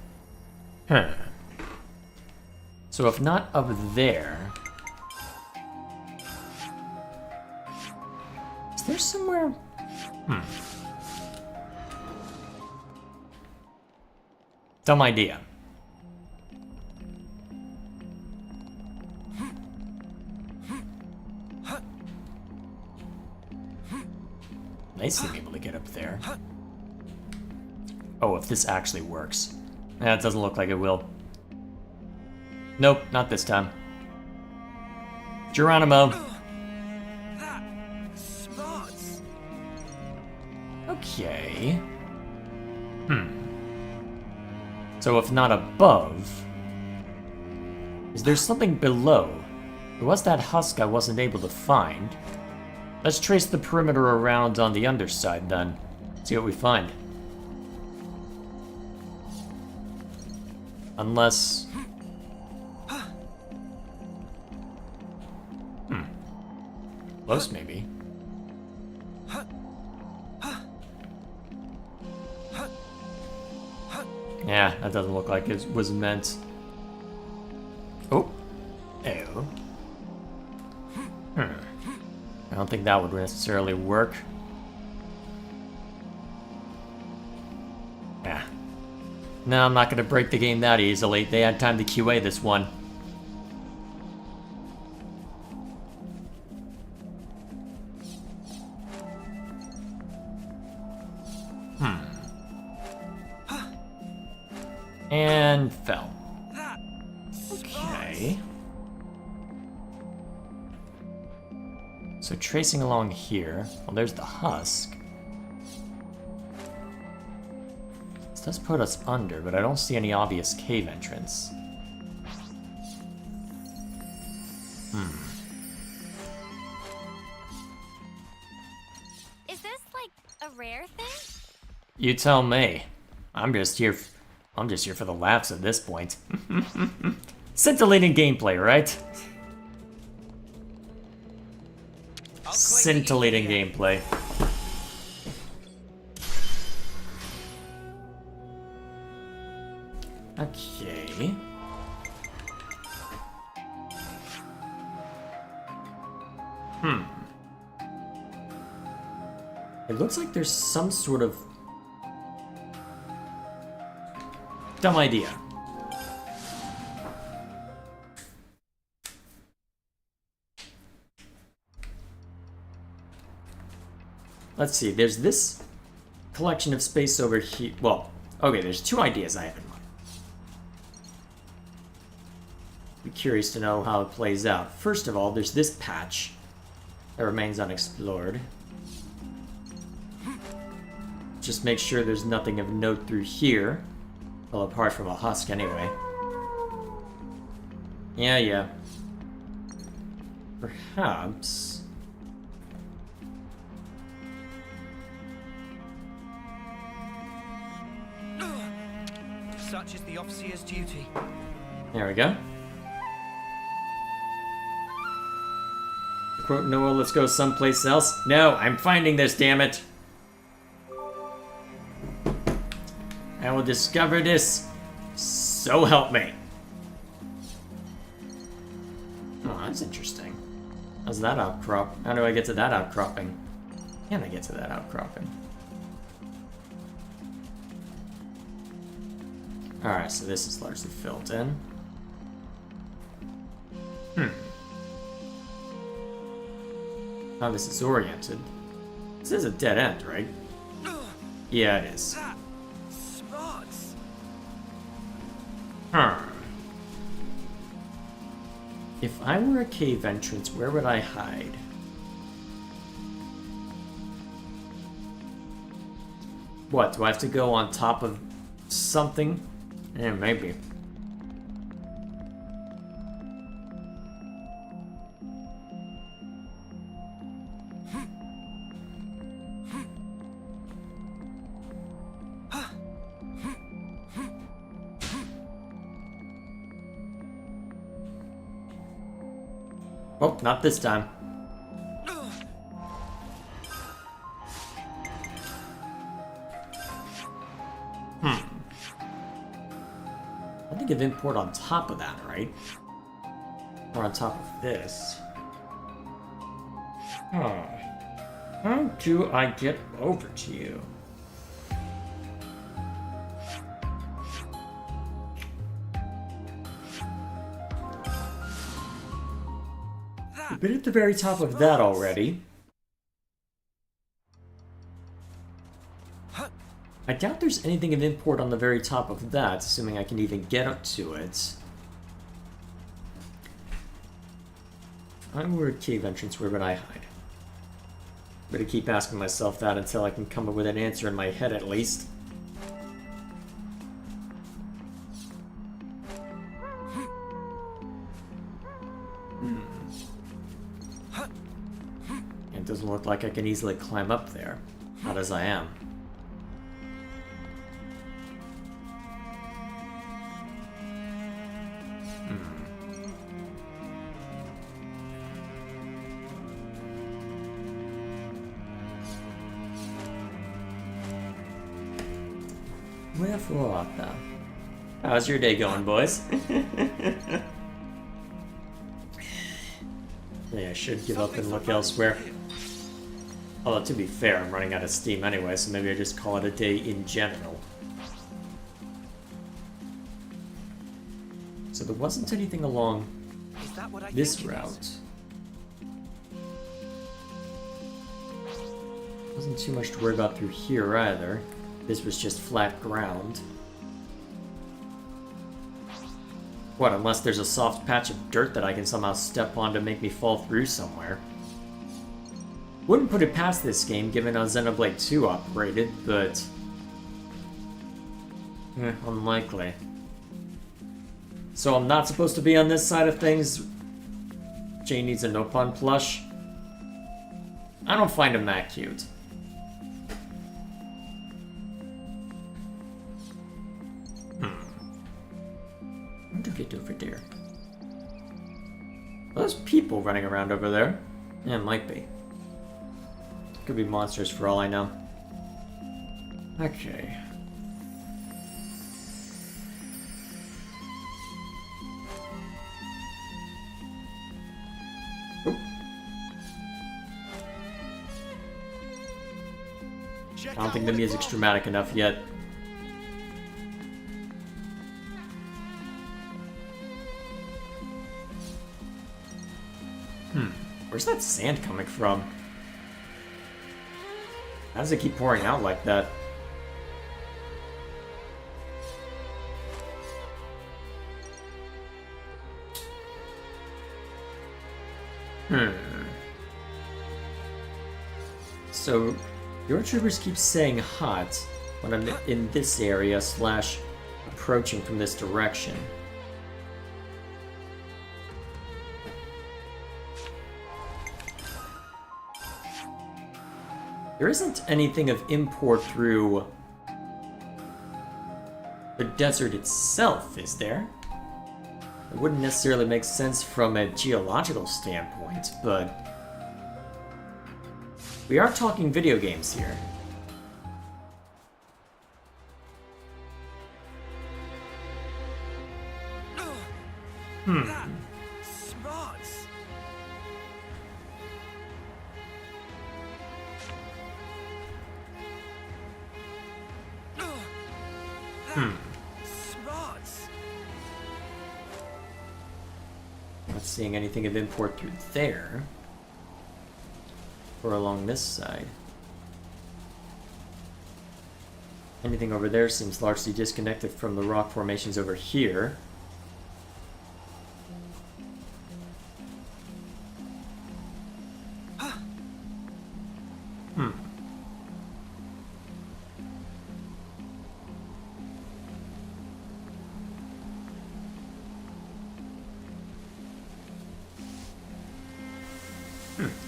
S1: So if not up there... Is there somewhere... Dumb idea. Nice to be able to get up there. Oh, if this actually works. It doesn't look like it will. Nope, not this time. Geronimo.
S2: Spots.
S1: Okay. So if not above, is there something below? There was that husk I wasn't able to find. Let's trace the perimeter around on the underside then. See what we find. Unless... Close, maybe. Yeah, that doesn't look like it was meant. Oh. Ew. I don't think that would necessarily work. Yeah. No, I'm not gonna break the game that easily. They had time to QA this one. And fell. Okay. So tracing along here, well, there's the husk. This does put us under, but I don't see any obvious cave entrance.
S7: Is this like a rare thing?
S1: You tell me. I'm just here for the laughs at this point. Scintillating gameplay, right? Scintillating gameplay. Okay. It looks like there's some sort of dumb idea. Let's see, there's this collection of space over here. Well, okay, there's two ideas I have in mind. Be curious to know how it plays out. First of all, there's this patch that remains unexplored. Just make sure there's nothing of note through here. Well, apart from a husk anyway. Yeah. Perhaps...
S2: Such is the officer's duty.
S1: There we go. To quote Noah, let's go someplace else. No, I'm finding this, damn it. I will discover this. So help me. Oh, that's interesting. How's that outcrop? How do I get to that outcropping? Can I get to that outcropping? Alright, so this is largely filled in. How this is oriented. This is a dead end, right? Yeah, it is.
S2: Spots.
S1: If I were a cave entrance, where would I hide? What, do I have to go on top of something? Yeah, maybe. Oh, not this time. I think of import on top of that, right? Or on top of this. How do I get over to you? We've been at the very top of that already. I doubt there's anything of import on the very top of that, assuming I can even get up to it. If Unward cave entrance, where would I hide? I'm gonna keep asking myself that until I can come up with an answer in my head at least. It doesn't look like I can easily climb up there, not as I am. Wherefore art thou? How's your day going, boys? Yeah, I should give up and look elsewhere. Although, to be fair, I'm running out of steam anyway, so maybe I just call it a day in general. So there wasn't anything along this route. Wasn't too much to worry about through here either. This was just flat ground. What, unless there's a soft patch of dirt that I can somehow step on to make me fall through somewhere. Wouldn't put it past this game, given how Xenoblade 2 operated, but... unlikely. So I'm not supposed to be on this side of things? Jane needs a Nopon plush? I don't find him that cute. What do we get over there? Well, there's people running around over there. Yeah, it might be. Could be monsters for all I know. Okay. Oop. I don't think the music's dramatic enough yet. Where's that sand coming from? How does it keep pouring out like that? So, your troopers keep saying hot when I'm in this area / approaching from this direction. There isn't anything of import through the desert itself, is there? It wouldn't necessarily make sense from a geological standpoint, but we are talking video games here. Not seeing anything of import through there. Or along this side. Anything over there seems largely disconnected from the rock formations over here.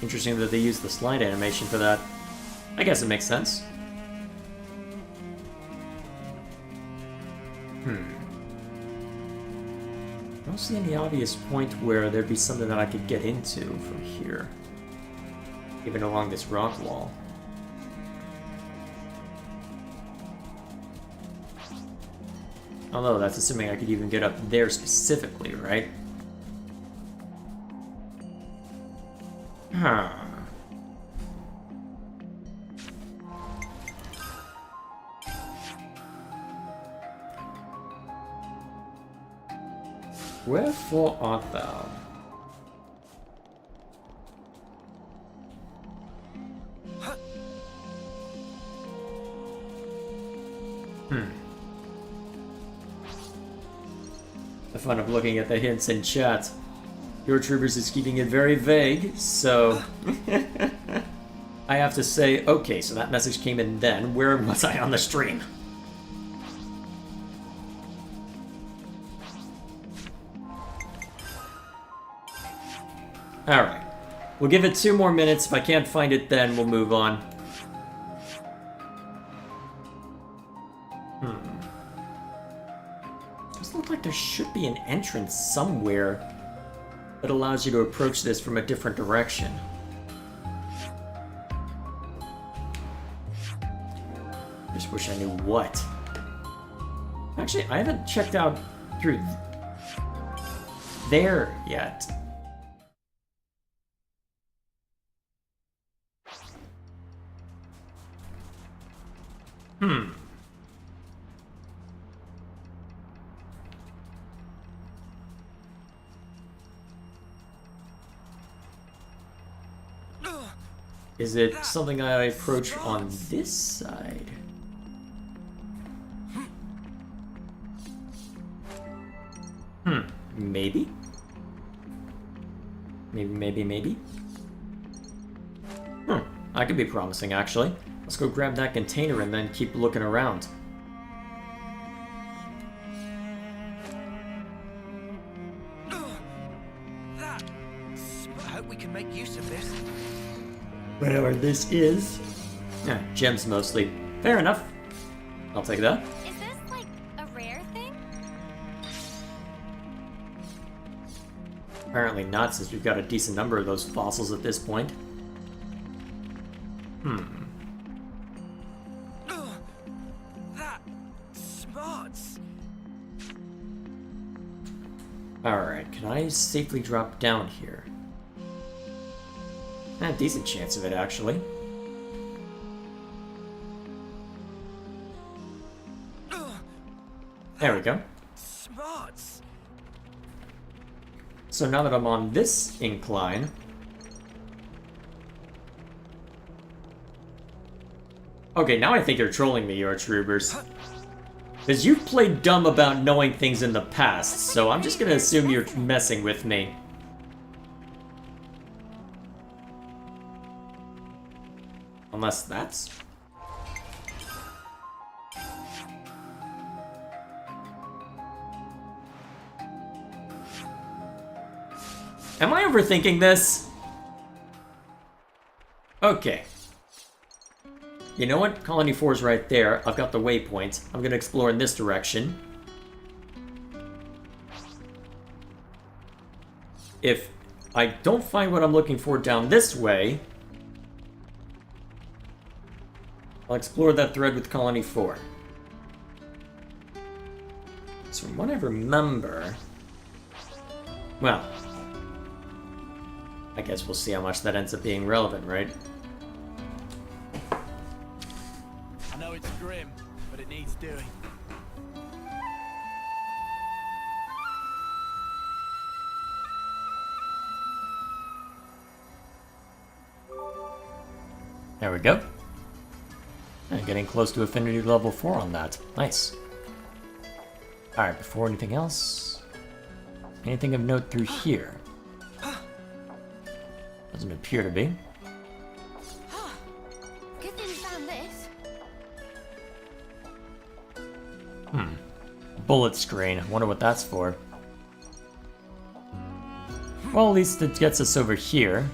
S1: Interesting that they use the slide animation for that. I guess it makes sense. I don't see any obvious point where there'd be something that I could get into from here. Even along this rock wall. Although that's assuming I could even get up there specifically, right? Huh. Wherefore art thou? The fun of looking at the hints in chat. Your Troopers is keeping it very vague, so I have to say, okay, so that message came in then. Where was I on the stream? Alright. We'll give it 2 more minutes. If I can't find it then, we'll move on. Doesn't look like there should be an entrance somewhere that allows you to approach this from a different direction. Just wish I knew what. Actually, I haven't checked out through there yet. Is it something I approach on this side? Maybe? Maybe? That could be promising, actually. Let's go grab that container and then keep looking around.
S2: I hope we can make use of this.
S1: Whatever this is. Yeah, gems mostly. Fair enough. I'll take that.
S7: Is this, like, a rare thing?
S1: Apparently not, since we've got a decent number of those fossils at this point.
S2: That smarts.
S1: Alright, can I safely drop down here? Decent chance of it, actually. There we go.
S2: Smarts.
S1: So now that I'm on this incline... Okay, now I think you're trolling me, your Troopers. Because you've played dumb about knowing things in the past, so I'm just gonna assume you're messing with me. Unless that's... Am I overthinking this? Okay. You know what? Colony 4 is right there. I've got the waypoint. I'm gonna explore in this direction. If I don't find what I'm looking for down this way, I'll explore that thread with Colony 4. So from what I remember... Well... I guess we'll see how much that ends up being relevant, right?
S6: I know it's grim, but it needs doing.
S1: There we go. And getting close to affinity level 4 on that. Nice. Alright, before anything else... Anything of note through here? Doesn't appear to be.
S3: Good thing you found this.
S1: Bullet screen. Wonder what that's for. Well, at least it gets us over here.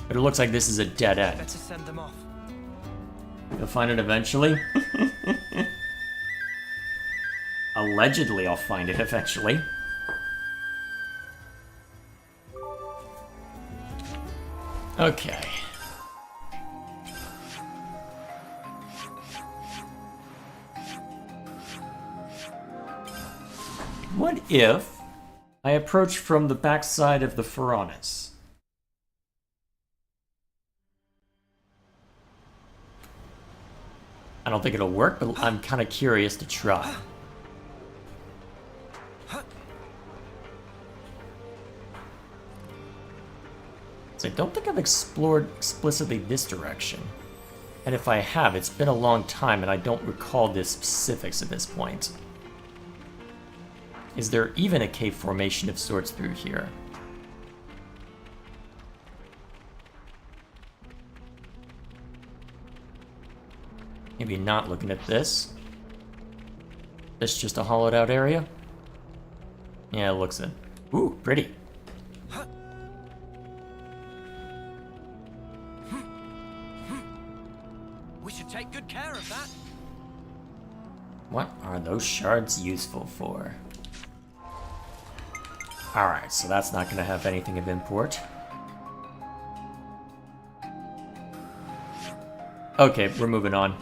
S1: But it looks like this is a dead end.
S2: Better send them off.
S1: You'll find it eventually. Allegedly, I'll find it eventually. Okay. What if I approach from the backside of the Furanis? I don't think it'll work, but I'm kind of curious to try. So I don't think I've explored explicitly this direction. And if I have, it's been a long time and I don't recall the specifics at this point. Is there even a cave formation of sorts through here? Maybe not looking at this. This just a hollowed out area? Yeah, it looks it. Ooh, pretty.
S2: We should take good care of that.
S1: What are those shards useful for? Alright, so that's not going to have anything of import. Okay, we're moving on.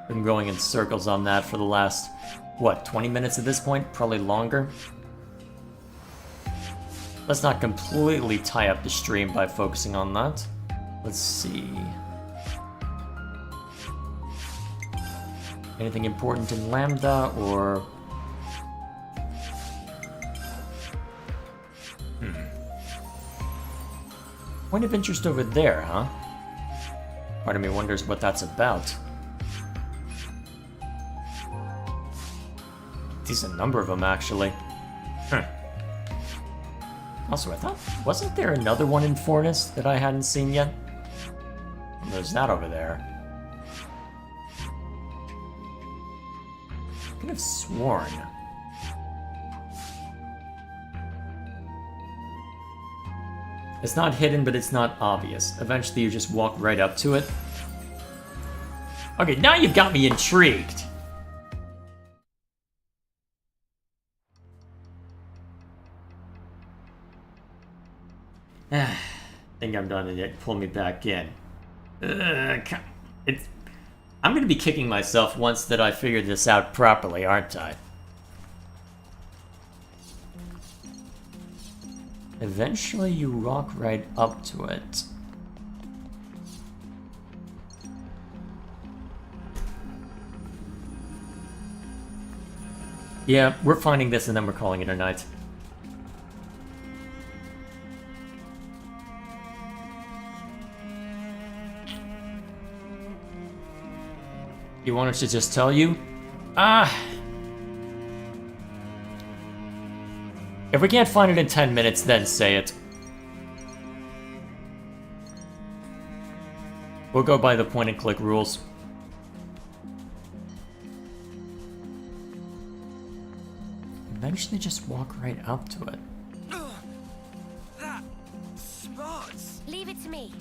S1: Been going in circles on that for the last, what, 20 minutes at this point? Probably longer. Let's not completely tie up the stream by focusing on that. Let's see. Anything important in Lambda, or... Point of interest over there, huh? Part of me wonders what that's about. Decent number of them, actually. Also, I thought, wasn't there another one in Fornus that I hadn't seen yet? There's that over there. I could have sworn. It's not hidden, but it's not obvious. Eventually you just walk right up to it. Okay, now you've got me intrigued. Think I'm done and yet pull me back in. I'm gonna be kicking myself once that I figured this out properly, aren't I? Eventually you walk right up to it. Yeah, we're finding this and then we're calling it a night. You want us to just tell you? If we can't find it in 10 minutes, then say it. We'll go by the point and click rules. Eventually just walk right up to it.
S13: That smarts.
S3: Leave it to me.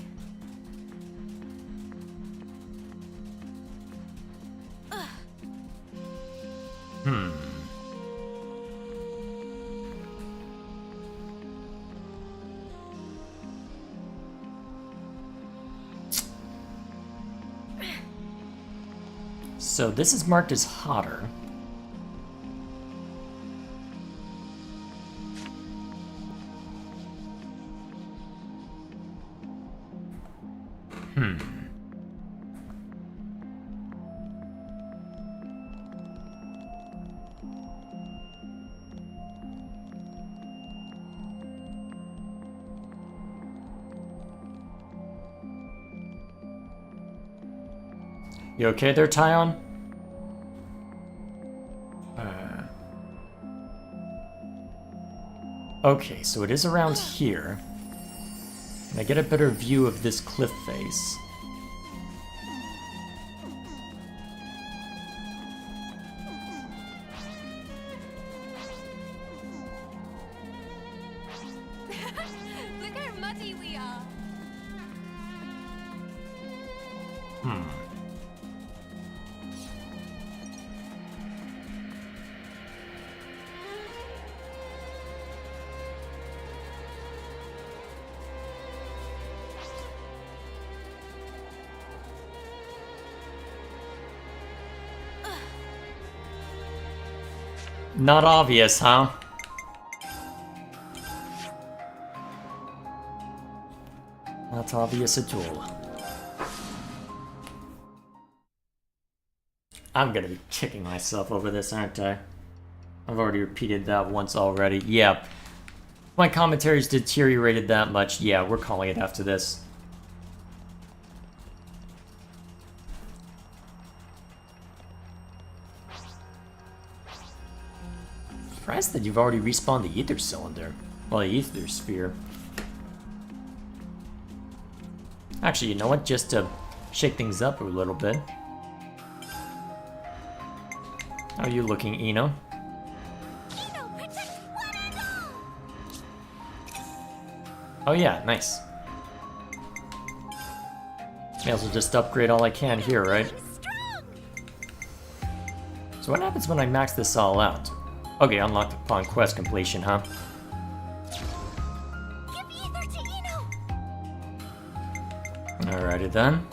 S1: So this is marked as hotter. You okay there, Tyon? Okay, so it is around here. Can I get a better view of this cliff face?
S3: Look how muddy we are.
S1: Not obvious, huh? Not obvious at all. I'm gonna be kicking myself over this, aren't I? I've already repeated that once already. Yeah. My commentary's deteriorated that much. Yeah, we're calling it after this. Surprised that you've already respawned the ether cylinder. Well, the ether sphere. Actually, you know what? Just to shake things up a little bit. How are you looking, Eno? Oh yeah, nice. May as well just upgrade all I can here, right? So what happens when I max this all out? Okay, unlocked upon quest completion, huh? Alrighty then.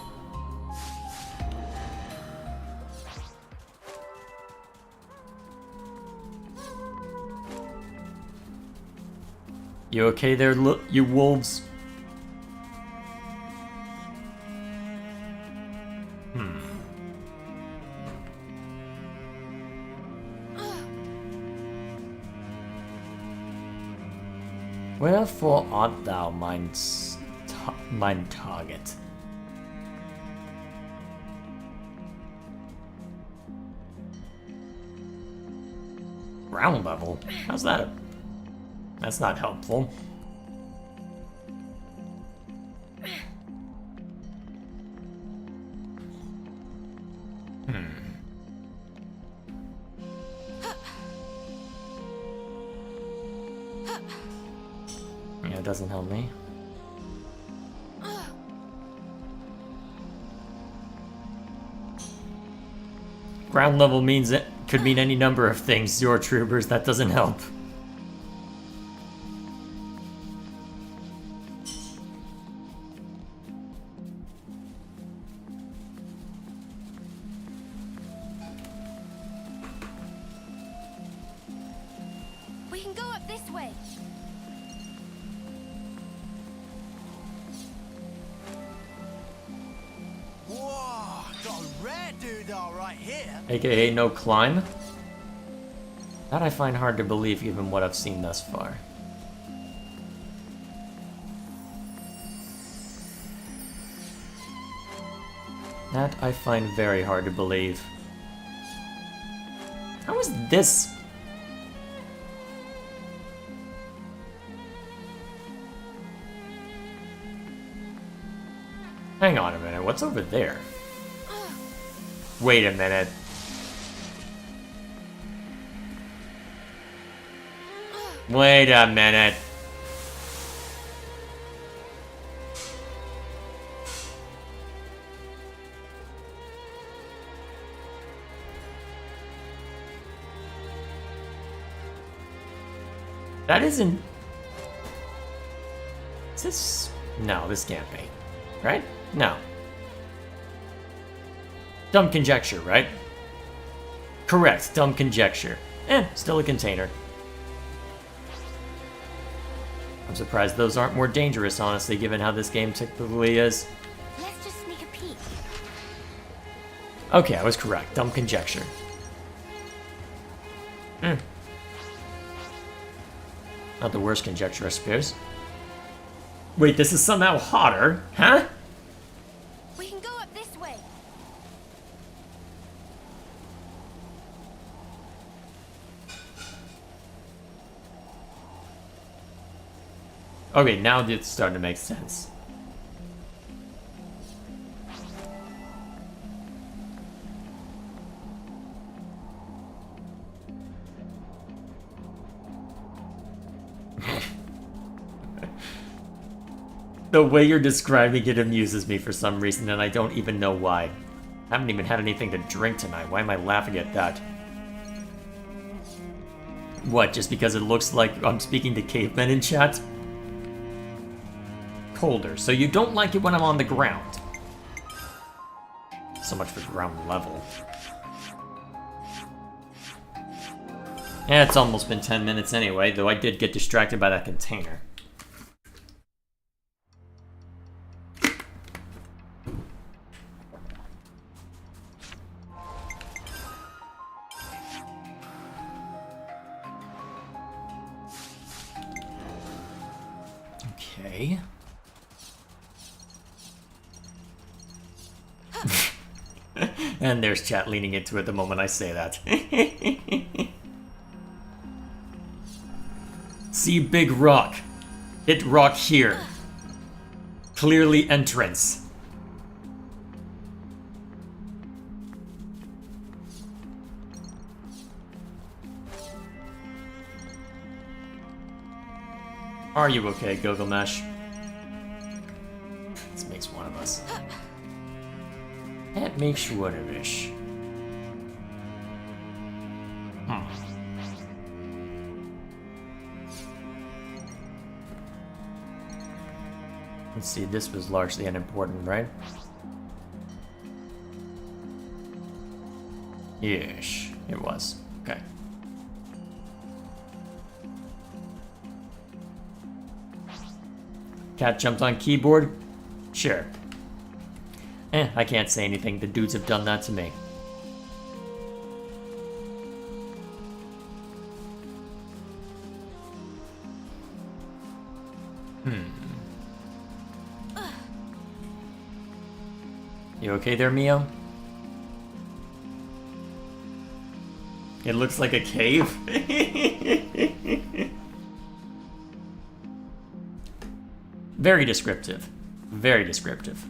S1: You okay there, you wolves? Wherefore art thou mine target? Ground level? How's that? That's not helpful. Yeah, it doesn't help me. Ground level means it could mean any number of things, your troopers. That doesn't help.
S3: We can go up this way.
S6: Whoa, got a rare doodah right here.
S1: AKA no climb? That I find hard to believe given what I've seen thus far. That I find very hard to believe. How is this? Hang on a minute, what's over there? Wait a minute. Wait a minute. That isn't... Is this... No, this can't be. Right? No. Dumb conjecture, right? Correct, dumb conjecture. Still a container. I'm surprised those aren't more dangerous, honestly, given how this game typically is.
S3: Let's just sneak a peek.
S1: Okay, I was correct. Dumb conjecture. Not the worst conjecture, I suppose. Wait, this is somehow hotter? Huh?
S3: We can go up this way.
S1: Okay, now it's starting to make sense. The way you're describing it amuses me for some reason, and I don't even know why. I haven't even had anything to drink tonight. Why am I laughing at that? What, just because it looks like I'm speaking to cavemen in chat? Colder, so you don't like it when I'm on the ground. So much for ground level. Yeah, it's almost been 10 minutes anyway, though I did get distracted by that container. Okay. And there's chat leaning into it the moment I say that. See big rock. Hit rock here. Clearly entrance. Are you okay, Gilgamesh? This makes one of us. That makes you one of us. Let's see, this was largely unimportant, right? Yes, it was. Okay. Cat jumped on keyboard? Sure. I can't say anything. The dudes have done that to me. You okay there, Mio? It looks like a cave. Very descriptive. Very descriptive.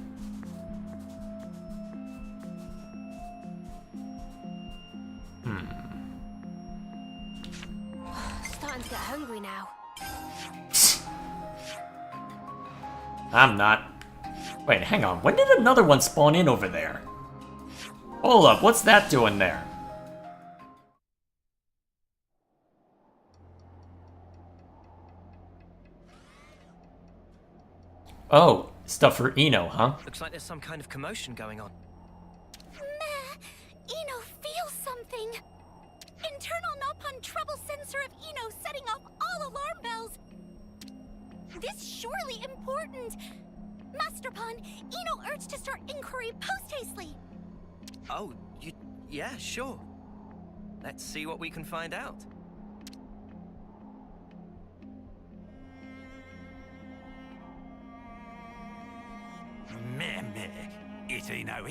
S3: Starting to get hungry now.
S1: I'm not. Wait, hang on. When did another one spawn in over there? Hold up, what's that doing there? Oh, stuff for Ino, huh?
S2: Looks like there's some kind of commotion going on.
S7: Meh! Ino feels something! Internal Nopon trouble sensor of Ino setting off all alarm bells! This surely important! Master Pon, Ino urged to start inquiry post-hastely!
S2: Oh, yeah, sure. Let's see what we can find out.
S14: Meh meh, it Ino,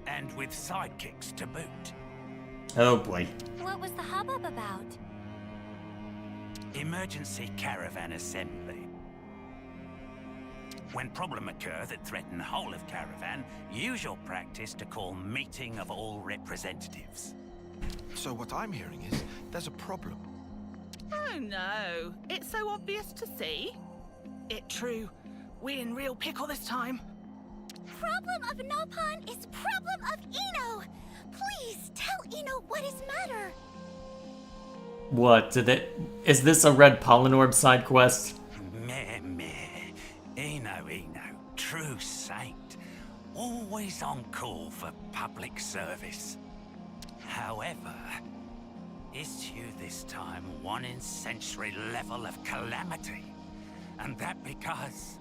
S14: and with sidekicks to boot.
S1: Oh boy.
S7: What was the hubbub about?
S14: Emergency caravan assembly. When problem occur that threaten the whole of caravan, usual practice to call meeting of all representatives.
S4: So what I'm hearing is there's a problem.
S10: Oh no, it's so obvious to see. It true. We in real pickle this time.
S7: Problem of Nopon is problem of Ino! Please tell Ino what is matter.
S1: What, is this a Red Pollen Orb side quest?
S14: Meh meh, Ino, true saint. Always on call for public service. However, issue this time one in century level of calamity. And that because...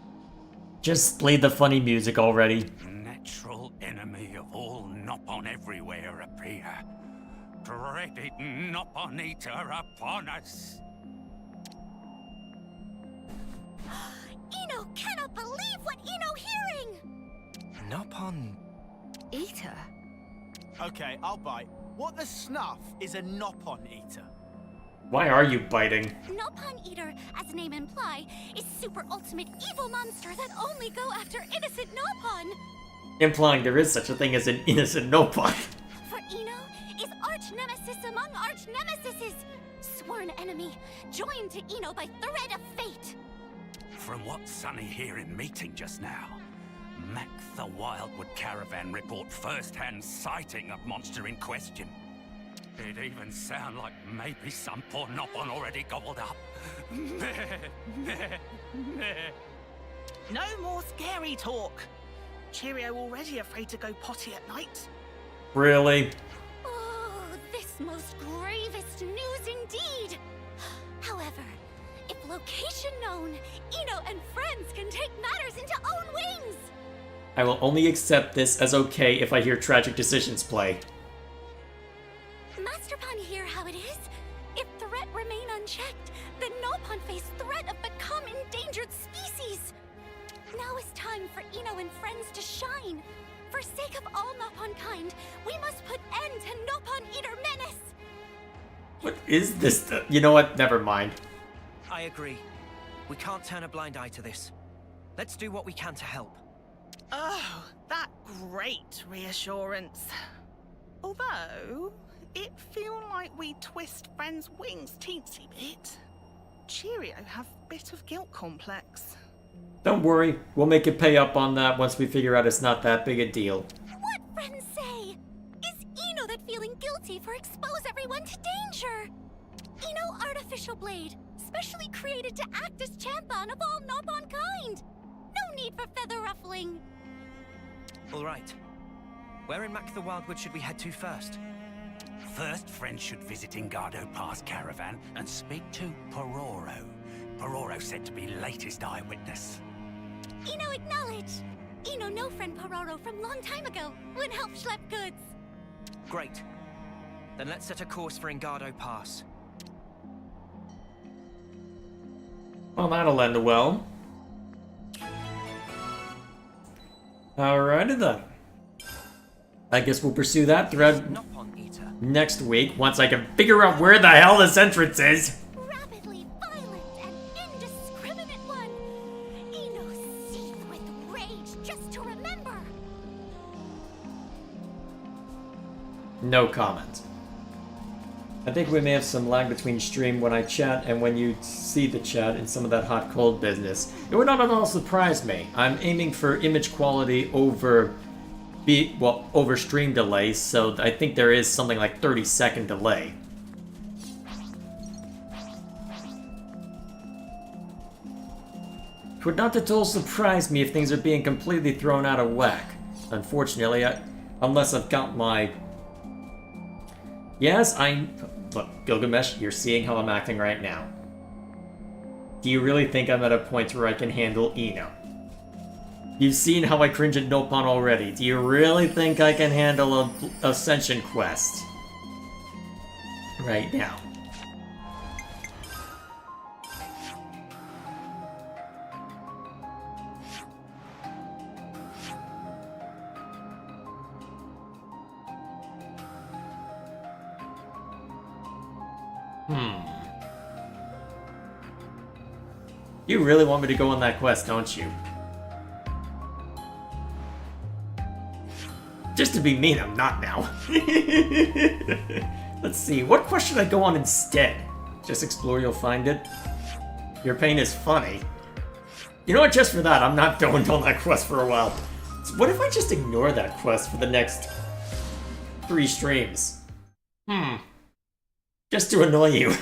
S1: Just play the funny music already.
S14: Natural enemy of all Nopon everywhere appear. Dreaded Nopon Eater upon us.
S7: Ino cannot believe what Ino hearing!
S2: Nopon Eater?
S6: Okay, I'll bite. What the snuff is a Nopon Eater?
S1: Why are you biting?
S7: Nopon Eater, as the name imply, is super ultimate evil monster that only go after innocent Nopon.
S1: Implying there is such a thing as an innocent Nopon.
S7: For Ino is arch nemesis among arch nemesises, sworn enemy, joined to Ino by thread of fate.
S14: From what Sonny hear in meeting just now, Mac the Wildwood Caravan report first-hand sighting of monster in question. It even sound like maybe some poor Nopon already gobbled up.
S10: No more scary talk. Cheerio already afraid to go potty at night.
S1: Really?
S7: Oh, this most gravest news indeed. However, if location known, Ino and friends can take matters into own wings.
S1: I will only accept this as okay if I hear tragic decisions play.
S7: Master Pon hear how it is. If threat remain unchecked, the Nopon face threat of become endangered species. Now is time for Ino and friends to shine. For sake of all Nopon kind, we must put end to Nopon Eater menace.
S1: What is this? You know what? Never mind.
S2: I agree. We can't turn a blind eye to this. Let's do what we can to help.
S10: Oh, that great reassurance. Although, it feel like we twist friends' wings teensy bit. Cheerio have a bit of guilt complex.
S1: Don't worry, we'll make it pay up on that once we figure out it's not that big a deal.
S7: What friends say? Is Eno that feeling guilty for expose everyone to danger? Eno artificial blade, specially created to act as champion of all Nopon kind. No need for feather ruffling.
S2: All right. Where in Mac the Wildwood should we head to first?
S14: First, friends should visit Ingado Pass caravan and speak to Pororo. Pororo said to be latest eyewitness.
S7: Eno acknowledge. Eno know friend Pororo from long time ago when help schlep goods.
S2: Great. Then let's set a course for Ingado Pass.
S1: Well, that'll end well. Alrighty then. I guess we'll pursue that thread next week once I can figure out where the hell this entrance is.
S7: Rapidly violent and indiscriminate one. Eno seethed with rage just to remember.
S1: No comment. I think we may have some lag between stream when I chat and when you see the chat and some of that hot cold business. It would not at all surprise me. I'm aiming for image quality over over stream delays, so I think there is something like 30-second delay. It would not at all surprise me if things are being completely thrown out of whack. Unfortunately, unless I've got my... Yes, Look, Gilgamesh, you're seeing how I'm acting right now. Do you really think I'm at a point where I can handle Eno? You've seen how I cringe at Nopon already. Do you really think I can handle a Ascension quest? Right now. You really want me to go on that quest, don't you? Just to be mean, I'm not now. Let's see, what quest should I go on instead? Just explore, you'll find it. Your pain is funny. You know what, just for that, I'm not going on that quest for a while. So what if I just ignore that quest for the next 3 streams? Just to annoy you.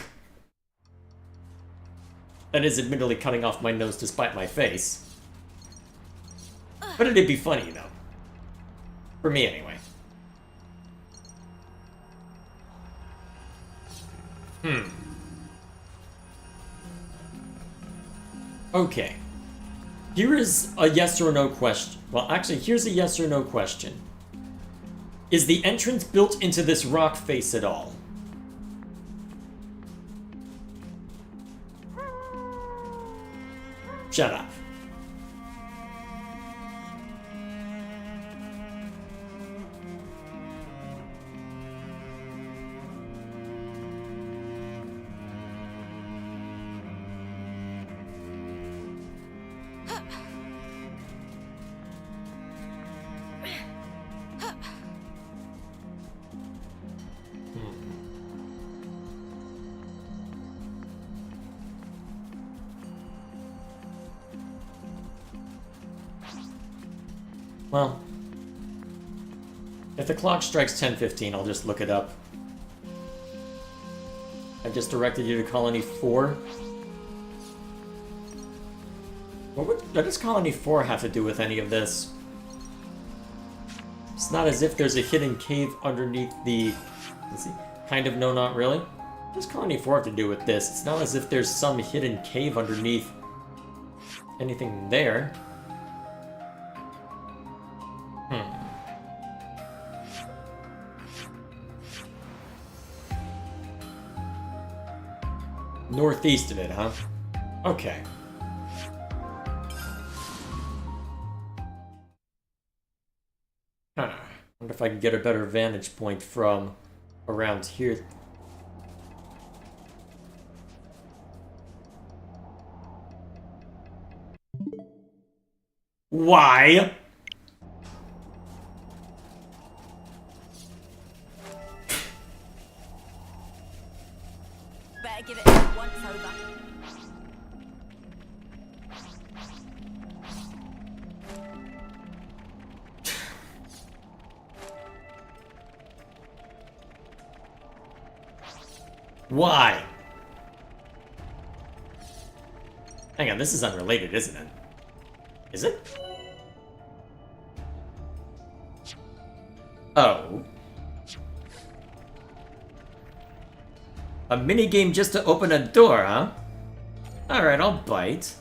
S1: That is admittedly cutting off my nose to spite my face. But it'd be funny, though. For me, anyway. Okay. Here is a yes or no question. Well, actually, here's a yes or no question. Is the entrance built into this rock face at all? Shut up. Well, if the clock strikes 10:15, I'll just look it up. I just directed you to Colony 4. What does Colony 4 have to do with any of this? It's not as if there's a hidden cave underneath the... Let's see. Kind of, no, not really. What does Colony 4 have to do with this? It's not as if there's some hidden cave underneath anything there. Northeast of it, huh? Okay. Huh. Wonder if I can get a better vantage point from around here. Why?
S11: Better give it a once over.
S1: Why? Hang on, this is unrelated, isn't it? Is it? Oh. A minigame just to open a door, huh? Alright, I'll bite.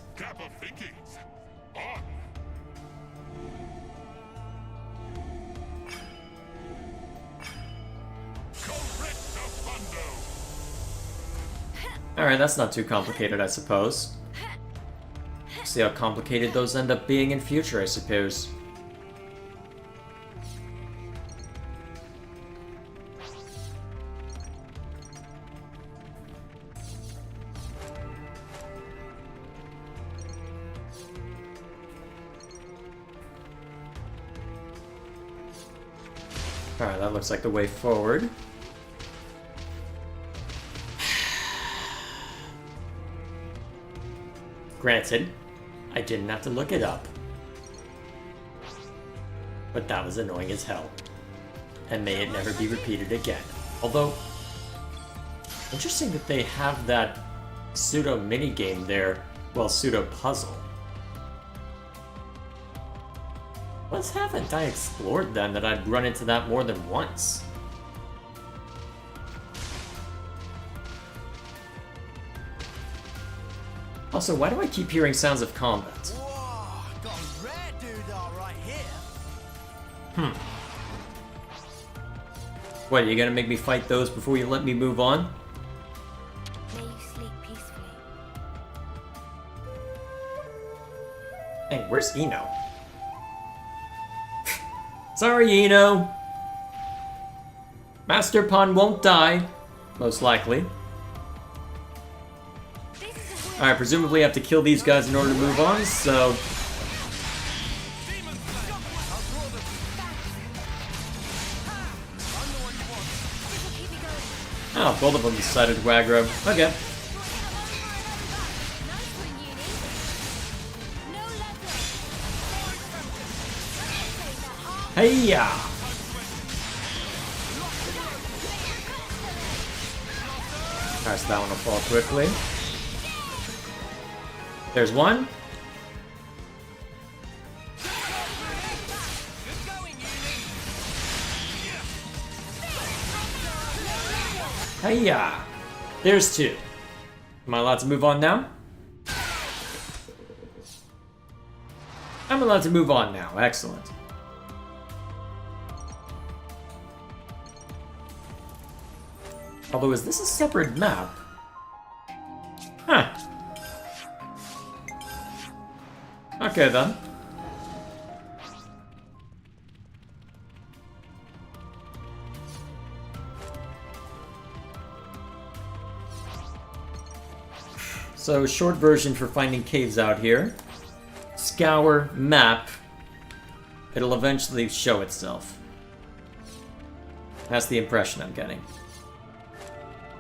S1: Alright, that's not too complicated, I suppose. See how complicated those end up being in future, I suppose. Alright, that looks like the way forward. Granted, I didn't have to look it up. But that was annoying as hell. And may it never be repeated again. Although, interesting that they have that pseudo minigame there, well, pseudo puzzle. What haven't I explored then that I'd run into that more than once? Also, why do I keep hearing sounds of combat?
S6: Whoa, got a rare doodah right here.
S1: What, you gonna make me fight those before you let me move on?
S7: May you sleep peacefully.
S1: Hey, where's Eno? Sorry, Eno. Master Pawn won't die. Most likely. Alright, presumably I have to kill these guys in order to move on, so... Oh, both of them decided to aggro. Okay. Hey-ya! Alright, so that one will fall quickly. There's one. Hiya! There's two. Am I allowed to move on now? I'm allowed to move on now. Excellent. Although, is this a separate map? Huh. Okay then. So, short version for finding caves out here. Scour map. It'll eventually show itself. That's the impression I'm getting.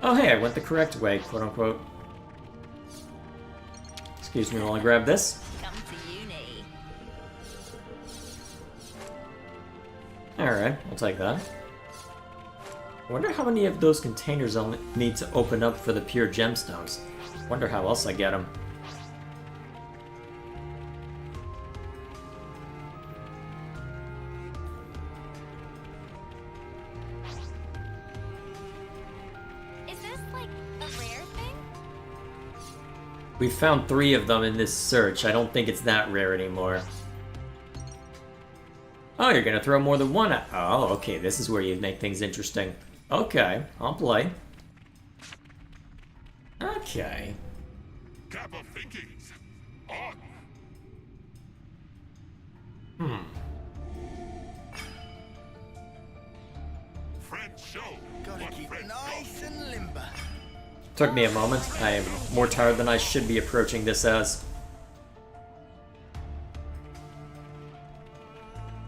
S1: Oh hey, I went the correct way, quote unquote. Excuse me while I grab this.
S7: Come to uni.
S1: Alright, I'll take that. I wonder how many of those containers I'll need to open up for the pure gemstones. Wonder how else I get them.
S7: Is this like a rare thing?
S1: We found 3 of them in this search. I don't think it's that rare anymore. Oh, you're gonna throw more than one at— oh, okay, this is where you make things interesting. Okay, I'll play. Okay.
S6: Gotta keep it nice and limber.
S1: Took me a moment. I am more tired than I should be approaching this as.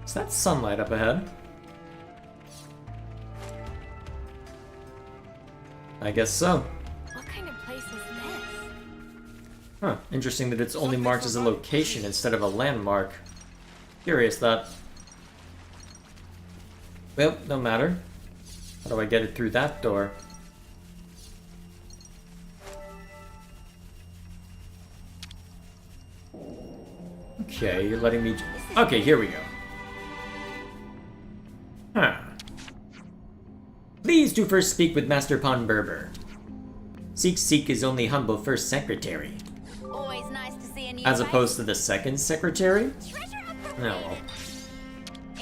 S1: Is that sunlight up ahead? I guess so.
S7: What kind of place is this?
S1: Huh, interesting that it's only marked as a location instead of a landmark. Curious that. Well, no matter. How do I get it through that door? Okay, you're letting me... Okay, here we go. Huh. Please do first speak with Master Pon Berber. Seek is only humble first secretary.
S7: Always nice to see a new
S1: As
S7: face.
S1: opposed to the second secretary? Oh well.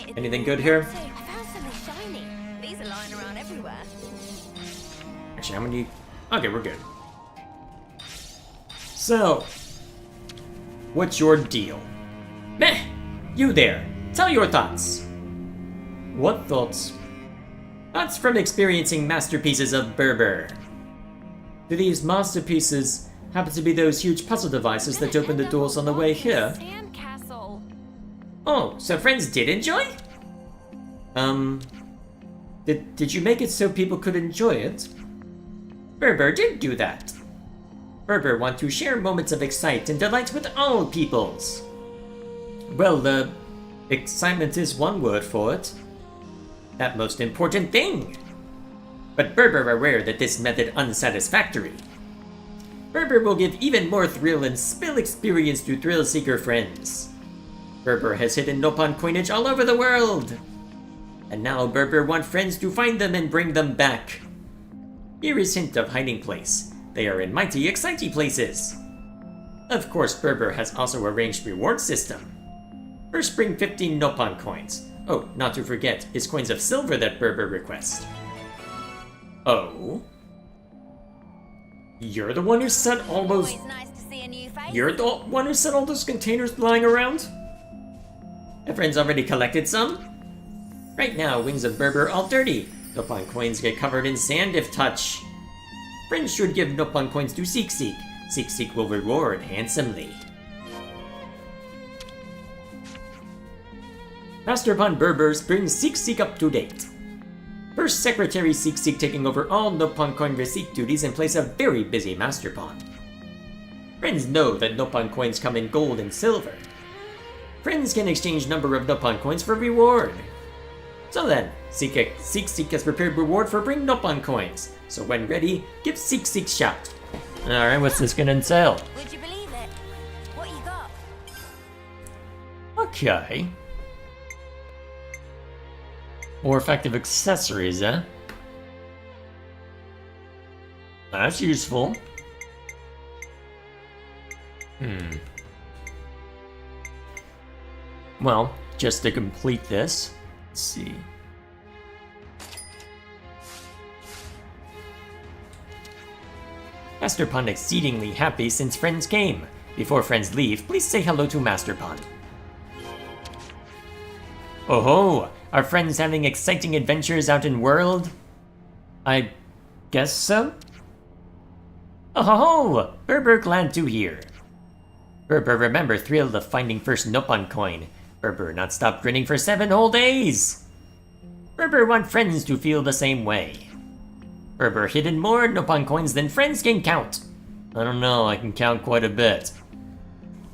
S7: It'd
S1: Anything
S7: be
S1: good
S7: good
S1: here?
S7: too. I found something shiny. These are lying around everywhere.
S1: Actually, how many... Okay, we're good. So... What's your deal? Meh! You there! Tell your thoughts! What thoughts? Thoughts from experiencing masterpieces of Berber. Do these masterpieces happen to be those huge puzzle devices that opened the doors on the way here?
S3: Sandcastle.
S1: Oh, so friends did enjoy? Did you make it so people could enjoy it? Berber did do that. Berber want to share moments of excite and delight with all peoples. Well, excitement is one word for it. That most important thing. But Berber are aware that this method unsatisfactory. Berber will give even more thrill and spill experience to thrill-seeker friends. Berber has hidden Nopon coinage all over the world. And now Berber want friends to find them and bring them back. Here is hint of hiding place. They are in mighty exciting places. Of course, Berber has also arranged reward system. First bring 15 Nopon coins. Oh, not to forget his coins of silver that Berber requests. Oh? You're the one who set all those...
S7: Always nice to see a new face.
S1: You're the one who set all those containers lying around? Have friends already collected some? Right now, wings of Berber all dirty. Nopon coins get covered in sand if touched. Friends should give Nopon coins to Seek. Seek will reward handsomely. Master Pon Berbers brings Seek up to date. First Secretary Seek taking over all Nopon coin receipt duties in place of very busy Master Pon. Friends know that Nopon coins come in gold and silver. Friends can exchange number of Nopon coins for reward. So then, Seek has prepared reward for bring Nopon coins. So when ready, give Seek shout. Alright, what's this gonna entail?
S7: Would you believe it? What you got?
S1: Okay. More effective accessories, eh? That's useful. Well, just to complete this, let's see. Master Pon exceedingly happy since friends came. Before friends leave, please say hello to Master Pon. Oh ho! Are friends having exciting adventures out in world? I guess so? Oh ho ho! Berber glad to hear. Berber remember thrilled of finding first Nopon coin. Berber not stop grinning for 7 whole days. Berber want friends to feel the same way. Berber hidden more Nopon coins than friends can count. I don't know, I can count quite a bit.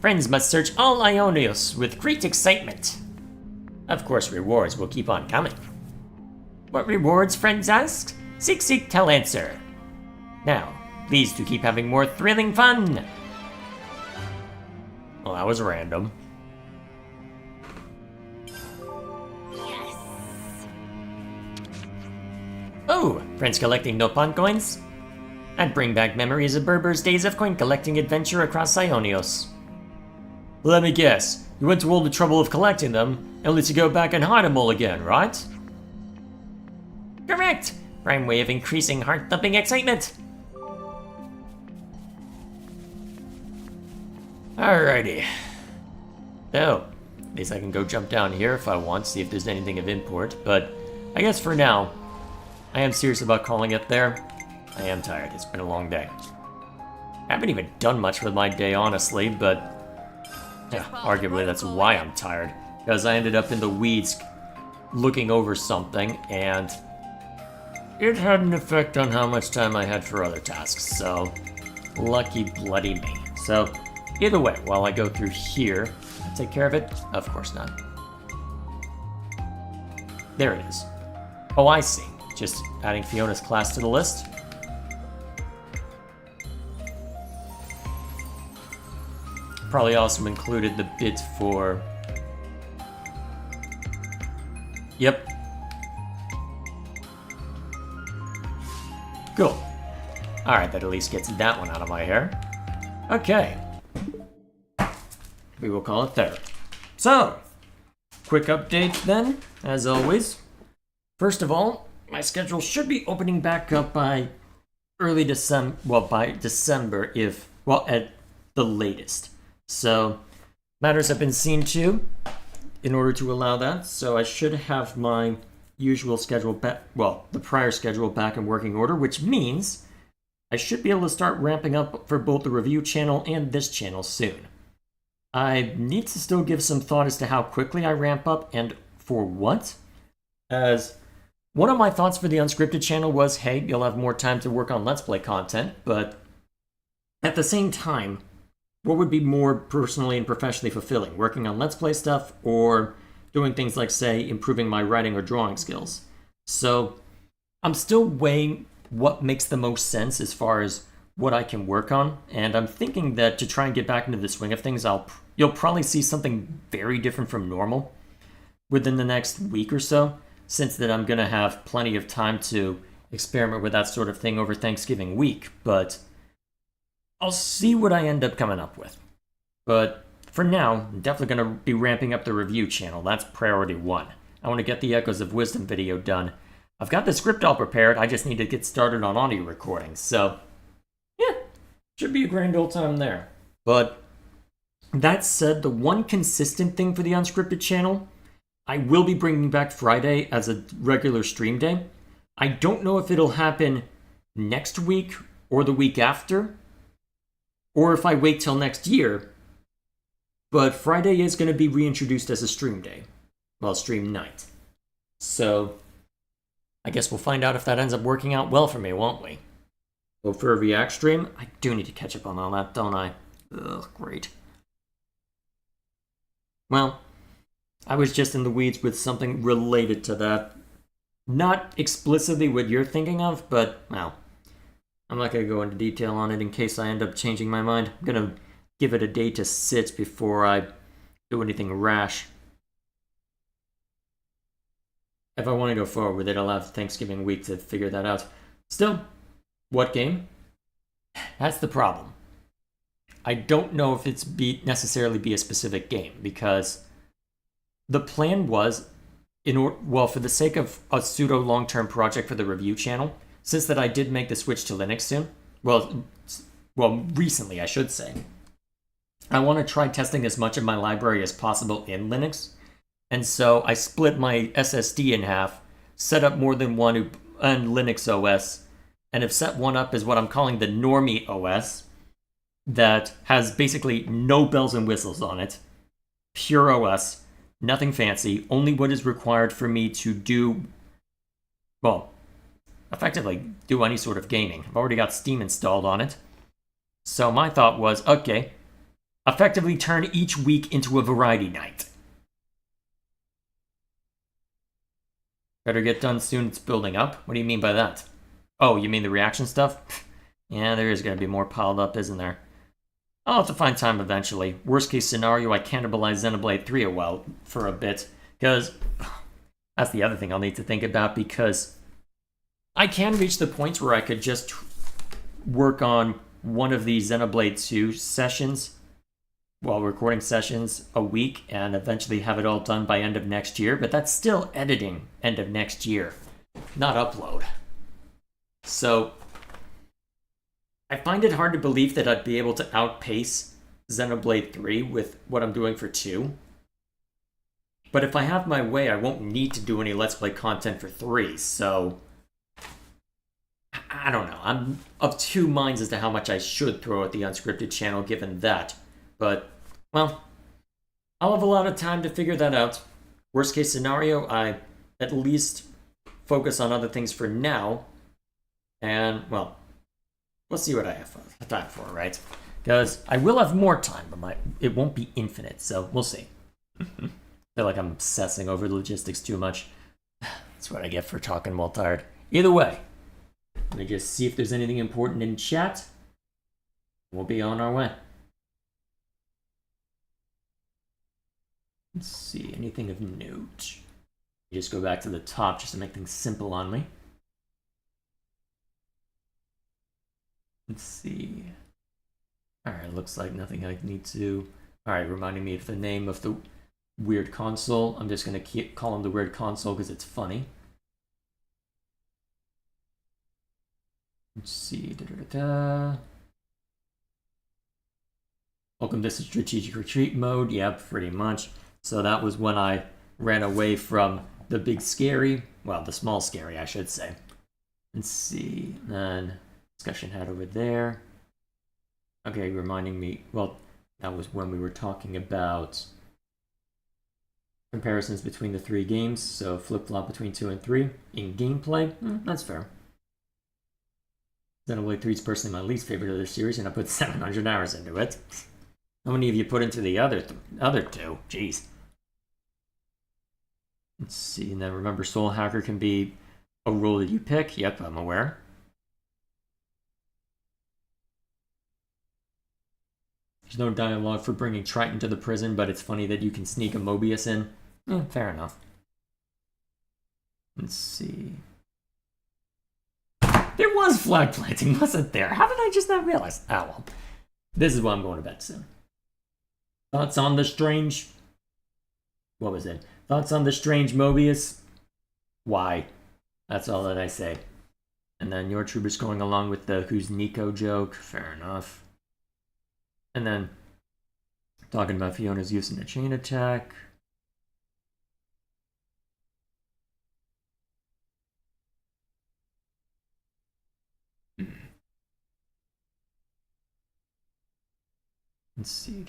S1: Friends must search all Ionios with great excitement. Of course, rewards will keep on coming. What rewards, friends ask? Seek tell answer. Now, please to keep having more thrilling fun. Well, that was random.
S7: Yes.
S1: Oh, friends collecting Nopon coins? I'd bring back memories of Berber's days of coin collecting adventure across Ionios. Let me guess, you went to all the trouble of collecting them, only to go back and hide them all again, right? Correct! Prime way of increasing heart-thumping excitement. Alrighty. So, at least I can go jump down here if I want, see if there's anything of import, but I guess for now, I am serious about calling it there. I am tired, it's been a long day. I haven't even done much with my day, honestly, but yeah, arguably that's why I'm tired. Because I ended up in the weeds looking over something, and it had an effect on how much time I had for other tasks, so lucky bloody me. So, either way, while I go through here, I'll take care of it? Of course not. There it is. Oh, I see. Just adding Fiona's class to the list. probably also included the bit for... Yep. Cool. Alright, that at least gets that one out of my hair. Okay. We will call it there. So, quick update then, as always. First of all, my schedule should be opening back up by early December, well, by December if, well, at the latest. So, matters have been seen to in order to allow that, so I should have my usual schedule back, well, the prior schedule back in working order, which means I should be able to start ramping up for both the review channel and this channel soon. I need to still give some thought as to how quickly I ramp up and for what, as one of my thoughts for the unscripted channel was, hey, you'll have more time to work on Let's Play content, but at the same time, what would be more personally and professionally fulfilling, working on Let's Play stuff or doing things like, say, improving my writing or drawing skills? So I'm still weighing what makes the most sense as far as what I can work on, and I'm thinking that to try and get back into the swing of things, you'll probably see something very different from normal within the next week or so, since that I'm going to have plenty of time to experiment with that sort of thing over Thanksgiving week, but I'll see what I end up coming up with. But for now, I'm definitely going to be ramping up the review channel. That's priority one. I want to get the Echoes of Wisdom video done. I've got the script all prepared, I just need to get started on audio recording, so yeah, should be a grand old time there. But that said, the one consistent thing for the unscripted channel, I will be bringing back Friday as a regular stream day. I don't know if it'll happen next week or the week after, or if I wait till next year, but Friday is going to be reintroduced as a stream day. Well, stream night. So I guess we'll find out if that ends up working out well for me, won't we? Well, for a React stream, I do need to catch up on all that, don't I? Ugh, great. Well, I was just in the weeds with something related to that. Not explicitly what you're thinking of, but, well, I'm not going to go into detail on it in case I end up changing my mind. I'm going to give it a day to sit before I do anything rash. If I want to go forward with it, I'll have Thanksgiving week to figure that out. Still, what game? That's the problem. I don't know if it's necessarily be a specific game, because the plan was, for the sake of a pseudo long-term project for the review channel, since that I did make the switch to Linux soon, well, recently I should say, I want to try testing as much of my library as possible in Linux, and so I split my SSD in half, set up more than one on Linux OS, and have set one up as what I'm calling the Normie OS, that has basically no bells and whistles on it, pure OS, nothing fancy, only what is required for me to do, well, effectively do any sort of gaming. I've already got Steam installed on it. So my thought was, okay, effectively turn each week into a variety night. Better get done soon, it's building up. What do you mean by that? Oh, you mean the reaction stuff? Yeah, there is going to be more piled up, isn't there? I'll have to find time eventually. Worst case scenario, I cannibalize Xenoblade 3 for a bit, because that's the other thing I'll need to think about, because I can reach the point where I could just work on one of the Xenoblade 2 sessions, recording sessions a week, and eventually have it all done by end of next year, but that's still editing end of next year, not upload. So I find it hard to believe that I'd be able to outpace Xenoblade 3 with what I'm doing for 2. But if I have my way, I won't need to do any Let's Play content for 3, so I don't know. I'm of two minds as to how much I should throw at the unscripted channel given that. But, well, I'll have a lot of time to figure that out. Worst case scenario, I at least focus on other things for now. And, well, we'll see what I have time for, right? Because I will have more time, but it won't be infinite, so we'll see. I feel like I'm obsessing over logistics too much. That's what I get for talking while tired. Either way, let me just see if there's anything important in chat. We'll be on our way. Let's see, anything of note? You just go back to the top just to make things simple on me. Let's see. Alright, looks like nothing I need to... Alright, reminding me of the name of the weird console. I'm just gonna keep calling him the weird console because it's funny. Let's see. Welcome to strategic retreat mode. Yep, pretty much. So that was when I ran away from the big scary. Well, the small scary, I should say. Let's see. Then discussion had over there. Okay, reminding me. Well, that was when we were talking about comparisons between the 3 games. So flip-flop between 2 and 3 in gameplay. That's fair. Xenoblade 3 is personally my least favorite of the series, and I put 700 hours into it. How many of you put into the other two? Jeez. Let's see, and then remember Soul Hacker can be a role that you pick. Yep, I'm aware. There's no dialogue for bringing Triton to the prison, but it's funny that you can sneak a Mobius in. Fair enough. Let's see. There was flag planting, wasn't there? How did I just not realize? Ah, well. This is why I'm going to bed soon. Thoughts on the strange... What was it? Thoughts on the strange Mobius? Why? That's all that I say. And then your troopers going along with the who's Nico joke. Fair enough. And then talking about Fiona's use in a chain attack. Let's see.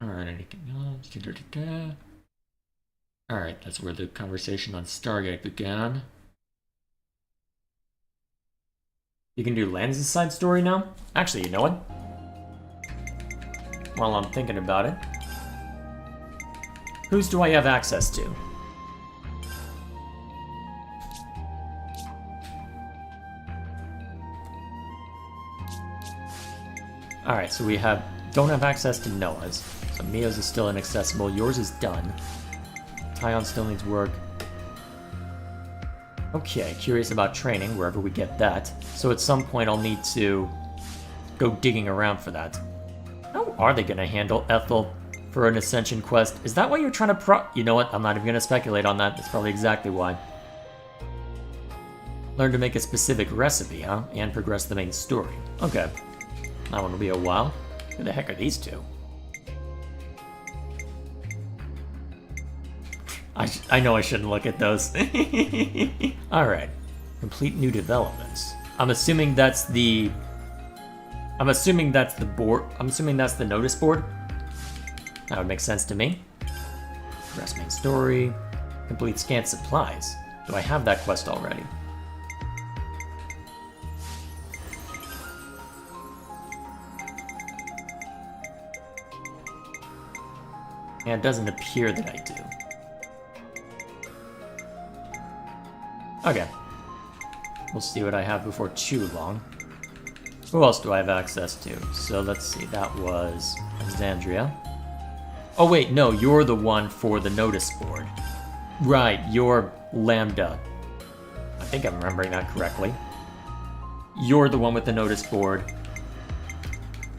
S1: Alright, anything else? Alright, that's where the conversation on Stargate began. You can do Lance's side story now? Actually, you know what? While I'm thinking about it. Whose do I have access to? Alright, so we don't have access to Noah's. So Mio's is still inaccessible. Yours is done. Tyon still needs work. Okay, curious about training, wherever we get that. So at some point I'll need to go digging around for that. How are they going to handle Ethel for an Ascension quest? Is that why you're trying to You know what? I'm not even going to speculate on that. That's probably exactly why. Learn to make a specific recipe, huh? And progress the main story. Okay. That one will be a while. Who the heck are these two? I know I shouldn't look at those. Alright. Complete new developments. I'm assuming that's the board. I'm assuming that's the notice board. That would make sense to me. Progress main story. Complete scant supplies. Do I have that quest already? Yeah, it doesn't appear that I do. Okay. We'll see what I have before too long. Who else do I have access to? So let's see, that was Alexandria. Oh wait, no, you're the one for the notice board. Right, you're Lambda. I think I'm remembering that correctly. You're the one with the notice board.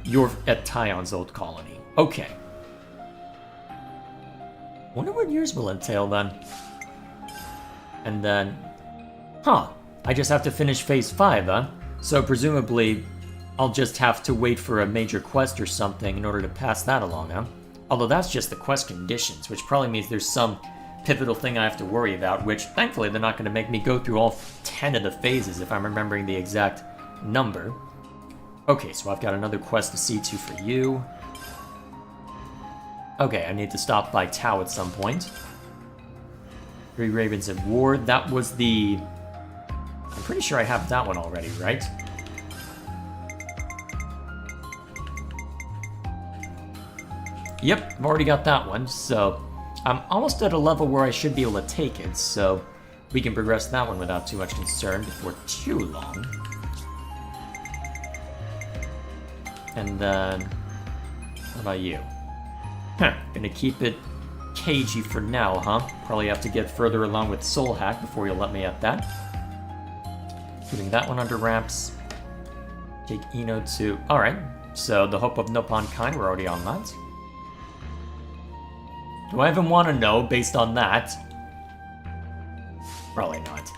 S1: You're at Tyon's old colony. Okay. Wonder what yours will entail then. And then... Huh. I just have to finish Phase 5, huh? So presumably, I'll just have to wait for a major quest or something in order to pass that along, huh? Although that's just the quest conditions, which probably means there's some pivotal thing I have to worry about, which thankfully they're not going to make me go through all 10 of the phases if I'm remembering the exact number. Okay, so I've got another quest to see to for you. Okay, I need to stop by Tau at some point. 3 Ravens of War, that was the... I'm pretty sure I have that one already, right? Yep, I've already got that one, so I'm almost at a level where I should be able to take it, so we can progress that one without too much concern before too long. And then, what about you? Huh, gonna keep it cagey for now, huh? Probably have to get further along with Soul Hack before you'll let me at that. Putting that one under wraps. Take Ino to... Alright, so the Hope of Nippon Kind, we're already on that. Do I even want to know based on that? Probably not.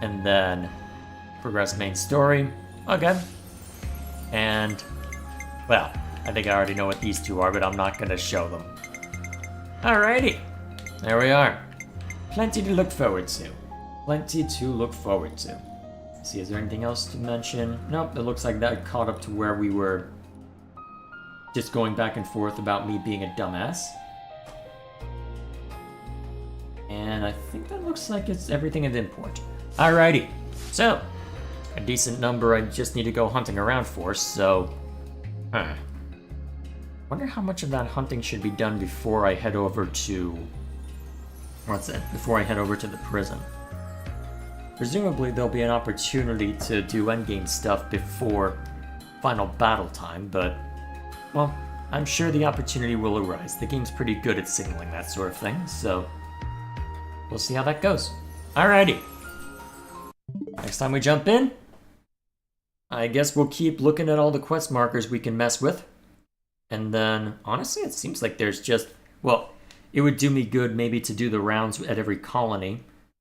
S1: And then progress main story. Okay. And, well, I think I already know what these two are, but I'm not going to show them. Alrighty. There we are. Plenty to look forward to. Plenty to look forward to. Let's see, is there anything else to mention? Nope, it looks like that caught up to where we were just going back and forth about me being a dumbass. And I think that looks like it's everything of import. Alrighty. So, a decent number I just need to go hunting around for, so... Wonder how much of that hunting should be done before I head over to... What's it? Before I head over to the prison. Presumably there'll be an opportunity to do endgame stuff before final battle time, but... Well, I'm sure the opportunity will arise. The game's pretty good at signaling that sort of thing, so... We'll see how that goes. Alrighty. Next time we jump in, I guess we'll keep looking at all the quest markers we can mess with. And then, honestly, it seems like there's just... Well, it would do me good maybe to do the rounds at every colony,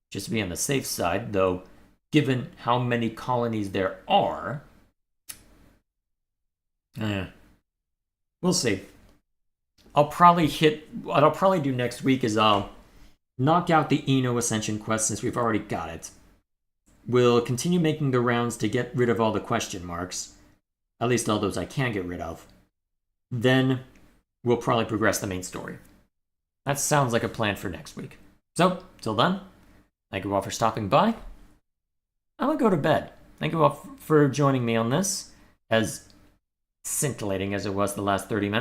S1: just to be on the safe side, though, given how many colonies there are... We'll see. What I'll probably do next week is I'll knock out the Eno Ascension quest since we've already got it. We'll continue making the rounds to get rid of all the question marks. At least all those I can get rid of. Then we'll probably progress the main story. That sounds like a plan for next week. So, till then, thank you all for stopping by. I'm gonna go to bed. Thank you all for joining me on this, as scintillating as it was the last 30 minutes.